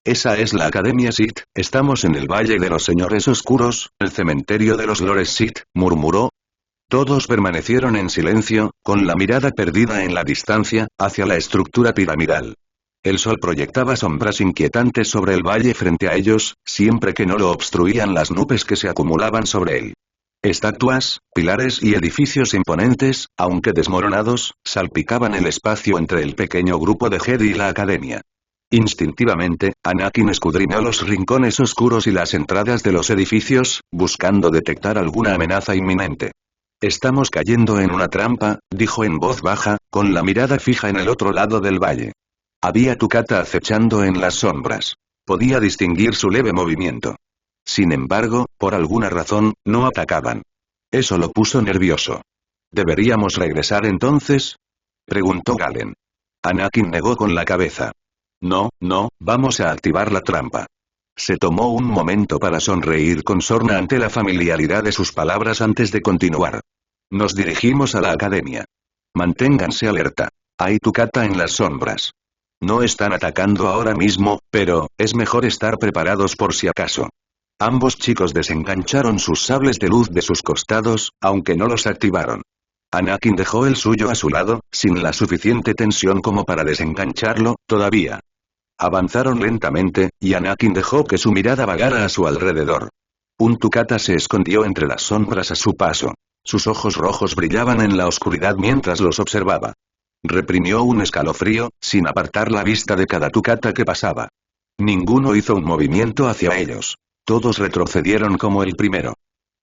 Esa es la Academia Sith, estamos en el Valle de los Señores Oscuros, el cementerio de los Lores Sith, murmuró. Todos permanecieron en silencio, con la mirada perdida en la distancia, hacia la estructura piramidal. El sol proyectaba sombras inquietantes sobre el valle frente a ellos, siempre que no lo obstruían las nubes que se acumulaban sobre él. Estatuas, pilares y edificios imponentes, aunque desmoronados, salpicaban el espacio entre el pequeño grupo de Jedi y la Academia. Instintivamente, Anakin escudriñó los rincones oscuros y las entradas de los edificios, buscando detectar alguna amenaza inminente. Estamos cayendo en una trampa, dijo en voz baja, con la mirada fija en el otro lado del valle. Había Tukata acechando en las sombras. Podía distinguir su leve movimiento. Sin embargo, por alguna razón, no atacaban. Eso lo puso nervioso. ¿Deberíamos regresar entonces? Preguntó Galen. Anakin negó con la cabeza. No, vamos a activar la trampa. Se tomó un momento para sonreír con sorna ante la familiaridad de sus palabras antes de continuar. Nos dirigimos a la academia. Manténganse alerta. Hay Tukata en las sombras. No están atacando ahora mismo, pero, es mejor estar preparados por si acaso. Ambos chicos desengancharon sus sables de luz de sus costados, aunque no los activaron. Anakin dejó el suyo a su lado, sin la suficiente tensión como para desengancharlo, todavía. Avanzaron lentamente, y Anakin dejó que su mirada vagara a su alrededor. Un Tukata se escondió entre las sombras a su paso. Sus ojos rojos brillaban en la oscuridad mientras los observaba. Reprimió un escalofrío, sin apartar la vista de cada Tukata que pasaba. Ninguno hizo un movimiento hacia ellos. Todos retrocedieron como el primero.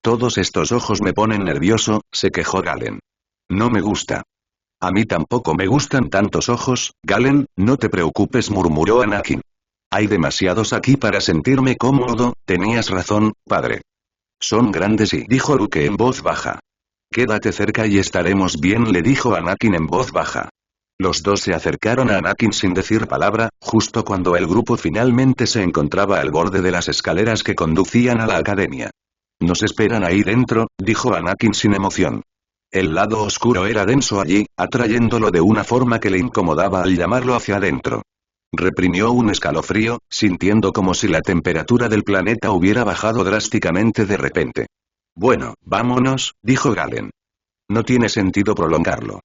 Todos estos ojos me ponen nervioso, se quejó Galen. No me gusta. A mí tampoco me gustan tantos ojos, Galen, no te preocupes, murmuró Anakin. Hay demasiados aquí para sentirme cómodo, tenías razón, padre. Son grandes y dijo Luke en voz baja. Quédate cerca y estaremos bien, le dijo Anakin en voz baja. Los dos se acercaron a Anakin sin decir palabra, justo cuando el grupo finalmente se encontraba al borde de las escaleras que conducían a la academia. Nos esperan ahí dentro, dijo Anakin sin emoción. El lado oscuro era denso allí, atrayéndolo de una forma que le incomodaba al llamarlo hacia adentro. Reprimió un escalofrío, sintiendo como si la temperatura del planeta hubiera bajado drásticamente de repente. Bueno, vámonos, dijo Galen. No tiene sentido prolongarlo.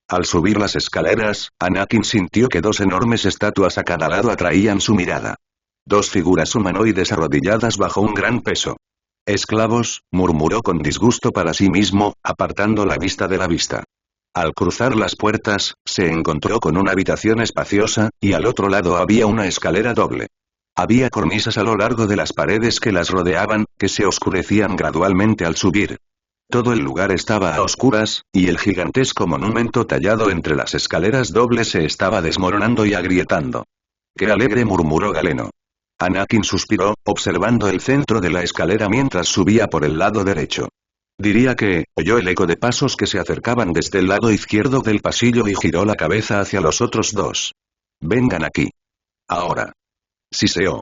Al subir las escaleras, Anakin sintió que dos enormes estatuas a cada lado atraían su mirada. Dos figuras humanoides arrodilladas bajo un gran peso. Esclavos, murmuró con disgusto para sí mismo, apartando la vista de la vista. Al cruzar las puertas, se encontró con una habitación espaciosa, y al otro lado había una escalera doble. Había cornisas a lo largo de las paredes que las rodeaban, que se oscurecían gradualmente al subir. Todo el lugar estaba a oscuras, y el gigantesco monumento tallado entre las escaleras dobles se estaba desmoronando y agrietando. ¡Qué alegre!, murmuró Galeno. Anakin suspiró, observando el centro de la escalera mientras subía por el lado derecho. Diría que, oyó el eco de pasos que se acercaban desde el lado izquierdo del pasillo y giró la cabeza hacia los otros dos. Vengan aquí. Ahora. Siseó.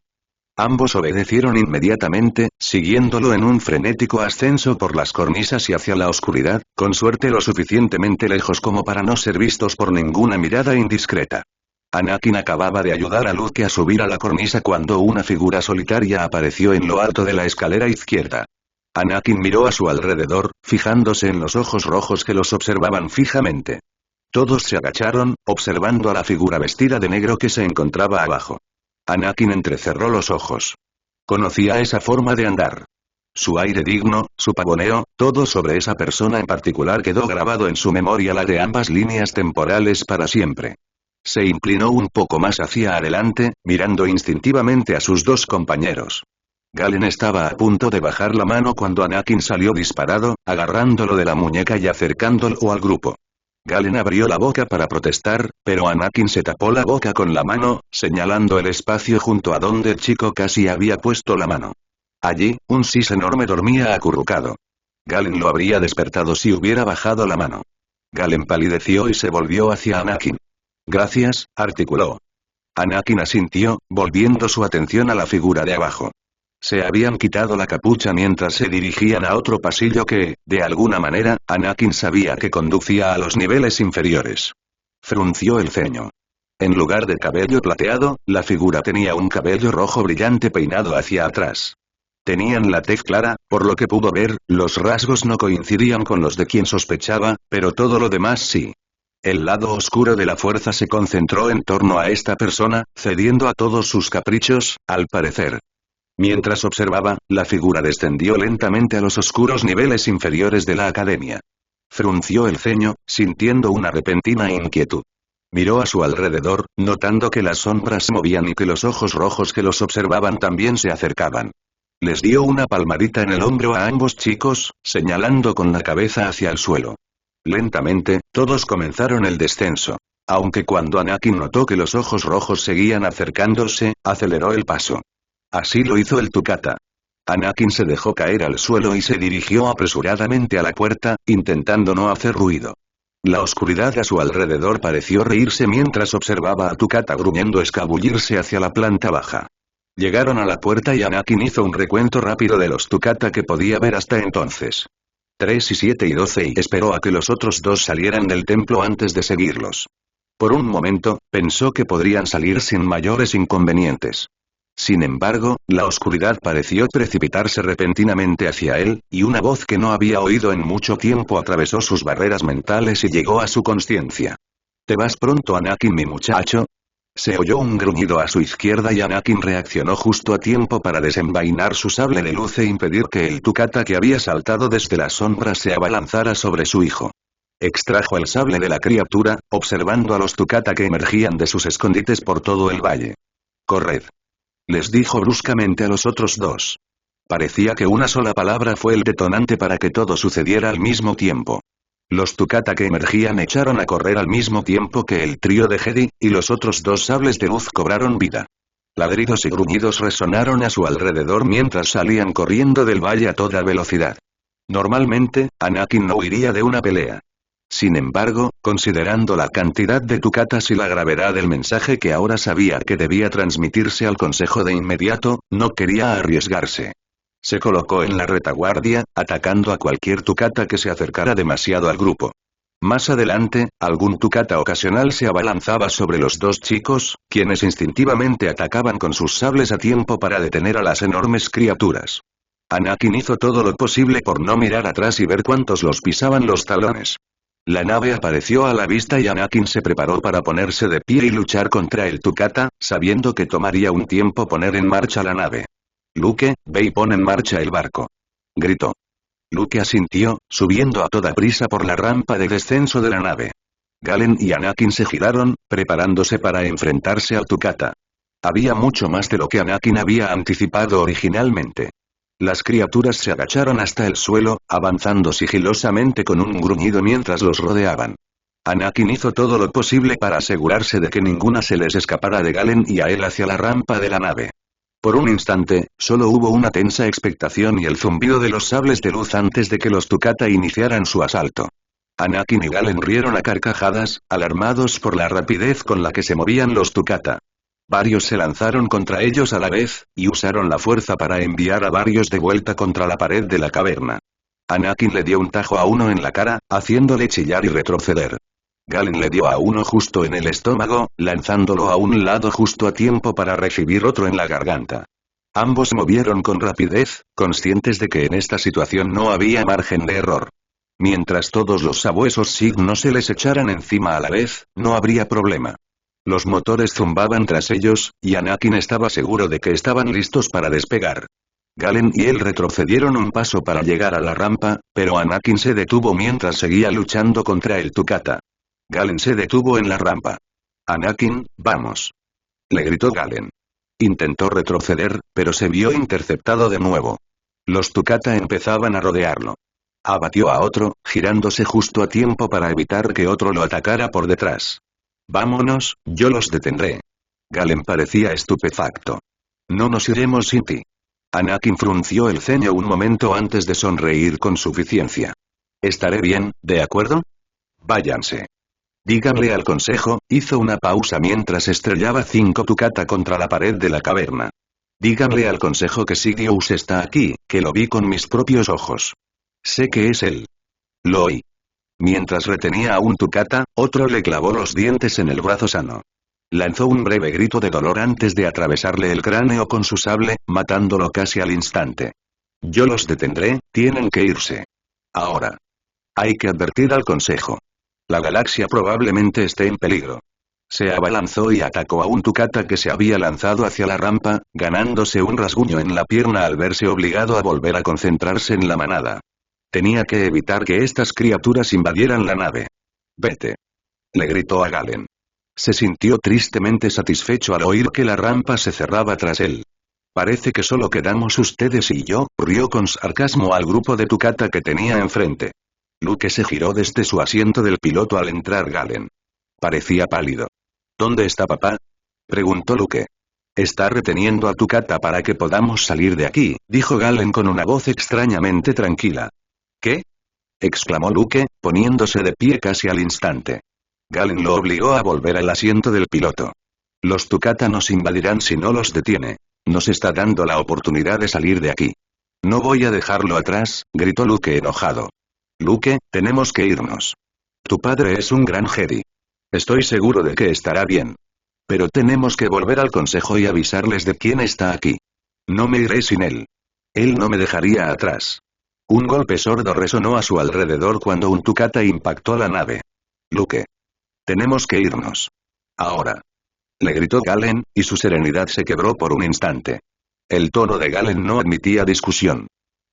Ambos obedecieron inmediatamente, siguiéndolo en un frenético ascenso por las cornisas y hacia la oscuridad, con suerte lo suficientemente lejos como para no ser vistos por ninguna mirada indiscreta. Anakin acababa de ayudar a Luke a subir a la cornisa cuando una figura solitaria apareció en lo alto de la escalera izquierda. Anakin miró a su alrededor, fijándose en los ojos rojos que los observaban fijamente. Todos se agacharon, observando a la figura vestida de negro que se encontraba abajo. Anakin entrecerró los ojos. Conocía esa forma de andar. Su aire digno, su pavoneo, todo sobre esa persona en particular quedó grabado en su memoria, la de ambas líneas temporales para siempre. Se inclinó un poco más hacia adelante, mirando instintivamente a sus dos compañeros. Galen estaba a punto de bajar la mano cuando Anakin salió disparado, agarrándolo de la muñeca y acercándolo al grupo. Galen abrió la boca para protestar, pero Anakin se tapó la boca con la mano, señalando el espacio junto a donde el chico casi había puesto la mano. Allí, un Sis enorme dormía acurrucado. Galen lo habría despertado si hubiera bajado la mano. Galen palideció y se volvió hacia Anakin. Gracias, articuló. Anakin asintió, volviendo su atención a la figura de abajo. Se habían quitado la capucha mientras se dirigían a otro pasillo que, de alguna manera, Anakin sabía que conducía a los niveles inferiores. Frunció el ceño. En lugar de cabello plateado, la figura tenía un cabello rojo brillante peinado hacia atrás. Tenían la tez clara, por lo que pudo ver, los rasgos no coincidían con los de quien sospechaba, pero todo lo demás sí. El lado oscuro de la fuerza se concentró en torno a esta persona, cediendo a todos sus caprichos, al parecer. Mientras observaba, la figura descendió lentamente a los oscuros niveles inferiores de la academia. Frunció el ceño, sintiendo una repentina inquietud. Miró a su alrededor, notando que las sombras se movían y que los ojos rojos que los observaban también se acercaban. Les dio una palmadita en el hombro a ambos chicos, señalando con la cabeza hacia el suelo. Lentamente, todos comenzaron el descenso. Aunque cuando Anakin notó que los ojos rojos seguían acercándose, aceleró el paso. Así lo hizo el Tukata. Anakin se dejó caer al suelo y se dirigió apresuradamente a la puerta, intentando no hacer ruido. La oscuridad a su alrededor pareció reírse mientras observaba a Tukata gruñendo escabullirse hacia la planta baja. Llegaron a la puerta y Anakin hizo un recuento rápido de los Tukata que podía ver hasta entonces. 3 y 7 y 12 y esperó a que los otros dos salieran del templo antes de seguirlos. Por un momento, pensó que podrían salir sin mayores inconvenientes. Sin embargo, la oscuridad pareció precipitarse repentinamente hacia él, y una voz que no había oído en mucho tiempo atravesó sus barreras mentales y llegó a su conciencia. ¿Te vas pronto, Anakin, mi muchacho? Se oyó un gruñido a su izquierda y Anakin reaccionó justo a tiempo para desenvainar su sable de luz e impedir que el Tukata que había saltado desde las sombras se abalanzara sobre su hijo. Extrajo el sable de la criatura, observando a los Tukata que emergían de sus escondites por todo el valle. «Corred», les dijo bruscamente a los otros dos. Parecía que una sola palabra fue el detonante para que todo sucediera al mismo tiempo. Los Tukata que emergían echaron a correr al mismo tiempo que el trío de Jedi, y los otros dos sables de luz cobraron vida. Ladridos y gruñidos resonaron a su alrededor mientras salían corriendo del valle a toda velocidad. Normalmente, Anakin no huiría de una pelea. Sin embargo, considerando la cantidad de Tukatas y la gravedad del mensaje que ahora sabía que debía transmitirse al consejo de inmediato, no quería arriesgarse. Se colocó en la retaguardia, atacando a cualquier Tukata que se acercara demasiado al grupo. Más adelante, algún Tukata ocasional se abalanzaba sobre los dos chicos, quienes instintivamente atacaban con sus sables a tiempo para detener a las enormes criaturas. Anakin hizo todo lo posible por no mirar atrás y ver cuántos los pisaban los talones. La nave apareció a la vista y Anakin se preparó para ponerse de pie y luchar contra el Tukata, sabiendo que tomaría un tiempo poner en marcha la nave. «Luke, ve y pon en marcha el barco», gritó. Luke asintió, subiendo a toda prisa por la rampa de descenso de la nave. Galen y Anakin se giraron, preparándose para enfrentarse al Tukata. Había mucho más de lo que Anakin había anticipado originalmente. Las criaturas se agacharon hasta el suelo, avanzando sigilosamente con un gruñido mientras los rodeaban. Anakin hizo todo lo posible para asegurarse de que ninguna se les escapara de Galen y a él hacia la rampa de la nave. Por un instante, solo hubo una tensa expectación y el zumbido de los sables de luz antes de que los Tukata iniciaran su asalto. Anakin y Galen rieron a carcajadas, alarmados por la rapidez con la que se movían los Tukata. Varios se lanzaron contra ellos a la vez, y usaron la fuerza para enviar a varios de vuelta contra la pared de la caverna. Anakin le dio un tajo a uno en la cara, haciéndole chillar y retroceder. Galen le dio a uno justo en el estómago, lanzándolo a un lado justo a tiempo para recibir otro en la garganta. Ambos movieron con rapidez, conscientes de que en esta situación no había margen de error. Mientras todos los sabuesos Sith no se les echaran encima a la vez, no habría problema. Los motores zumbaban tras ellos, y Anakin estaba seguro de que estaban listos para despegar. Galen y él retrocedieron un paso para llegar a la rampa, pero Anakin se detuvo mientras seguía luchando contra el Tukata. Galen se detuvo en la rampa. Anakin, vamos. Le gritó Galen. Intentó retroceder, pero se vio interceptado de nuevo. Los Tukata empezaban a rodearlo. Abatió a otro, girándose justo a tiempo para evitar que otro lo atacara por detrás. Vámonos, yo los detendré. Galen parecía estupefacto. No nos iremos sin ti. Anakin frunció el ceño un momento antes de sonreír con suficiencia. Estaré bien, ¿de acuerdo? Váyanse. Díganle al consejo, hizo una pausa mientras estrellaba 5 Tukata contra la pared de la caverna. Díganle al consejo que Sidious está aquí, que lo vi con mis propios ojos. Sé que es él. Lo oí. Mientras retenía a un Tukata, otro le clavó los dientes en el brazo sano. Lanzó un breve grito de dolor antes de atravesarle el cráneo con su sable, matándolo casi al instante. Yo los detendré, tienen que irse. Ahora. Hay que advertir al consejo. La galaxia probablemente esté en peligro. Se abalanzó y atacó a un Tukata que se había lanzado hacia la rampa, ganándose un rasguño en la pierna al verse obligado a volver a concentrarse en la manada. Tenía que evitar que estas criaturas invadieran la nave. Vete. Le gritó a Galen. Se sintió tristemente satisfecho al oír que la rampa se cerraba tras él. Parece que solo quedamos ustedes y yo, rió con sarcasmo al grupo de Tukata que tenía enfrente. Luke se giró desde su asiento del piloto al entrar Galen. Parecía pálido. ¿Dónde está papá? Preguntó Luke. Está reteniendo a Tukata para que podamos salir de aquí, dijo Galen con una voz extrañamente tranquila. ¿Qué? Exclamó Luke, poniéndose de pie casi al instante. Galen lo obligó a volver al asiento del piloto. Los Tukata nos invadirán si no los detiene. Nos está dando la oportunidad de salir de aquí. No voy a dejarlo atrás, gritó Luke enojado. Luke, tenemos que irnos. Tu padre es un gran Jedi. Estoy seguro de que estará bien. Pero tenemos que volver al consejo y avisarles de quién está aquí. No me iré sin él. Él no me dejaría atrás. Un golpe sordo resonó a su alrededor cuando un Tukata impactó la nave. Luke. Tenemos que irnos. Ahora. Le gritó Galen, y su serenidad se quebró por un instante. El tono de Galen no admitía discusión.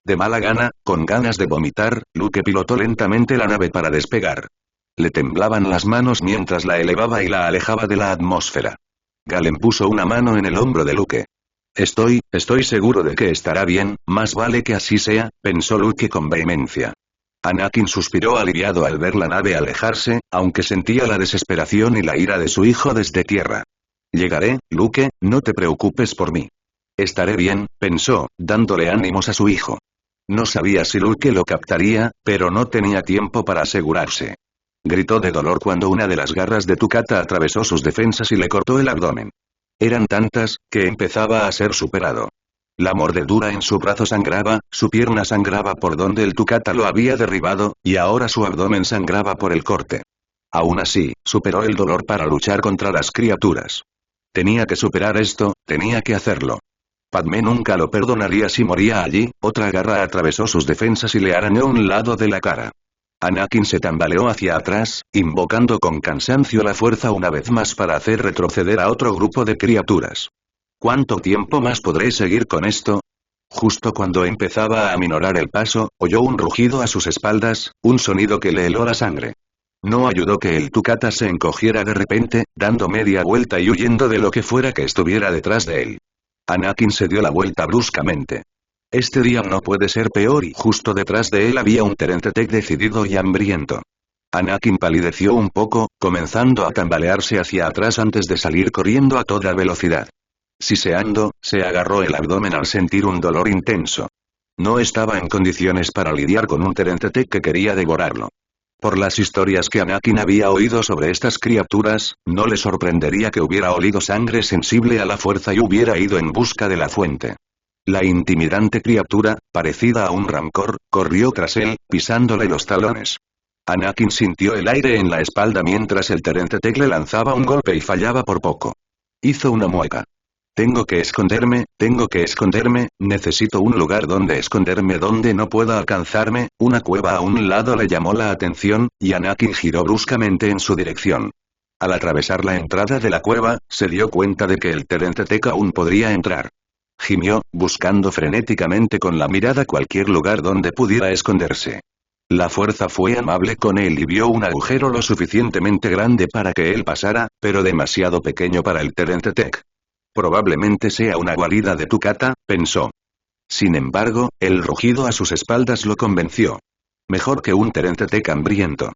De mala gana, con ganas de vomitar, Luke pilotó lentamente la nave para despegar. Le temblaban las manos mientras la elevaba y la alejaba de la atmósfera. Galen puso una mano en el hombro de Luke. Estoy seguro de que estará bien, más vale que así sea, pensó Luke con vehemencia. Anakin suspiró aliviado al ver la nave alejarse, aunque sentía la desesperación y la ira de su hijo desde tierra. Llegaré, Luke, no te preocupes por mí. Estaré bien, pensó, dándole ánimos a su hijo. No sabía si Luke lo captaría, pero no tenía tiempo para asegurarse. Gritó de dolor cuando una de las garras de Tukata atravesó sus defensas y le cortó el abdomen. Eran tantas, que empezaba a ser superado. La mordedura en su brazo sangraba, su pierna sangraba por donde el Tukata lo había derribado, y ahora su abdomen sangraba por el corte. Aún así, superó el dolor para luchar contra las criaturas. Tenía que superar esto, tenía que hacerlo. Padmé nunca lo perdonaría si moría allí, otra garra atravesó sus defensas y le arañó un lado de la cara. Anakin se tambaleó hacia atrás, invocando con cansancio la fuerza una vez más para hacer retroceder a otro grupo de criaturas. ¿Cuánto tiempo más podré seguir con esto? Justo cuando empezaba a aminorar el paso, oyó un rugido a sus espaldas, un sonido que le heló la sangre. No ayudó que el Tukata se encogiera de repente, dando media vuelta y huyendo de lo que fuera que estuviera detrás de él. Anakin se dio la vuelta bruscamente. Este día no puede ser peor y justo detrás de él había un Terentech decidido y hambriento. Anakin palideció un poco, comenzando a tambalearse hacia atrás antes de salir corriendo a toda velocidad. Siseando, se agarró el abdomen al sentir un dolor intenso. No estaba en condiciones para lidiar con un Terentech que quería devorarlo. Por las historias que Anakin había oído sobre estas criaturas, no le sorprendería que hubiera olido sangre sensible a la fuerza y hubiera ido en busca de la fuente. La intimidante criatura, parecida a un rancor, corrió tras él, pisándole los talones. Anakin sintió el aire en la espalda mientras el Terence Tech le lanzaba un golpe y fallaba por poco. Hizo una mueca. Tengo que esconderme, necesito un lugar donde esconderme donde no pueda alcanzarme. Una cueva a un lado le llamó la atención, y Anakin giró bruscamente en su dirección. Al atravesar la entrada de la cueva, se dio cuenta de que el Terence Tech aún podría entrar. Gimió, buscando frenéticamente con la mirada cualquier lugar donde pudiera esconderse. La fuerza fue amable con él y vio un agujero lo suficientemente grande para que él pasara, pero demasiado pequeño para el Terence Tech. Probablemente sea una guarida de Tukata, pensó. Sin embargo, el rugido a sus espaldas lo convenció. Mejor que un Terence Tech hambriento.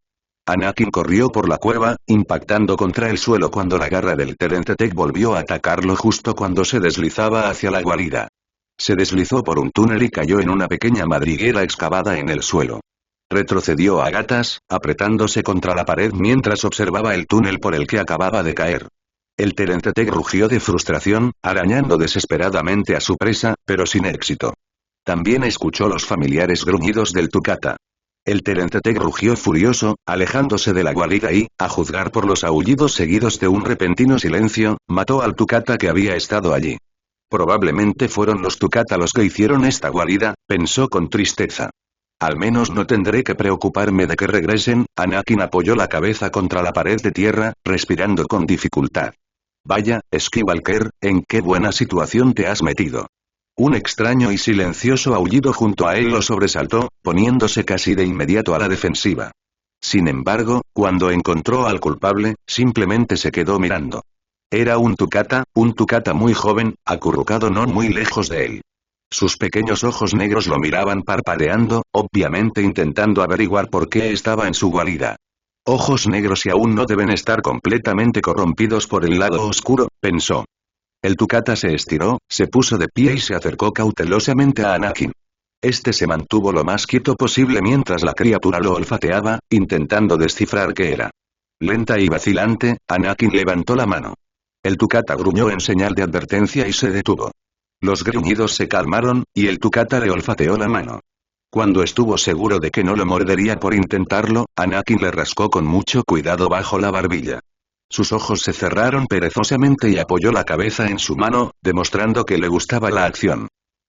Anakin corrió por la cueva, impactando contra el suelo cuando la garra del Terence Tech volvió a atacarlo justo cuando se deslizaba hacia la guarida. Se deslizó por un túnel y cayó en una pequeña madriguera excavada en el suelo. Retrocedió a gatas, apretándose contra la pared mientras observaba el túnel por el que acababa de caer. El Terence Tech rugió de frustración, arañando desesperadamente a su presa, pero sin éxito. También escuchó los familiares gruñidos del Tukata. El Terence Tech rugió furioso, alejándose de la guarida y, a juzgar por los aullidos seguidos de un repentino silencio, mató al Tukata que había estado allí. Probablemente fueron los Tukata los que hicieron esta guarida, pensó con tristeza. Al menos no tendré que preocuparme de que regresen. Anakin apoyó la cabeza contra la pared de tierra, respirando con dificultad. Vaya, Skywalker, ¿en qué buena situación te has metido? Un extraño y silencioso aullido junto a él lo sobresaltó, poniéndose casi de inmediato a la defensiva. Sin embargo, cuando encontró al culpable, simplemente se quedó mirando. Era un Tukata muy joven, acurrucado no muy lejos de él. Sus pequeños ojos negros lo miraban parpadeando, obviamente intentando averiguar por qué estaba en su guarida. Ojos negros y aún no deben estar completamente corrompidos por el lado oscuro, pensó. El Tukata se estiró, se puso de pie y se acercó cautelosamente a Anakin. Este se mantuvo lo más quieto posible mientras la criatura lo olfateaba, intentando descifrar qué era. Lenta y vacilante, Anakin levantó la mano. El Tukata gruñó en señal de advertencia y se detuvo. Los gruñidos se calmaron, y el Tukata le olfateó la mano. Cuando estuvo seguro de que no lo mordería por intentarlo, Anakin le rascó con mucho cuidado bajo la barbilla. Sus ojos se cerraron perezosamente y apoyó la cabeza en su mano, demostrando que le gustaba la acción.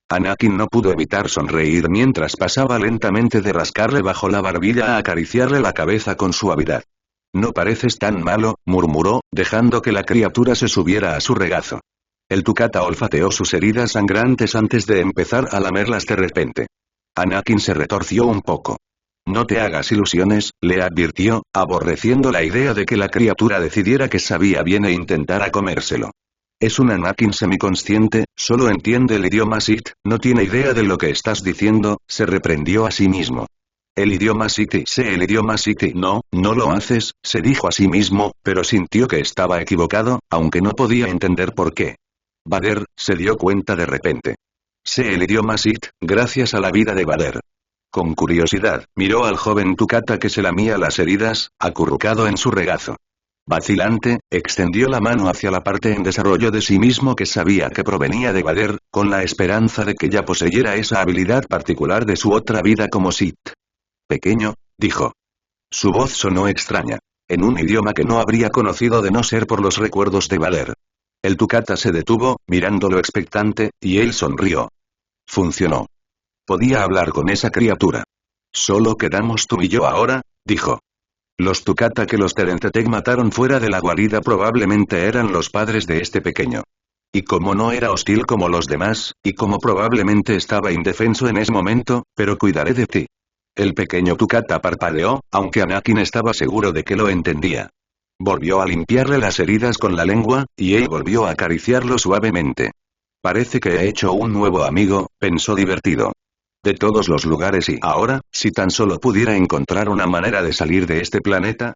Anakin no pudo evitar sonreír mientras pasaba lentamente de rascarle bajo la barbilla a acariciarle la cabeza con suavidad. No pareces tan malo, murmuró, dejando que la criatura se subiera a su regazo. El Tukata olfateó sus heridas sangrantes antes de empezar a lamerlas de repente. Anakin se retorció un poco. No te hagas ilusiones, le advirtió, aborreciendo la idea de que la criatura decidiera que sabía bien e intentara comérselo. Es un Anakin semiconsciente, solo entiende el idioma Sith, no tiene idea de lo que estás diciendo, se reprendió a sí mismo. El idioma Sith, sé el idioma Sith, no lo haces, se dijo a sí mismo, pero sintió que estaba equivocado, aunque no podía entender por qué. Vader, se dio cuenta de repente. Sé el idioma Sith, gracias a la vida de Vader. Con curiosidad, miró al joven Tukata que se lamía las heridas, acurrucado en su regazo. Vacilante, extendió la mano hacia la parte en desarrollo de sí mismo que sabía que provenía de Vader, con la esperanza de que ya poseyera esa habilidad particular de su otra vida como Sith. Pequeño, dijo. Su voz sonó extraña, en un idioma que no habría conocido de no ser por los recuerdos de Vader. El Tukata se detuvo, mirándolo expectante, y él sonrió. Funcionó. Podía hablar con esa criatura. Solo quedamos tú y yo ahora, dijo. Los Tukata que los Terence Tech mataron fuera de la guarida probablemente eran los padres de este pequeño. Y como no era hostil como los demás, y como probablemente estaba indefenso en ese momento, pero cuidaré de ti. El pequeño Tukata parpadeó, aunque Anakin estaba seguro de que lo entendía. Volvió a limpiarle las heridas con la lengua, y él volvió a acariciarlo suavemente. Parece que he hecho un nuevo amigo, pensó divertido. De todos los lugares y ahora, si tan solo pudiera encontrar una manera de salir de este planeta,